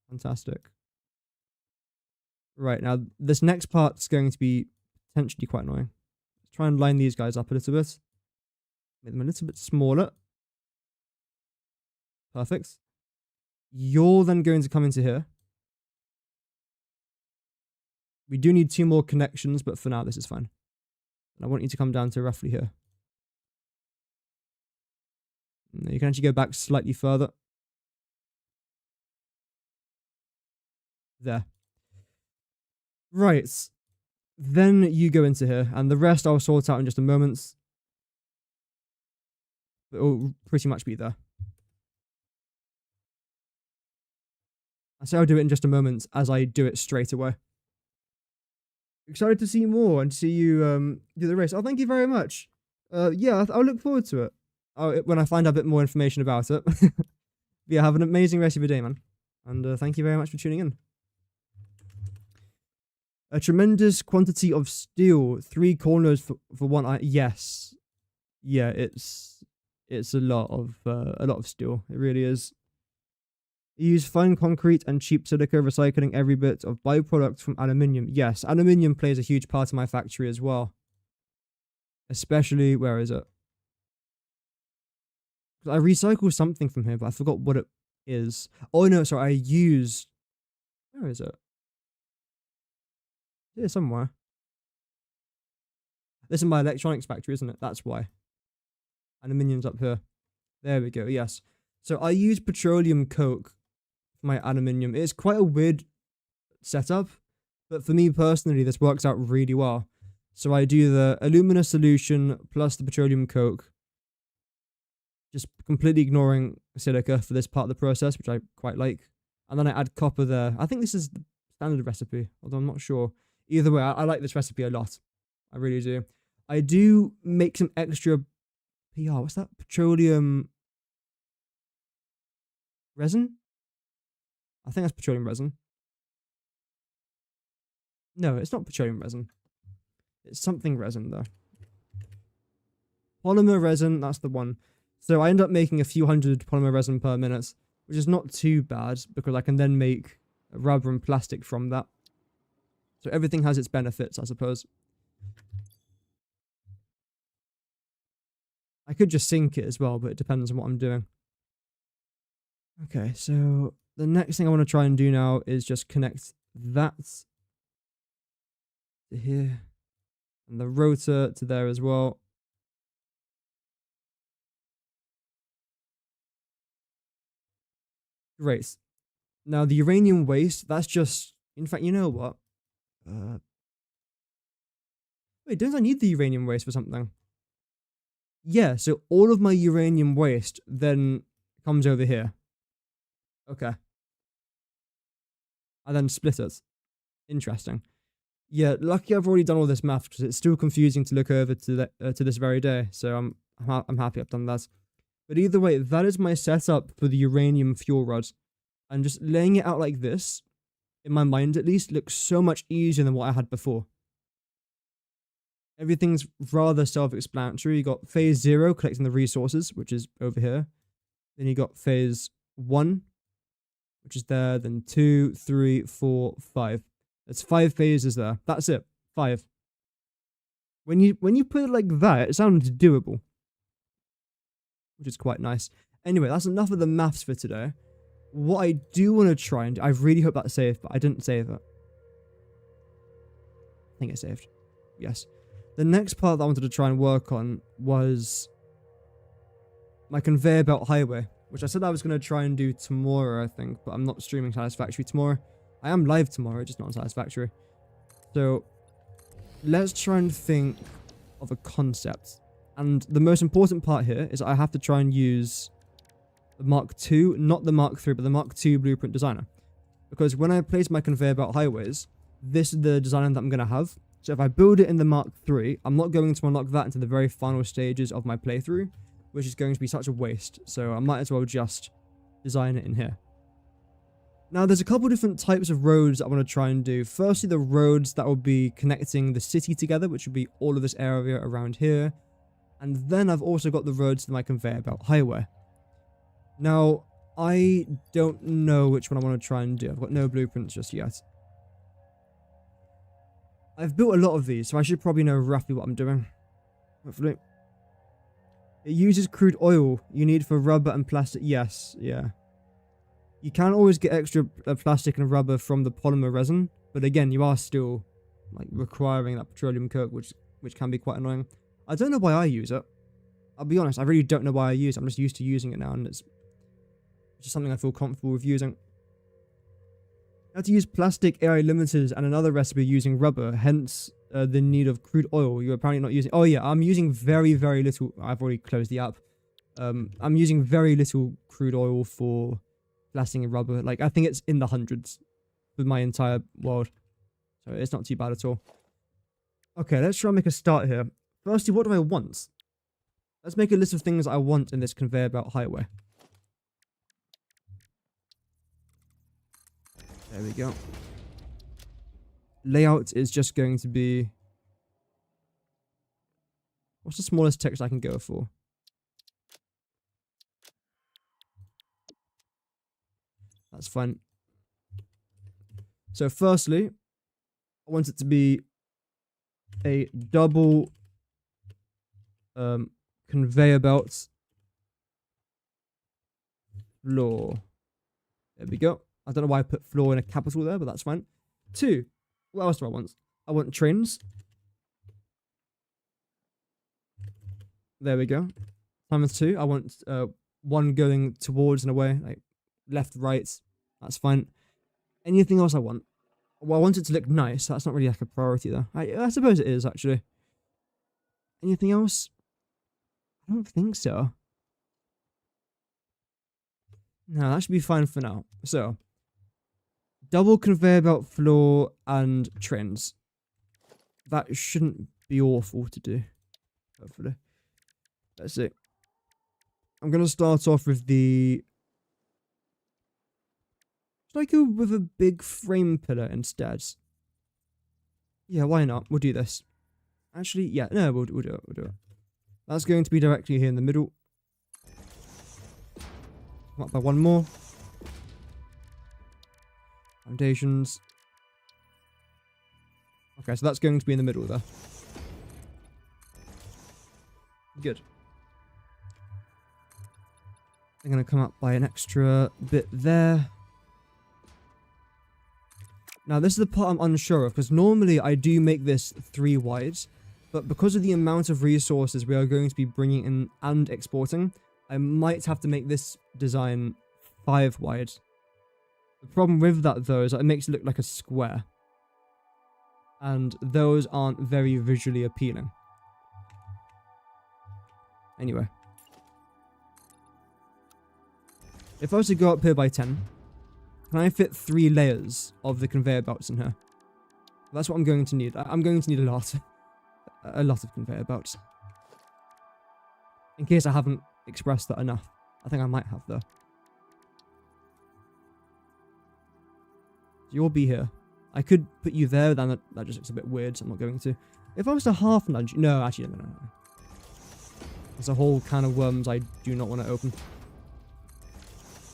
Fantastic. Right, now this next part's going to be potentially quite annoying. Let's try and line these guys up a little bit. Make them a little bit smaller. Perfect. You're then going to come into here. We do need 2 more connections, but for now this is fine. And I want you to come down to roughly here. You can actually go back slightly further. There. Right. Then you go into here, and the rest I'll sort out in just a moment. But it'll pretty much be there. I say I'll do it in just a moment as I do it straight away. Excited to see more and see you do the race. Oh, thank you very much. Yeah, I'll look forward to it. When I find out a bit more information about it. Yeah, have an amazing rest of your day, man. And thank you very much for tuning in. A tremendous quantity of steel. 3 corners for 1 yes. Yeah, it's a lot of steel. It really is. You use fine concrete and cheap silica, recycling every bit of byproduct from aluminium. Yes, aluminium plays a huge part in my factory as well. Especially, where is it? I recycle something from here, but I forgot what it is. Oh no, sorry, I used. Where is it? Here somewhere. This is my electronics factory, isn't it? That's why. And the minions up here. There we go. Yes. So I use petroleum coke for my aluminium. It's quite a weird setup, but for me personally, this works out really well. So I do the alumina solution plus the petroleum coke, just completely ignoring silica for this part of the process, which I quite like. And then I add copper there. I think this is the standard recipe, although I'm not sure. Either way, I like this recipe a lot. I really do. I do make some extra PR. What's that? Petroleum resin? I think that's petroleum resin. No, it's not petroleum resin. It's something resin, though. Polymer resin, that's the one. So I end up making a few hundred polymer resin per minute, which is not too bad, because I can then make rubber and plastic from that. So everything has its benefits, I suppose. I could just sink it as well, but it depends on what I'm doing. Okay, so the next thing I want to try and do now is just connect that to here, and the rotor to there as well. Great. Now the uranium waste, that's just, in fact, you know what? Wait, don't I need the uranium waste for something? Yeah, so all of my uranium waste then comes over here. Okay. I then split it. Interesting. Yeah, lucky I've already done all this math, because it's still confusing to look over to this very day. So I'm happy I've done that. But either way, that is my setup for the uranium fuel rod. And just laying it out like this, in my mind at least, looks so much easier than what I had before. Everything's rather self-explanatory. You got phase 0, collecting the resources, which is over here. Then you got phase 1, which is there. Then 2, 3, 4, 5. There's 5 phases there. That's it. 5. When you put it like that, it sounds doable, which is quite nice. Anyway, that's enough of the maths for today. What I do want to try and do, I really hope that's saved, but I didn't save it. I think it's saved. Yes. The next part that I wanted to try and work on was my conveyor belt highway, which I said I was going to try and do tomorrow, I think, but I'm not streaming Satisfactory tomorrow. I am live tomorrow, just not on Satisfactory. So let's try and think of a concept. And the most important part here is I have to try and use the Mark II, not the Mark III, but the Mark II Blueprint Designer. Because when I place my conveyor belt highways, this is the design that I'm going to have. So if I build it in the Mark III, I'm not going to unlock that into the very final stages of my playthrough, which is going to be such a waste. So I might as well just design it in here. Now, there's a couple different types of roads I want to try and do. Firstly, the roads that will be connecting the city together, which would be all of this area around here. And then I've also got the roads to my conveyor belt highway. Now, I don't know which one I want to try and do. I've got no blueprints just yet. I've built a lot of these, so I should probably know roughly what I'm doing. Hopefully. It uses crude oil you need for rubber and plastic. Yes, yeah. You can always get extra plastic and rubber from the polymer resin, but again, you are still like requiring that petroleum coke, which can be quite annoying. I don't know why I use it. I'll be honest, I really don't know why I use it. I'm just used to using it now, and it's just something I feel comfortable with using. I had to use plastic AI limiters and another recipe using rubber, hence the need of crude oil. You're apparently not using... Oh yeah, I'm using very, very little... I've already closed the app. I'm using very little crude oil for plastic and rubber. Like, I think it's in the hundreds for my entire world. So it's not too bad at all. Okay, let's try and make a start here. Firstly, what do I want? Let's make a list of things I want in this conveyor belt highway. There we go. Layout is just going to be... What's the smallest text I can go for? That's fine. So firstly, I want it to be a double conveyor belt floor. There we go. I don't know why I put floor in a capital there, but that's fine. 2. What else do I want? I want trains. There we go. Times 2. I want 1 going towards and away, like left, right. That's fine. Anything else I want? Well, I want it to look nice. That's not really like a priority though. I suppose it is actually. Anything else? I don't think so. No, that should be fine for now. So, double conveyor belt floor and trains. That shouldn't be awful to do. Hopefully. Let's see. I'm going to start off with the... Should I go with a big frame pillar instead? Yeah, why not? We'll do this. Actually, yeah, no, we'll do it. We'll do it. That's going to be directly here in the middle. Come up by 1 more. Foundations. Okay, so that's going to be in the middle there. Good. I'm going to come up by an extra bit there. Now, this is the part I'm unsure of, because normally I do make this 3 wide, but because of the amount of resources we are going to be bringing in and exporting, I might have to make this design 5 wide. The problem with that, though, is that it makes it look like a square. And those aren't very visually appealing. Anyway. If I was to go up here by 10, can I fit 3 layers of the conveyor belts in here? That's what I'm going to need. I'm going to need a lot. A lot of conveyor belts. In case I haven't expressed that enough. I think I might have, though. So you'll be here. I could put you there, then that just looks a bit weird, so I'm not going to. If I was to half nudge... No, actually, no. There's a whole can of worms I do not want to open.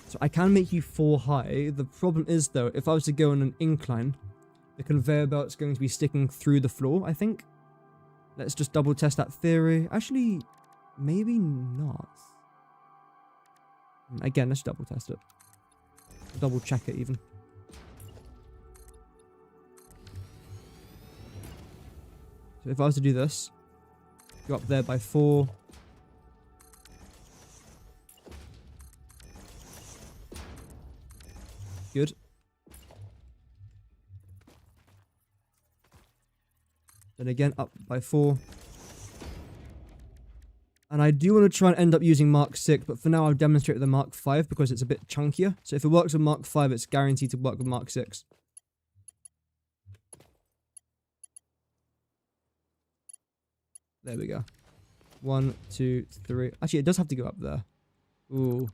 So I can make you 4 high. The problem is, though, if I was to go on an incline, the conveyor belt's going to be sticking through the floor, I think. Let's just double test that theory. Actually, maybe not. Again, let's double test it. Double check it, even. So if I was to do this, go up there by 4. Good. Then again, up by 4. And I do want to try and end up using Mark 6, but for now I'll demonstrate the Mark 5 because it's a bit chunkier. So if it works with Mark 5, it's guaranteed to work with Mark 6. There we go. 1, 2, 3. Actually, it does have to go up there. Ooh.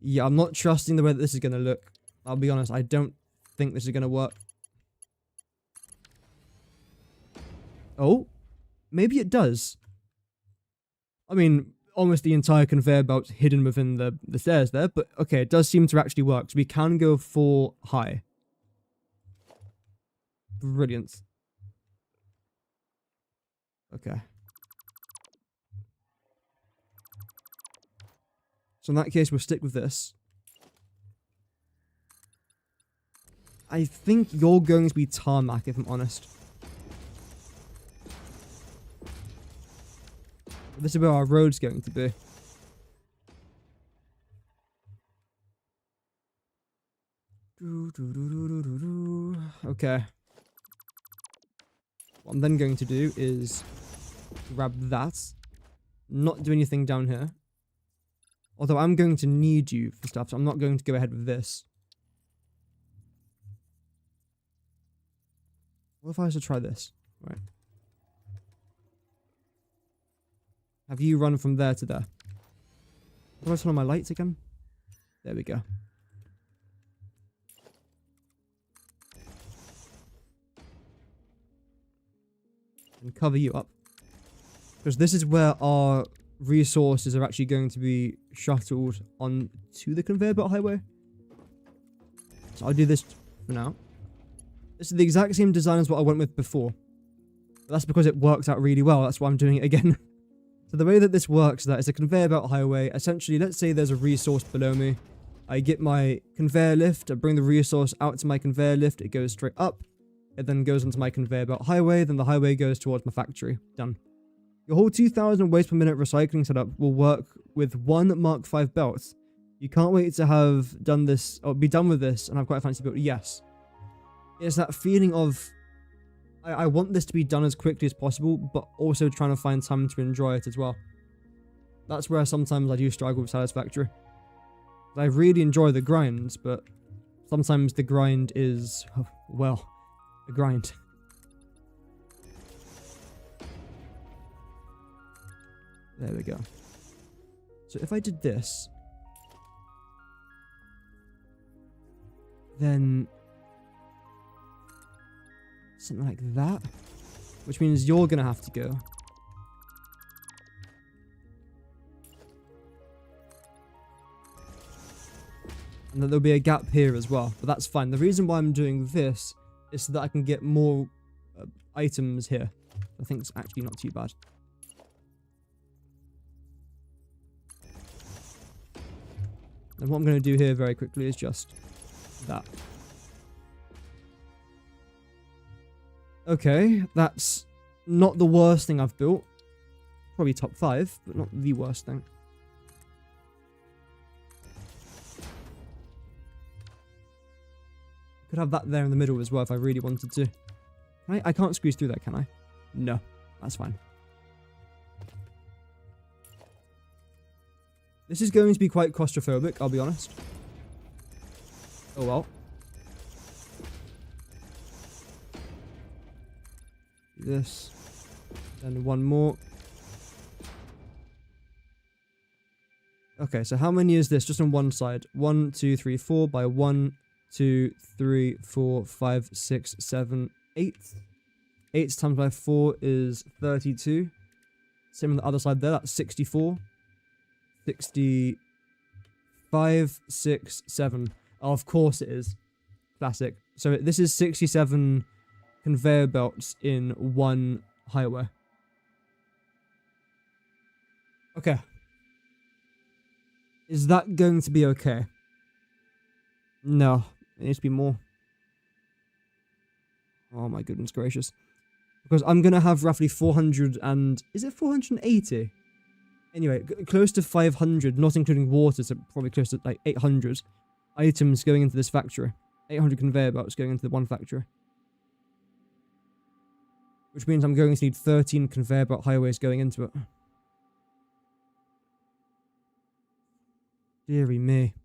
Yeah, I'm not trusting the way that this is going to look. I'll be honest, I don't think this is going to work. Oh, maybe it does. I mean, almost the entire conveyor belt's hidden within the stairs there, but okay, it does seem to actually work. So we can go 4 high. Brilliant. Okay. So in that case, we'll stick with this. I think you're going to be tarmac, if I'm honest. This is where our road's going to be. Okay. What I'm then going to do is grab that. Not do anything down here. Although I'm going to need you for stuff, so I'm not going to go ahead with this. What if I was to try this? Right. Have you run from there to there? How do I turn on my lights again? There we go. And cover you up. Because this is where our resources are actually going to be shuttled on to the conveyor belt highway. So I'll do this for now. This is the exact same design as what I went with before. But that's because it worked out really well. That's why I'm doing it again. So the way that this works is that it's a conveyor belt highway. Essentially, let's say there's a resource below me. I get my conveyor lift, I bring the resource out to my conveyor lift, it goes straight up, it then goes onto my conveyor belt highway, then the highway goes towards my factory. Done. Your whole 2,000 waste per minute recycling setup will work with one Mark 5 belt. You can't wait to have done this, or be done with this, and have quite a fancy build. Yes. It's that feeling of, I want this to be done as quickly as possible, but also trying to find time to enjoy it as well. That's where sometimes I do struggle with Satisfactory. I really enjoy the grinds, but sometimes the grind is, well, a grind. There we go. So if I did this, then something like that, which means you're gonna have to go. And then there'll be a gap here as well, but that's fine. The reason why I'm doing this is so that I can get more items here. I think it's actually not too bad. And what I'm going to do here very quickly is just that. Okay, that's not the worst thing I've built. Probably top 5, but not the worst thing. Could have that there in the middle as well if I really wanted to. I can't squeeze through that, can I? No, that's fine. This is going to be quite claustrophobic, I'll be honest. Oh well. This. Then one more. Okay, so how many is this? Just on one side. 1, 2, 3, 4 by 1, 2, 3, 4, 5, 6, 7, 8. 8 times by 4 is 32. Same on the other side there, that's 64. 65, 6, 7. Oh, of course it is. Classic. So this is 67 conveyor belts in one highway. Okay. Is that going to be okay? No. It needs to be more. Oh my goodness gracious. Because I'm going to have roughly 400 and... Is it 480? Anyway, close to 500, not including water, so probably close to like 800 items going into this factory. 800 conveyor belts going into the one factory. Which means I'm going to need 13 conveyor belt highways going into it. Deary me.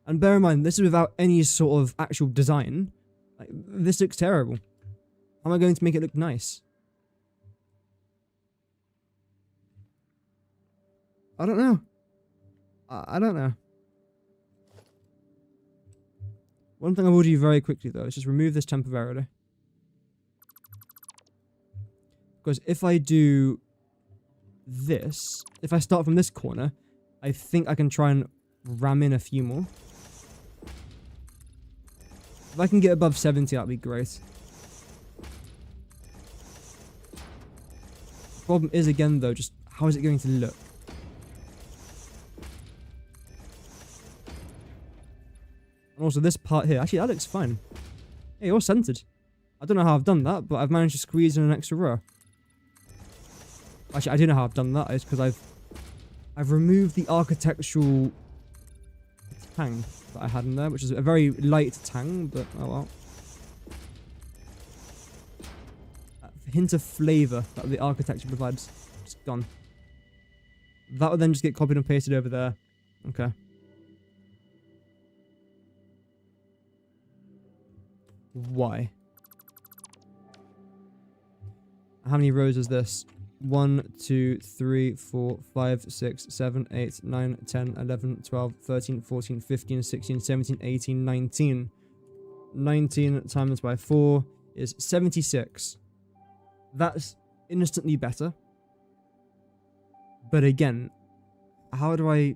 And bear in mind, this is without any sort of actual design. Like, this looks terrible. How am I going to make it look nice? I don't know. I don't know. One thing I will do very quickly though is just remove this temporarily. Because if I do this, if I start from this corner, I think I can try and ram in a few more. If I can get above 70, that'd be great. The problem is again though, just how is it going to look? And also this part here, actually that looks fine. Hey, you're centered. I don't know how I've done that, but I've managed to squeeze in an extra row. Actually, I do know how I've done that. It's because I've removed the architectural tang that I had in there, which is a very light tang, but oh well. A hint of flavour that the architecture provides, just gone. That would then just get copied and pasted over there. Okay. Why? How many rows is this? 1, 2, 3, 4, 5, 6, 7, 8, 9, 10, 11, 12, 13, 14, 15, 16, 17, 18, 19. 19 times by 4 is 76. That's instantly better. But again, how do I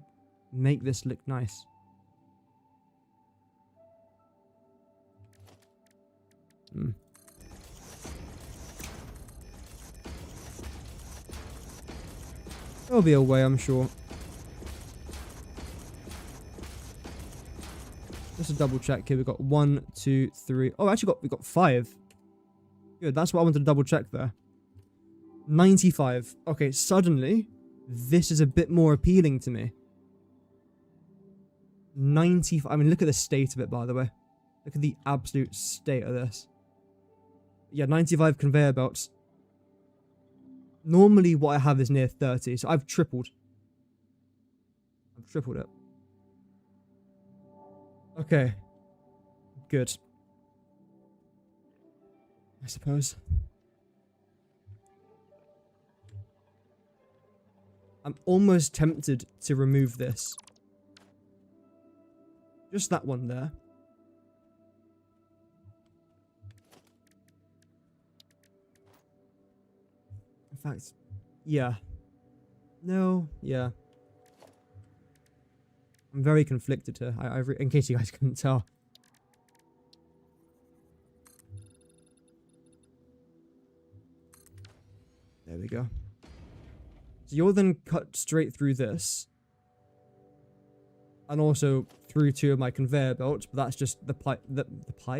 make this look nice? There'll be a way, I'm sure. Just a double check here. We've got 1, 2, 3. Oh, actually we got 5. Good. That's what I wanted to double check there. 95. Okay, suddenly, this is a bit more appealing to me. 95. I mean, look at the state of it, by the way. Look at the absolute state of this. Yeah, 95 conveyor belts. Normally, what I have is near 30, so I've tripled. I've tripled it. Okay. Good. I suppose. I'm almost tempted to remove this. Just that one there. In fact, yeah. No, yeah. I'm very conflicted here, in case you guys couldn't tell. There we go. So you'll then cut straight through this. And also through 2 of my conveyor belts, but that's just the pie?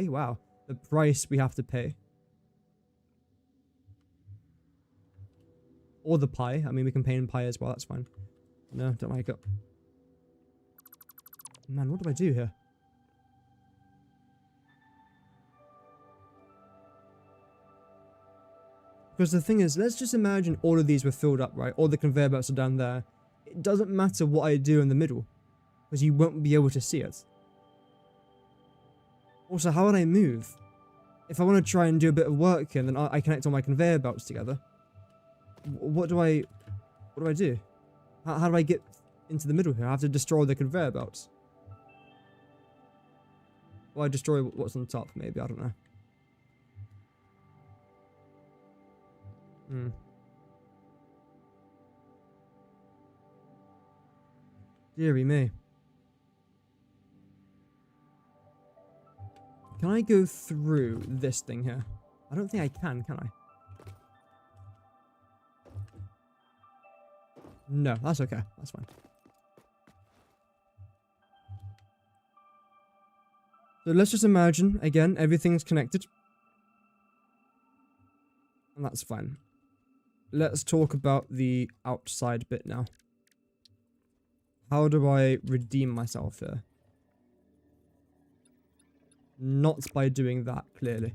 Wow. The price we have to pay. Or the pie. I mean, we can pay in pie as well, that's fine. No, don't like it. Man, what do I do here? Because the thing is, let's just imagine all of these were filled up, right? All the conveyor belts are down there. It doesn't matter what I do in the middle, because you won't be able to see it. Also, how would I move? If I want to try and do a bit of work here, then I connect all my conveyor belts together. What do I do? How do I get into the middle here? I have to destroy the conveyor belts. Or I destroy what's on top, maybe, I don't know. Deary me. Can I go through this thing here? I don't think I can I? No, that's okay. That's fine. So let's just imagine, again, everything's connected. And that's fine. Let's talk about the outside bit now. How do I redeem myself here? Not by doing that, clearly.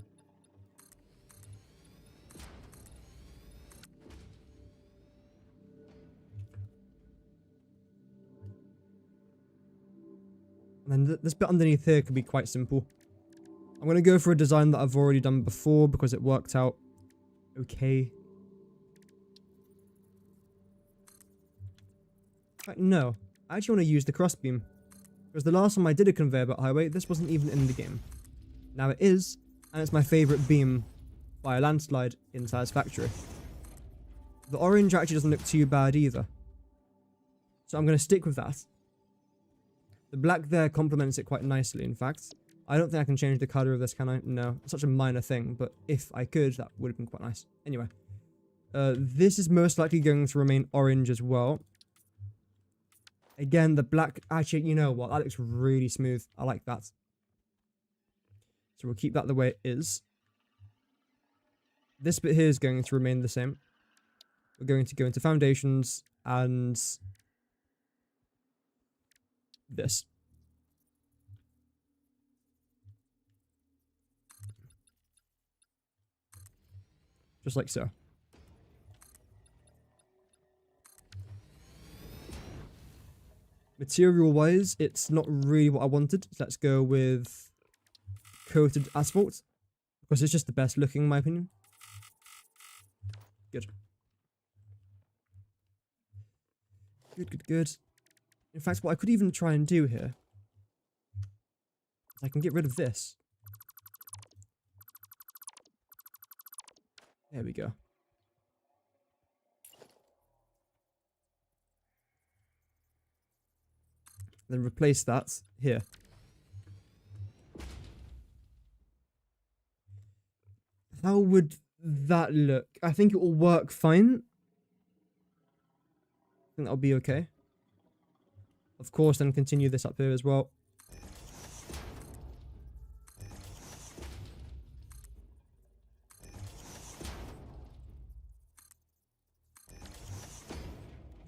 And then this bit underneath here could be quite simple. I'm going to go for a design that I've already done before because it worked out okay. In fact, no. I actually want to use the crossbeam. Because the last time I did a conveyor belt highway, this wasn't even in the game. Now it is, and it's my favourite beam by a landslide in Satisfactory. The orange actually doesn't look too bad either. So I'm going to stick with that. The black there complements it quite nicely, in fact. I don't think I can change the colour of this, can I? No. It's such a minor thing, but if I could, that would have been quite nice. Anyway. This is most likely going to remain orange as well. Again, the black... Actually, you know what? That looks really smooth. I like that. So we'll keep that the way it is. This bit here is going to remain the same. We're going to go into foundations and... this. Just like so. Material-wise, it's not really what I wanted. So let's go with coated asphalt. Because it's just the best looking, in my opinion. Good. Good. In fact, what I could even try and do here is I can get rid of this. There we go. Then replace that here. How would that look? I think it will work fine. I think that'll be okay. Of course, then continue this up here as well.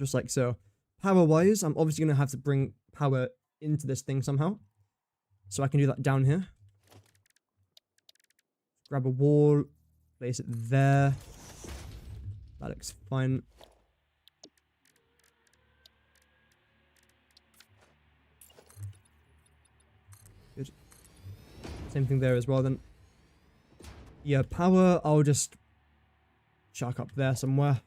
just like so. Power-wise, I'm obviously going to have to bring power into this thing somehow. So I can do that down here. Grab a wall, place it there. That looks fine. Good. Same thing there as well then. Yeah, power, I'll just chuck up there somewhere.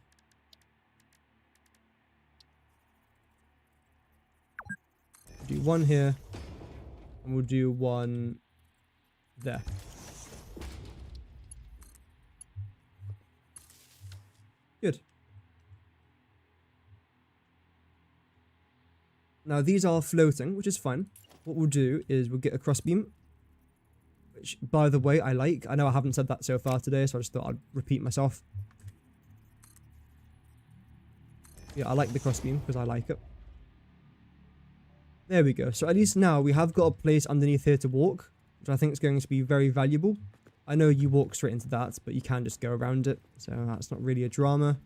Do one here, and we'll do one there. Good. Now these are floating, which is fine. What we'll do is we'll get a crossbeam, which, by the way, I like. I know I haven't said that so far today, so I just thought I'd repeat myself. Yeah, I like the crossbeam because I like it. There we go. So at least now we have got a place underneath here to walk, which I think is going to be very valuable. I know you walk straight into that, but you can just go around it, so that's not really a drama.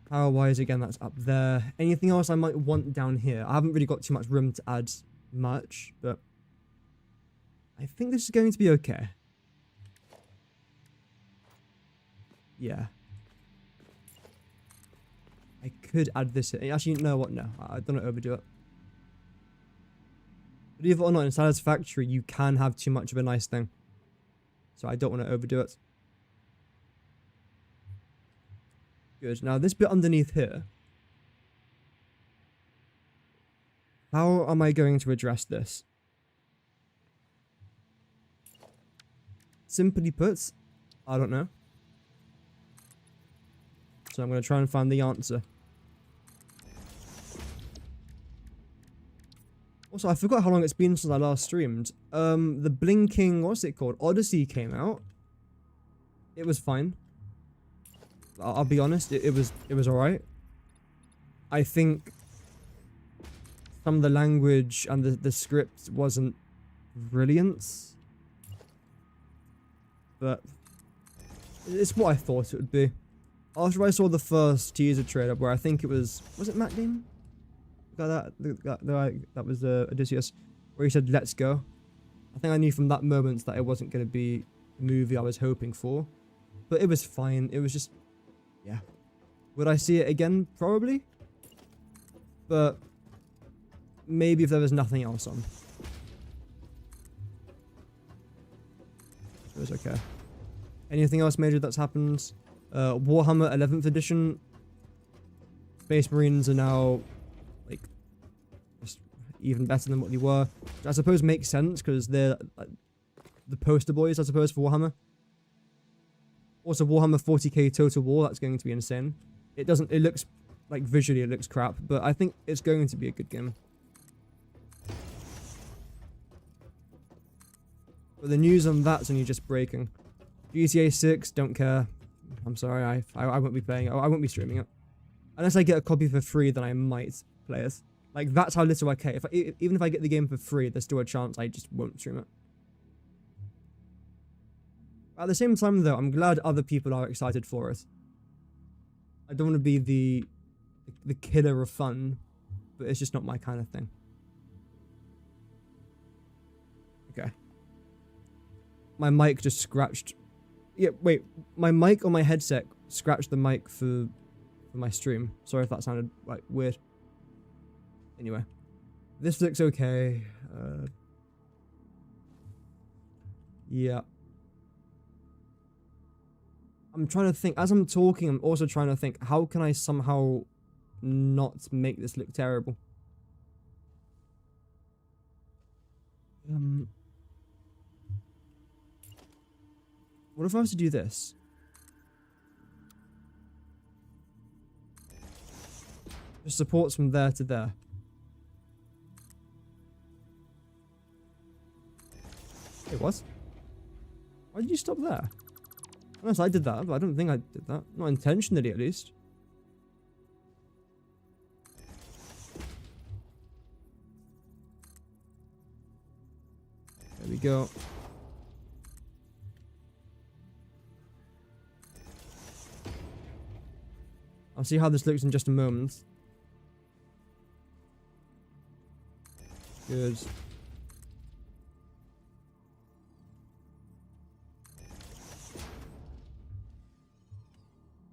Power-wise, again, that's up there. Anything else I might want down here? I haven't really got too much room to add much, but I think this is going to be okay. Yeah. I could add this in. Actually, you know what? No, I don't want to overdo it. Believe it or not, in Satisfactory, you can have too much of a nice thing. So I don't want to overdo it. Good. Now, this bit underneath here. How am I going to address this? Simply put, I don't know. So I'm going to try and find the answer. Also, I forgot how long it's been since I last streamed. The blinking, what's it called? Odyssey came out. It was fine. I'll be honest, it was alright. I think some of the language and the script wasn't brilliant. But it's what I thought it would be. After I saw the first teaser trailer where I think it was it Matt Damon? That was Odysseus, where he said, "Let's go." I think I knew from that moment that it wasn't going to be the movie I was hoping for. But it was fine. It was just, yeah. Would I see it again? Probably. But maybe if there was nothing else on. It was okay. Anything else major that's happened? Warhammer 11th edition. Space Marines are now, like, just even better than what they were. Which I suppose makes sense, because they're like, the poster boys, I suppose, for Warhammer. Also, Warhammer 40k Total War, that's going to be insane. It looks, like, visually it looks crap, but I think it's going to be a good game. But the news on that's only just breaking. GTA 6, don't care. I'm sorry, I won't be playing it. I won't be streaming it. Unless I get a copy for free, then I might play it. Like, that's how little I care. Even if I get the game for free, there's still a chance I just won't stream it. At the same time, though, I'm glad other people are excited for it. I don't want to be the killer of fun, but it's just not my kind of thing. Okay. My mic just scratched. Yeah, wait. My mic on my headset scratched the mic for my stream. Sorry if that sounded, like, weird. Anyway. This looks okay. Yeah. I'm trying to think. As I'm talking, I'm also trying to think, how can I somehow not make this look terrible? What if I was to do this? Just supports from there to there. Wait, what? Why did you stop there? Unless I did that, but I don't think I did that. Not intentionally, at least. There we go. I'll see how this looks in just a moment. Good.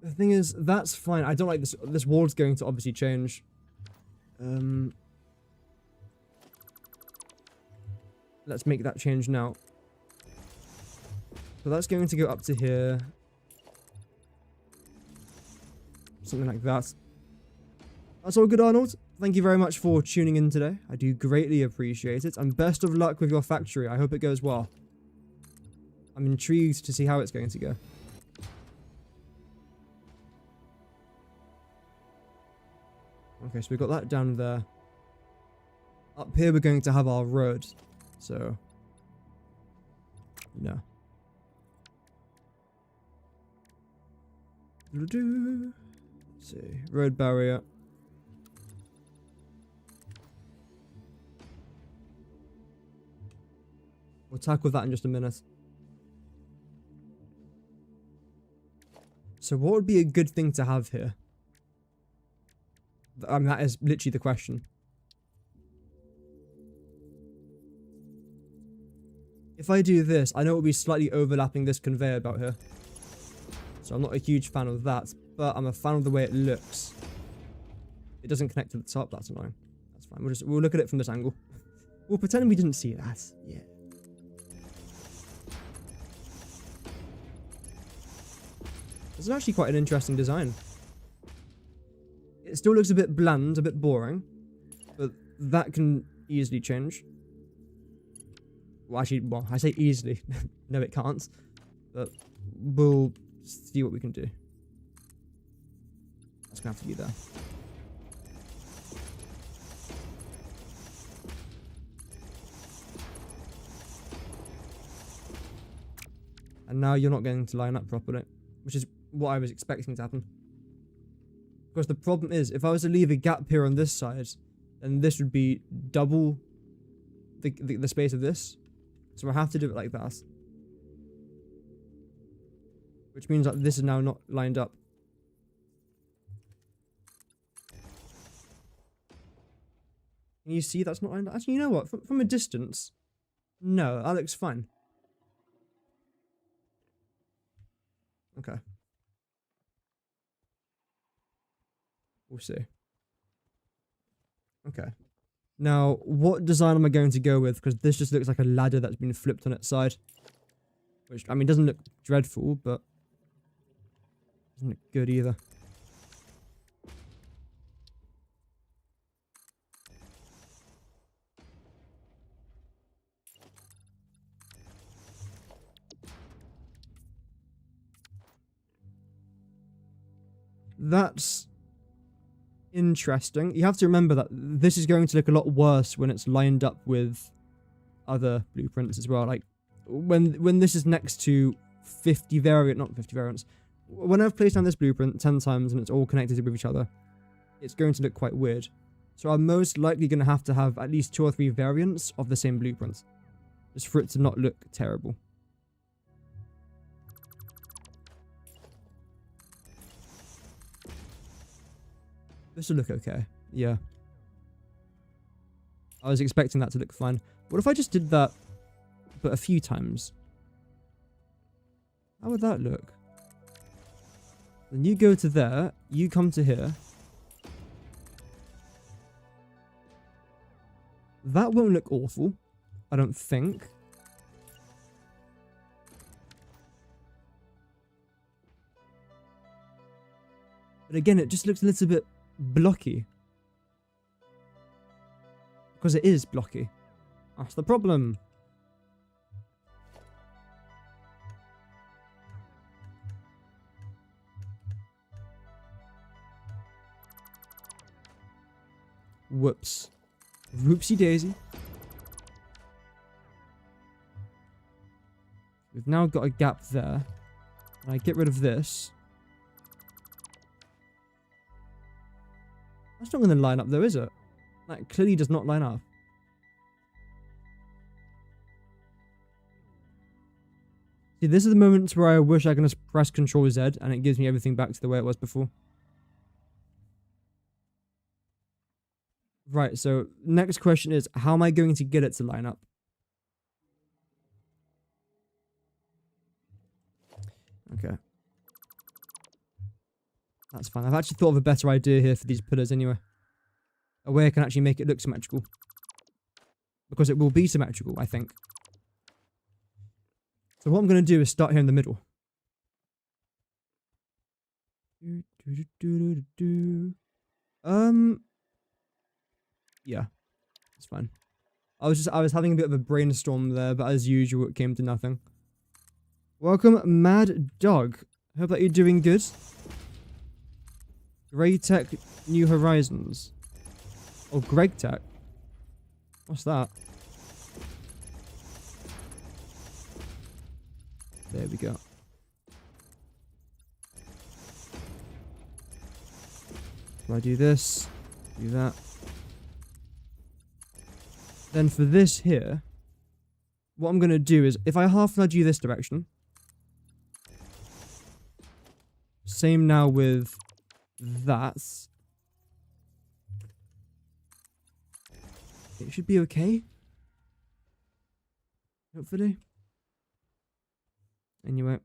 The thing is, that's fine. I don't like this. This wall's going to obviously change. Let's make that change now. So that's going to go up to here. Something like that. That's all good, Arnold. Thank you very much for tuning in today. I do greatly appreciate it. And best of luck with your factory. I hope it goes well. I'm intrigued to see how it's going to go. Okay, so we've got that down there. Up here we're going to have our road. So, no. Let's see. Road barrier. We'll tackle that in just a minute. So what would be a good thing to have here? I mean, that is literally the question. If I do this, I know it will be slightly overlapping this conveyor belt here. So I'm not a huge fan of that, but I'm a fan of the way it looks. It doesn't connect to the top, that's annoying. That's fine, we'll look at it from this angle. We'll pretend we didn't see that. Yeah. This is actually quite an interesting design. It still looks a bit bland, a bit boring, but that can easily change. Well, actually, well, I say easily. No, it can't. But we'll see what we can do. That's gonna have to be there. And now you're not going to line up properly, which is what I was expecting to happen. Because the problem is, if I was to leave a gap here on this side, then this would be double the space of this. So I have to do it like that. Which means that this is now not lined up. Can you see that's not lined up? Actually, you know what? From a distance, no, that looks fine. Okay. We'll see. Okay. Now, what design am I going to go with? Because this just looks like a ladder that's been flipped on its side. Which, I mean, doesn't look dreadful, but doesn't look good either. That's interesting. You have to remember that this is going to look a lot worse when it's lined up with other blueprints as well. Like when this is next to 50 variant, not 50 variants. When I've placed down this blueprint 10 times and it's all connected with each other, it's going to look quite weird. So I'm most likely going to have at least 2 or 3 variants of the same blueprint, just for it to not look terrible. This will look okay. Yeah. I was expecting that to look fine. What if I just did that, but a few times? How would that look? Then you go to there, you come to here. That won't look awful, I don't think. But again, it just looks a little bit blocky. Because it is blocky. That's the problem. Whoops. Whoopsie daisy. We've now got a gap there. And I get rid of this. That's not going to line up though, is it? That clearly does not line up. See, this is the moments where I wish I can just press Ctrl Z and it gives me everything back to the way it was before. Right, so next question is, how am I going to get it to line up? Okay. That's fine. I've actually thought of a better idea here for these pillars anyway. A way I can actually make it look symmetrical. Because it will be symmetrical, I think. So what I'm going to do is start here in the middle. Yeah, it's fine. I was having a bit of a brainstorm there, but as usual, it came to nothing. Welcome, Mad Dog. Hope that you're doing good. Grey Tech New Horizons. Or Greg Tech. What's that? There we go. So I do this, do that. Then for this here, what I'm going to do is, if I half nudge you this direction, same now with that. It should be okay. Hopefully. Anyway.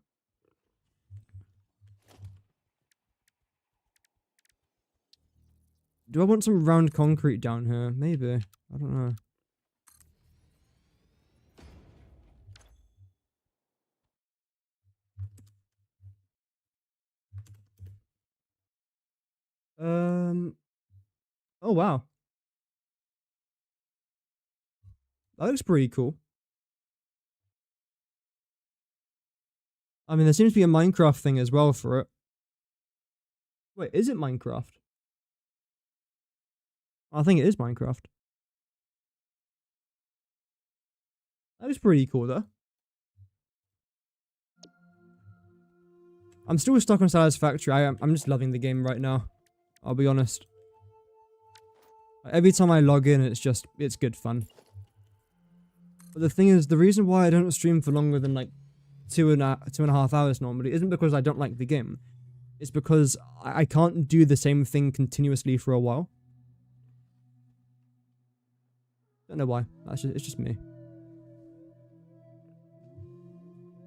Do I want some round concrete down here? Maybe. I don't know. Oh wow. That looks pretty cool. I mean, there seems to be a Minecraft thing as well for it. Wait, is it Minecraft? I think it is Minecraft. That is pretty cool though. I'm still stuck on Satisfactory. I'm just loving the game right now. I'll be honest. Every time I log in, it's good fun. But the thing is, the reason why I don't stream for longer than like 2.5 hours normally isn't because I don't like the game. It's because I can't do the same thing continuously for a while. Don't know why. It's just me.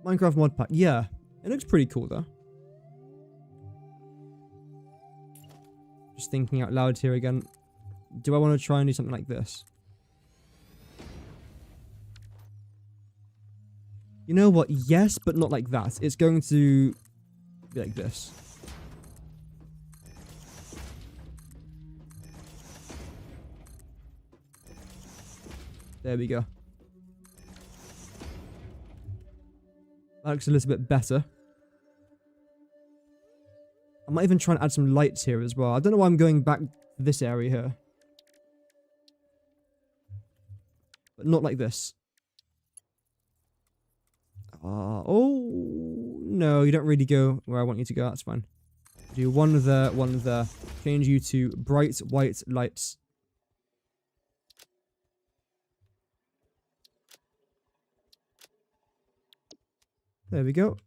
Minecraft mod pack. Yeah. It looks pretty cool though. Just thinking out loud here again. Do I want to try and do something like this? You know what? Yes, but not like that. It's going to be like this. There we go. That looks a little bit better. I might even try and add some lights here as well. I don't know why I'm going back to this area here. But not like this. Oh, no, you don't really go where I want you to go. That's fine. Do one there, one there. Change you to bright white lights. There we go.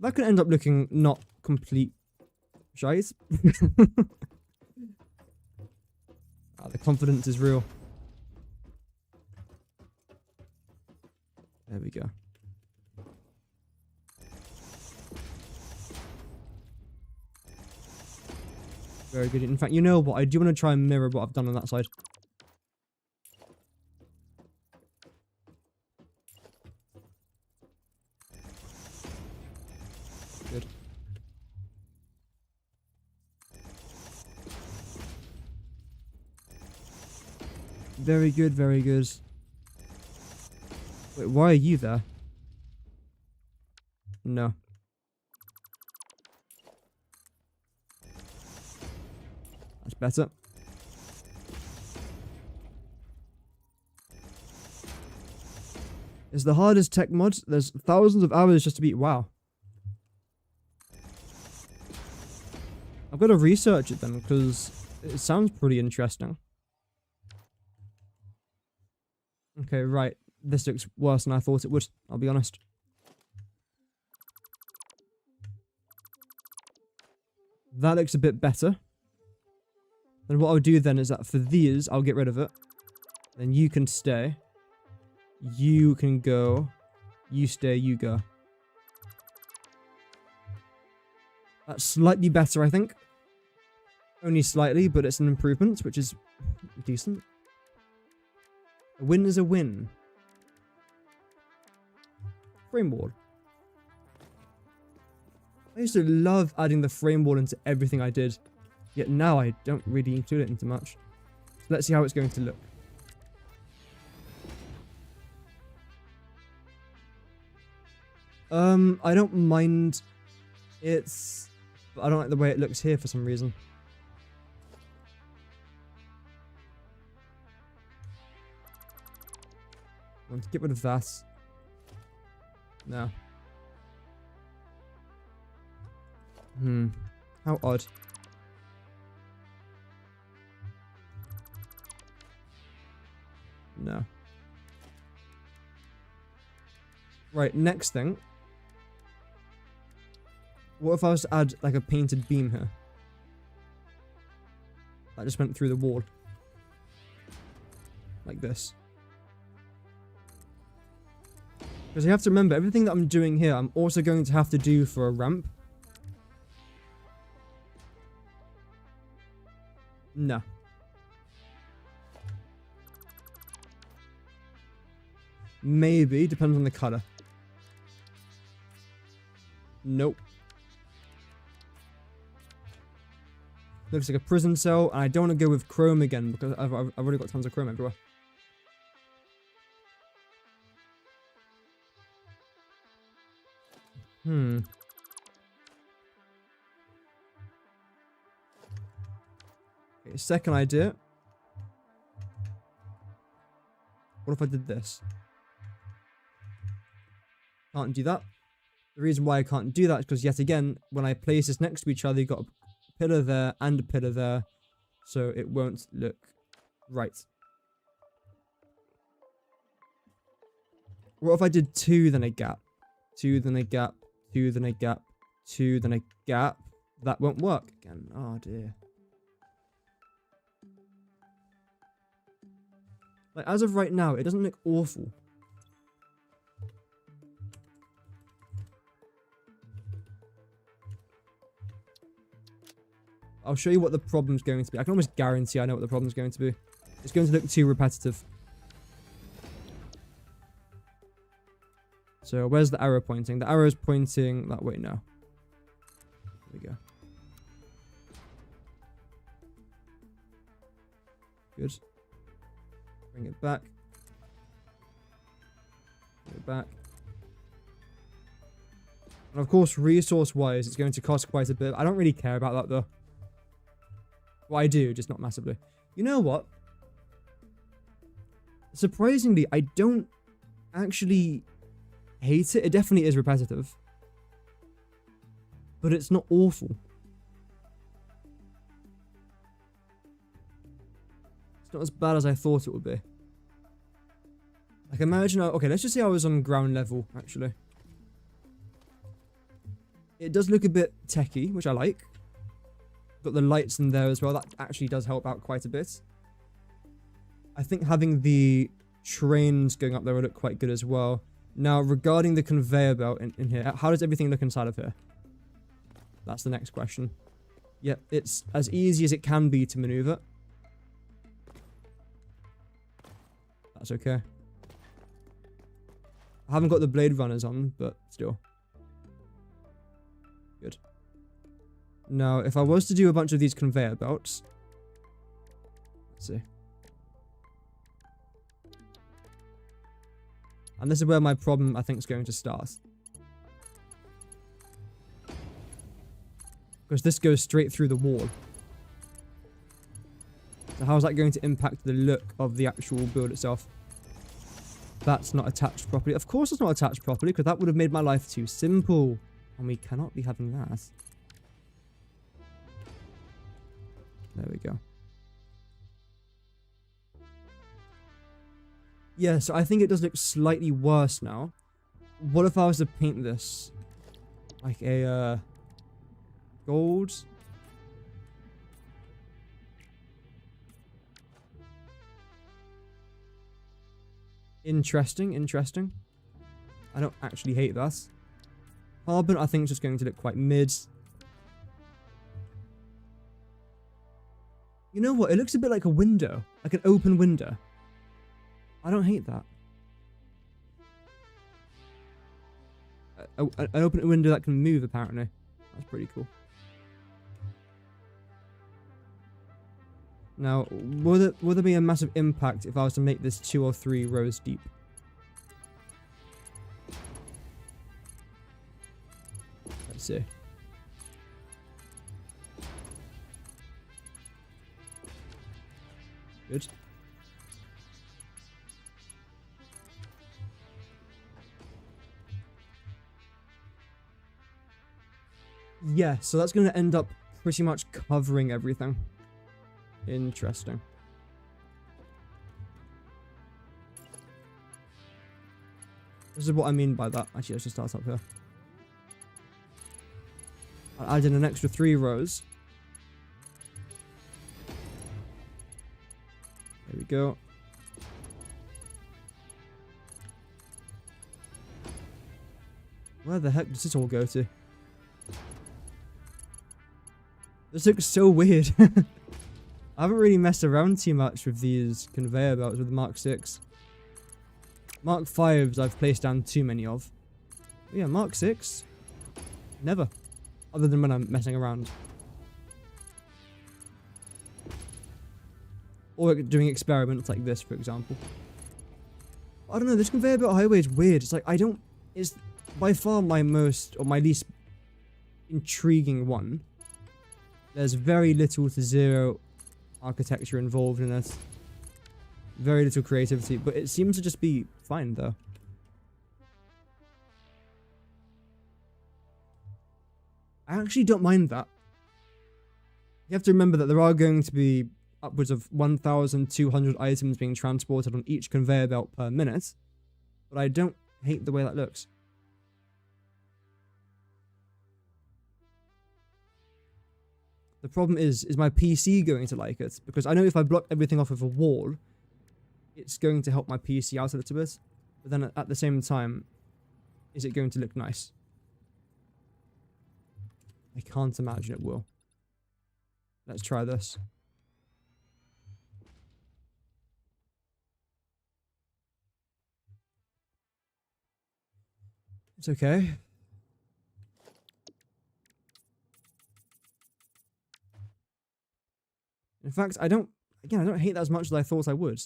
That could end up looking not complete shite. The confidence is real. There we go. Very good. In fact, you know what? I do want to try and mirror what I've done on that side. Good. Very good, very good. Wait, why are you there? No. That's better. It's the hardest tech mod. There's thousands of hours just to beat. Wow. I've got to research it then, because it sounds pretty interesting. Okay, right. This looks worse than I thought it would, I'll be honest. That looks a bit better. Then what I'll do then is that for these, I'll get rid of it. Then you can stay. You can go. You stay, you go. That's slightly better, I think. Only slightly, but it's an improvement, which is decent. A win is a win. Frame wall. I used to love adding the frame wall into everything I did. Yet now I don't really include it into much. So let's see how it's going to look. I don't mind but I don't like the way it looks here for some reason. I want to get rid of that. No. How odd. No. Right, next thing. What if I was to add like a painted beam here? That just went through the wall. Like this. Because you have to remember, everything that I'm doing here, I'm also going to have to do for a ramp. No. Maybe, depends on the color. Nope. Looks like a prison cell, and I don't want to go with chrome again because I've already got tons of chrome everywhere. Okay, second idea. What if I did this? Can't do that. The reason why I can't do that is because, yet again, when I place this next to each other, you've got a pillar there and a pillar there, so it won't look right. What if I did 2, then a gap? 2, then a gap, 2, then a gap, 2, then a gap? That won't work again. Oh dear. Like, as of right now, it doesn't look awful. I'll show you what the problem's going to be. I can almost guarantee I know what the problem's going to be. It's going to look too repetitive. So, where's the arrow pointing? The arrow is pointing that way now. There we go. Good. Bring it back. Bring it back. And of course, resource-wise, it's going to cost quite a bit. I don't really care about that, though. Well, I do, just not massively. You know what? Surprisingly, I don't actually hate it. It definitely is repetitive. But it's not awful. It's not as bad as I thought it would be. Like, imagine... Okay, let's just say I was on ground level, actually. It does look a bit techy, which I like. Got the lights in there as well. That actually does help out quite a bit. I think having the trains going up there will look quite good as well. Now, regarding the conveyor belt in here, how does everything look inside of here? That's the next question. Yep, it's as easy as it can be to maneuver. That's okay. I haven't got the blade runners on, but still. Good. Now, if I was to do a bunch of these conveyor belts... Let's see. And this is where my problem, I think, is going to start. Because this goes straight through the wall. So how is that going to impact the look of the actual build itself? That's not attached properly. Of course it's not attached properly, because that would have made my life too simple. And we cannot be having that. There we go. Yeah, so I think it does look slightly worse now. What if I was to paint this? Like a, gold? Interesting, interesting. I don't actually hate that. Carbon, I think, is just going to look quite mid. You know what? It looks a bit like a window. Like an open window. I don't hate that. An open window that can move, apparently. That's pretty cool. Now, will there be a massive impact if I was to make this 2 or 3 rows deep? Let's see. Good. Yeah, so that's going to end up pretty much covering everything. Interesting. This is what I mean by that. Actually, let's just start up here. I added an extra 3 rows. There we go. Where the heck does this all go to? This looks so weird. I haven't really messed around too much with these conveyor belts with the Mark 6. Mark 5s I've placed down too many of. But yeah, Mark 6? Never. Other than when I'm messing around. Or doing experiments like this, for example. I don't know, this conveyor belt highway is weird. It's like, it's by far my most, or my least intriguing one. There's very little to zero architecture involved in it. Very little creativity, but it seems to just be fine though. I actually don't mind that. You have to remember that there are going to be upwards of 1,200 items being transported on each conveyor belt per minute, but I don't hate the way that looks. The problem is my PC going to like it? Because I know if I block everything off with a wall, it's going to help my PC out a little bit. But then at the same time, is it going to look nice? I can't imagine it will. Let's try this. It's okay. In fact, I don't hate that as much as I thought I would.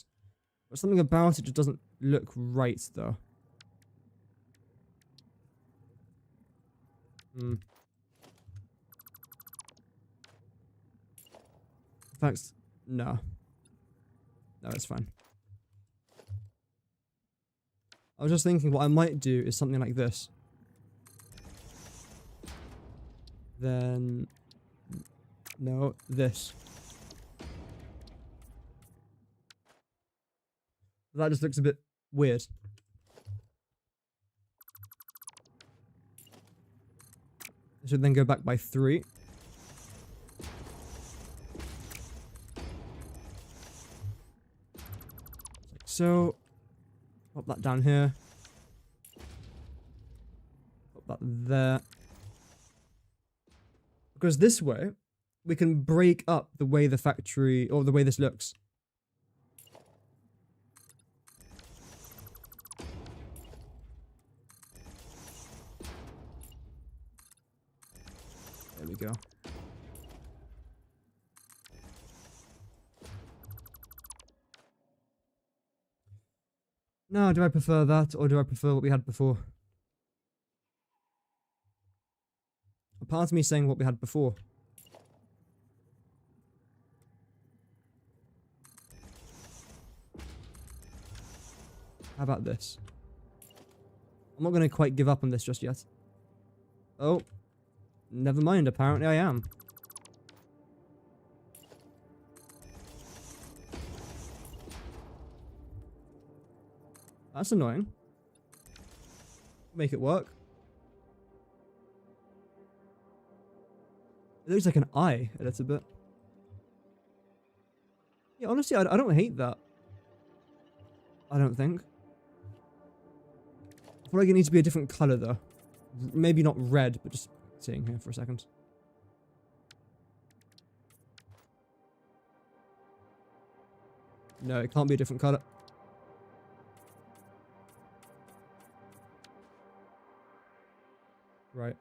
But something about it just doesn't look right, though. In fact, no. No, it's fine. I was just thinking what I might do is something like this. Then... no, this. That just looks a bit weird. I should then go back by 3. Like so. Pop that down here. Pop that there. Because this way, we can break up the way the factory, or the way this looks. There we go. Now, do I prefer that, or do I prefer what we had before? A part of me saying what we had before. How about this? I'm not going to quite give up on this just yet. Oh. Never mind, apparently I am. That's annoying. Make it work. It looks like an eye a little bit. Yeah, honestly, I don't hate that. I don't think. I feel like it needs to be a different color though. Maybe not red, but just seeing here for a second. No, it can't be a different color. Right.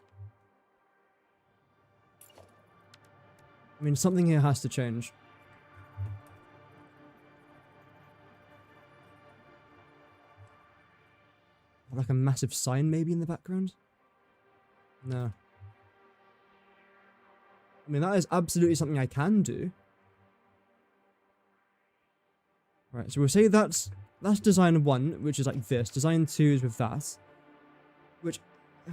I mean, something here has to change. Like a massive sign maybe in the background? No. I mean, that is absolutely something I can do. Right, so we'll say that's design 1, which is like this. Design 2 is with that. Which,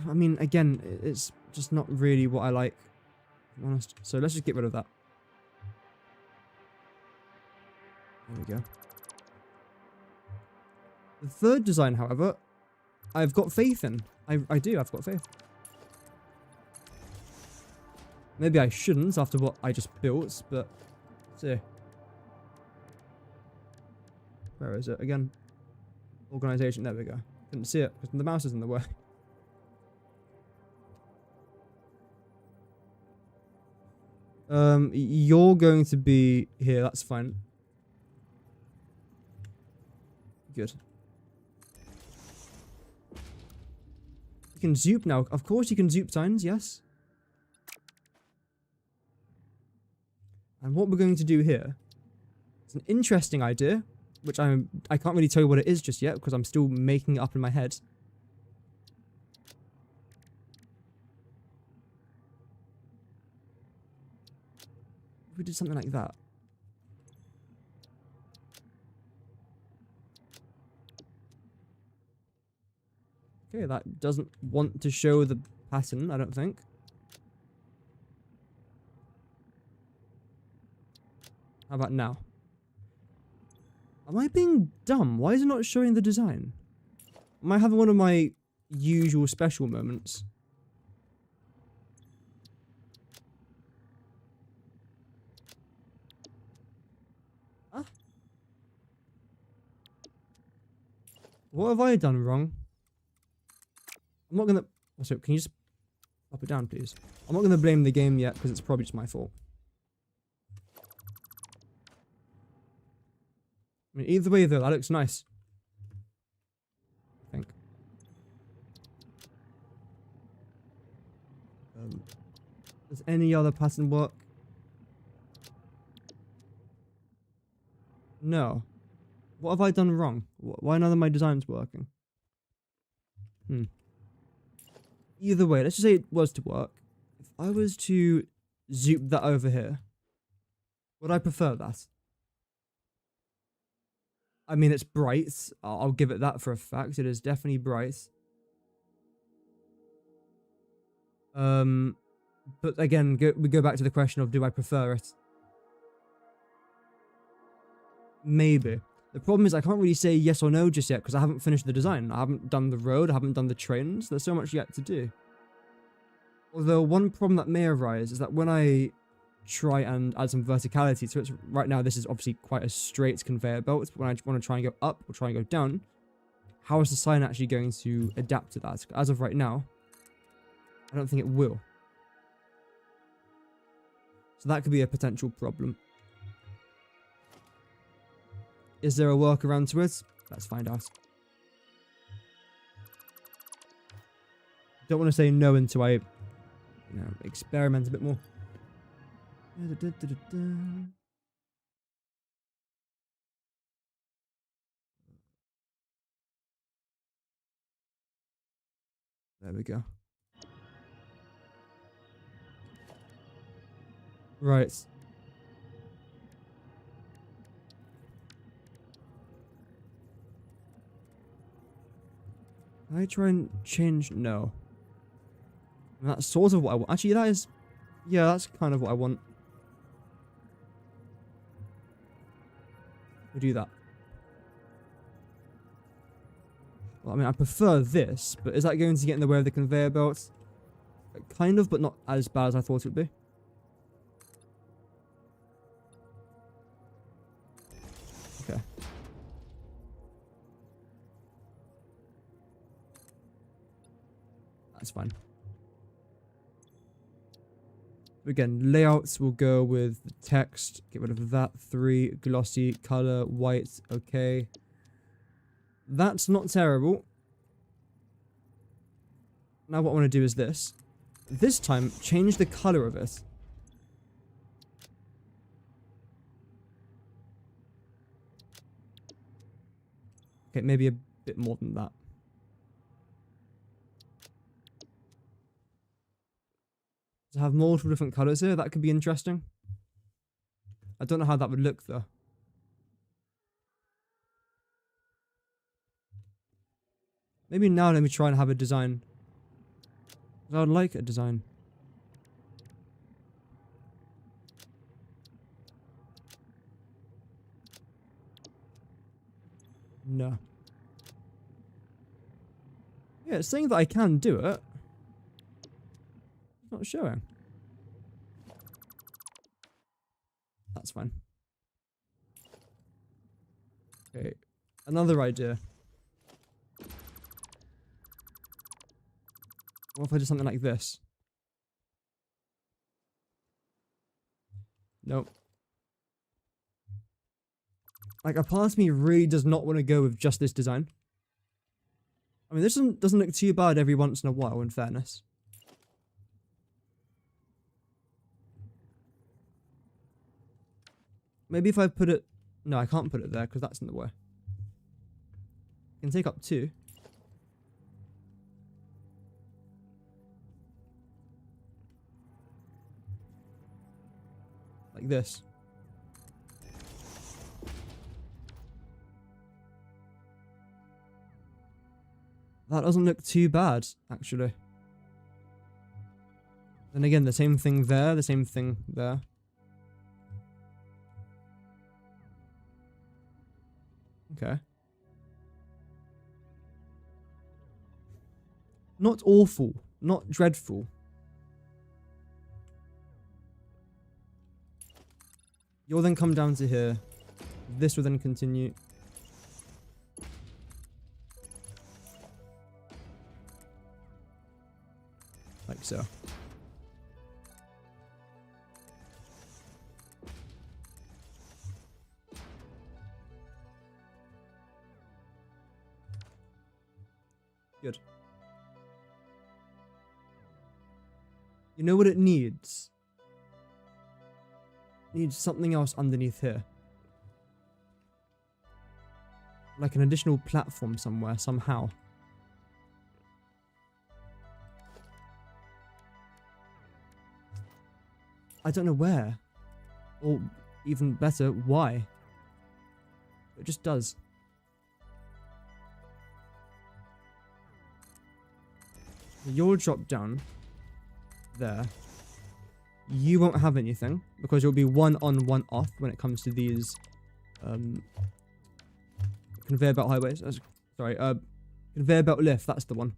I mean, again, it's just not really what I like, if I'm honest. So let's just get rid of that. There we go. The third design, however, I've got faith in. I do, I've got faith. Maybe I shouldn't after what I just built, but let's see. Where is it again? Organization, there we go. Couldn't see it because the mouse is in the way. You're going to be here, that's fine. Good. You can zoop now. Of course you can zoop signs, yes. And what we're going to do here, it's an interesting idea, which I can't really tell you what it is just yet because I'm still making it up in my head. If we did something like that. Okay, that doesn't want to show the pattern, I don't think. How about now? Am I being dumb? Why is it not showing the design? Am I having one of my usual special moments? Huh? What have I done wrong? I'm not gonna... Also, can you just pop it down, please? I'm not gonna blame the game yet, because it's probably just my fault. I mean, either way, though, that looks nice. I think. Does any other pattern work? No. What have I done wrong? Why none of my designs working? Either way, let's just say it was to work. If I was to zoom that over here, would I prefer that? I mean, it's bright. I'll give it that for a fact. It is definitely bright. But again, we go back to the question of, do I prefer it? Maybe. The problem is I can't really say yes or no just yet because I haven't finished the design. I haven't done the road. I haven't done the trains. There's so much yet to do. Although one problem that may arise is that when I try and add some verticality to it, right now this is obviously quite a straight conveyor belt. When I want to try and go up or try and go down, how is the sign actually going to adapt to that? As of right now, I don't think it will. So that could be a potential problem. Is there a workaround to it? Let's find out. Don't want to say no until I, experiment a bit more. There we go. Right. Can I try and change? No. That's sort of what I want. Actually, that is... Yeah, that's kind of what I want. We'll do that. Well, I mean, I prefer this, but is that going to get in the way of the conveyor belt? Kind of, but not as bad as I thought it would be. Okay. That's fine. Again, layouts will go with the text. Get rid of that. 3, glossy, color, white. Okay. That's not terrible. Now what I want to do is this. This time, change the color of it. Okay, maybe a bit more than that. To have multiple different colors here, that could be interesting. I don't know how that would look though. Maybe now let me try and have a design. I would like a design. No. Yeah, it's saying that I can do it. It's not showing. That's fine. Okay. Another idea. What if I did something like this? Nope. Like, a part of me really does not want to go with just this design. I mean, this doesn't look too bad every once in a while, in fairness. Maybe if I put it... No, I can't put it there because that's in the way. I can take up 2. Like this. That doesn't look too bad, actually. Then again, the same thing there, the same thing there. Okay. Not awful, not dreadful. You'll then come down to here. This will then continue. Like so. Good. You know what it needs? It needs something else underneath here. Like an additional platform somewhere, somehow. I don't know where. Or even better, why. It just does. You'll drop down there. You won't have anything because you'll be 1 on, 1 off when it comes to these conveyor belt highways. Sorry, conveyor belt lift, that's the one.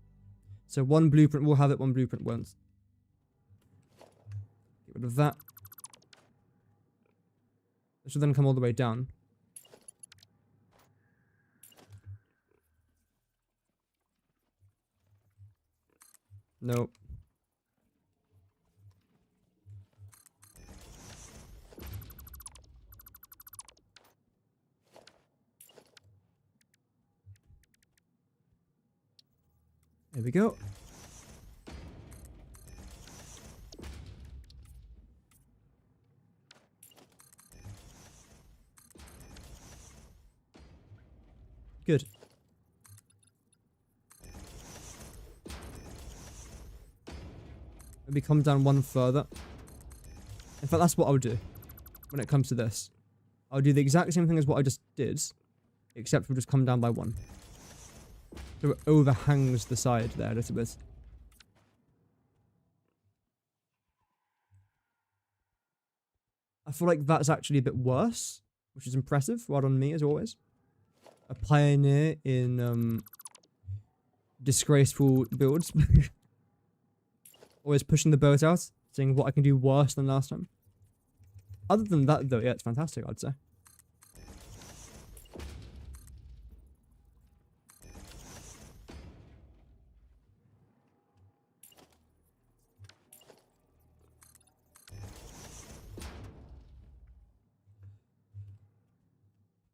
So 1 blueprint will have it, 1 blueprint won't. Get rid of that. This will then come all the way down. Nope. There we go. Good. Maybe come down 1 further. In fact, that's what I'll do when it comes to this. I'll do the exact same thing as what I just did, except we'll just come down by 1. So it overhangs the side there a little bit. I feel like that's actually a bit worse, which is impressive. Well done me, as always. A pioneer in disgraceful builds. Always pushing the boat out, seeing what I can do worse than last time. Other than that, though, yeah, it's fantastic, I'd say.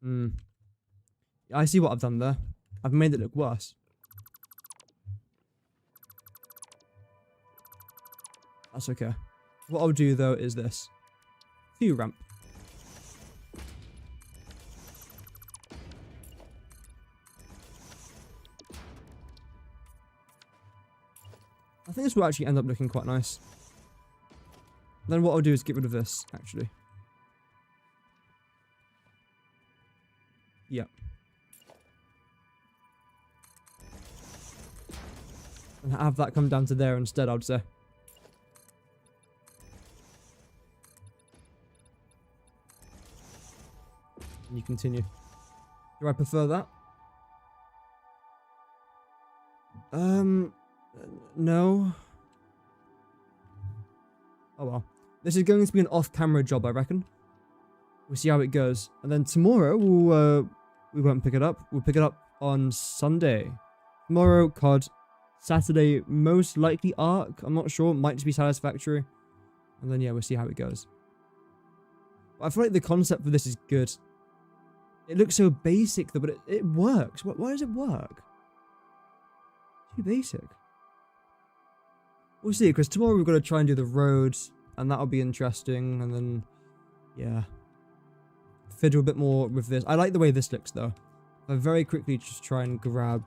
Hmm. I see what I've done there. I've made it look worse. That's okay. What I'll do though is this. View ramp. I think this will actually end up looking quite nice. Then what I'll do is get rid of this, actually. Yep. And have that come down to there instead, I'd say. And you continue. Do I prefer that? No. Oh well. This is going to be an off-camera job, I reckon. We'll see how it goes. And then tomorrow, we won't pick it up. We'll pick it up on Sunday. Tomorrow, COD. Saturday, most likely Arc. I'm not sure. Might just be Satisfactory. And then, yeah, we'll see how it goes. But I feel like the concept for this is good. It looks so basic, though, but it works. Why does it work? Too basic. We'll see, because tomorrow we've got to try and do the road, and that'll be interesting, and then, yeah. Fiddle a bit more with this. I like the way this looks, though. I very quickly just try and grab,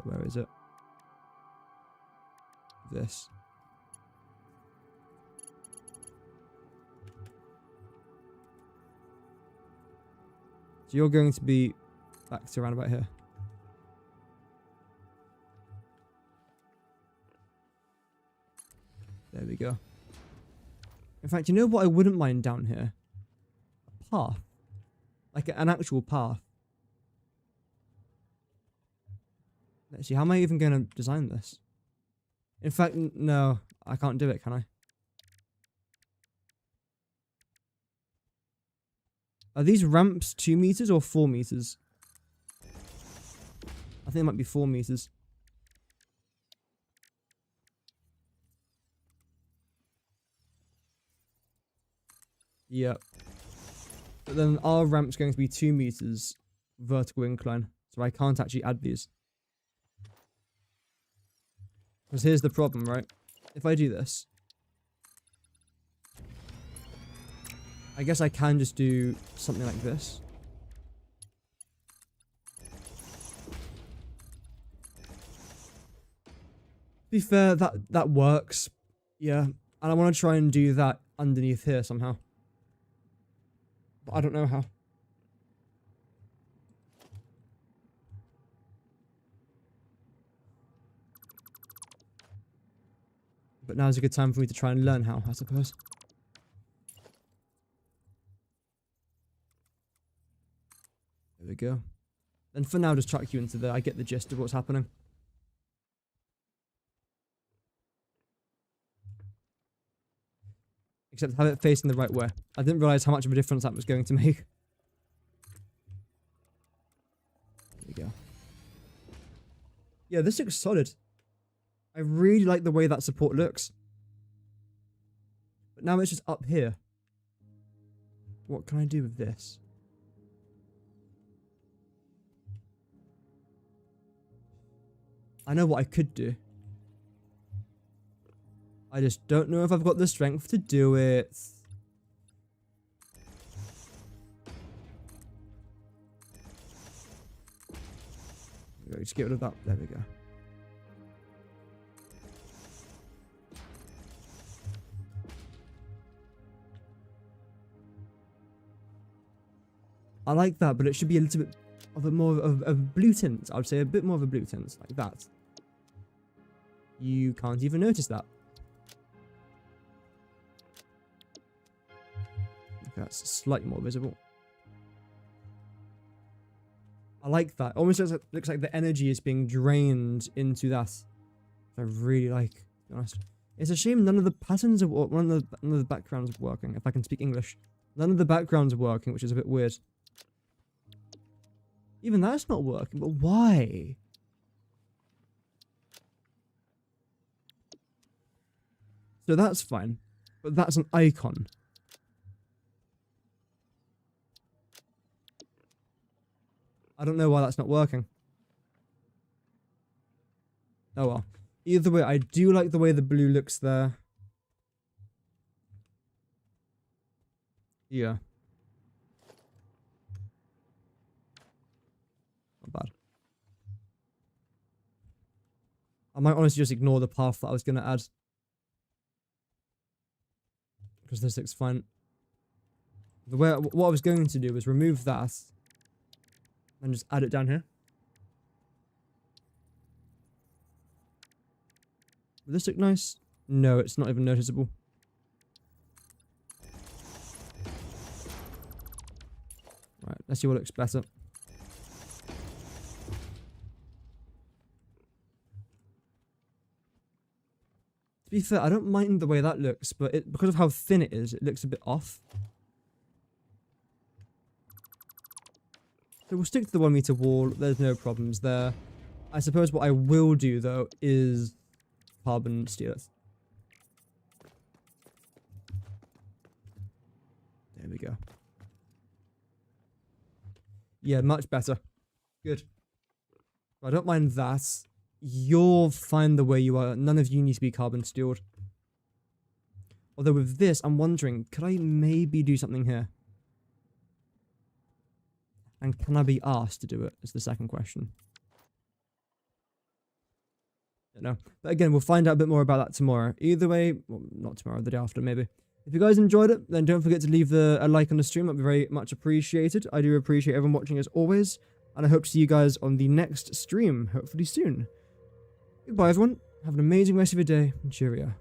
where is it? This. So you're going to be back to around about here. There we go. In fact, you know what I wouldn't mind down here? A path. Like an actual path. Let's see, how am I even going to design this? In fact, no, I can't do it, can I? Are these ramps 2 meters or 4 meters? I think it might be 4 meters. Yep. But then our ramp's going to be 2 meters vertical incline. So I can't actually add these. Because here's the problem, right? If I do this, I guess I can just do something like this. To be fair, that works. Yeah. And I want to try and do that underneath here somehow. But I don't know how. But now's a good time for me to try and learn how, I suppose. There we go. And for now, just chuck you into there. I get the gist of what's happening. Except have it facing the right way. I didn't realise how much of a difference that was going to make. There we go. Yeah, this looks solid. I really like the way that support looks. But now it's just up here. What can I do with this? I know what I could do. I just don't know if I've got the strength to do it. Just get rid of that. There we go. I like that, but it should be a little bit of a more of a blue tint. I would say a bit more of a blue tint, like that. You can't even notice that. Okay, that's slightly more visible. I like that. Almost looks like the energy is being drained into that. I really like, to be honest. It's a shame none of the patterns are none of the backgrounds are working. If I can speak English, none of the backgrounds are working, which is a bit weird. Even that's not working, but why? So that's fine, but that's an icon. I don't know why that's not working. Oh well. Either way, I do like the way the blue looks there. Yeah. Not bad. I might honestly just ignore the path that I was going to add. Because this looks fine. What I was going to do was remove that. And just add it down here. Would this look nice? No, it's not even noticeable. Right, let's see what looks better. To be fair, I don't mind the way that looks, but because of how thin it is, it looks a bit off. So we'll stick to the 1 meter wall. There's no problems there. I suppose what I will do, though, is carbon steel it. There we go. Yeah, much better. Good. I don't mind that. You're fine the way you are. None of you need to be carbon steeled. Although with this, I'm wondering, could I maybe do something here? And can I be asked to do it, is the second question. Don't know. But again, we'll find out a bit more about that tomorrow. Either way, well, not tomorrow, the day after maybe. If you guys enjoyed it, then don't forget to leave a like on the stream. That'd be very much appreciated. I do appreciate everyone watching as always. And I hope to see you guys on the next stream, hopefully soon. Goodbye, everyone. Have an amazing rest of your day, and cheerio.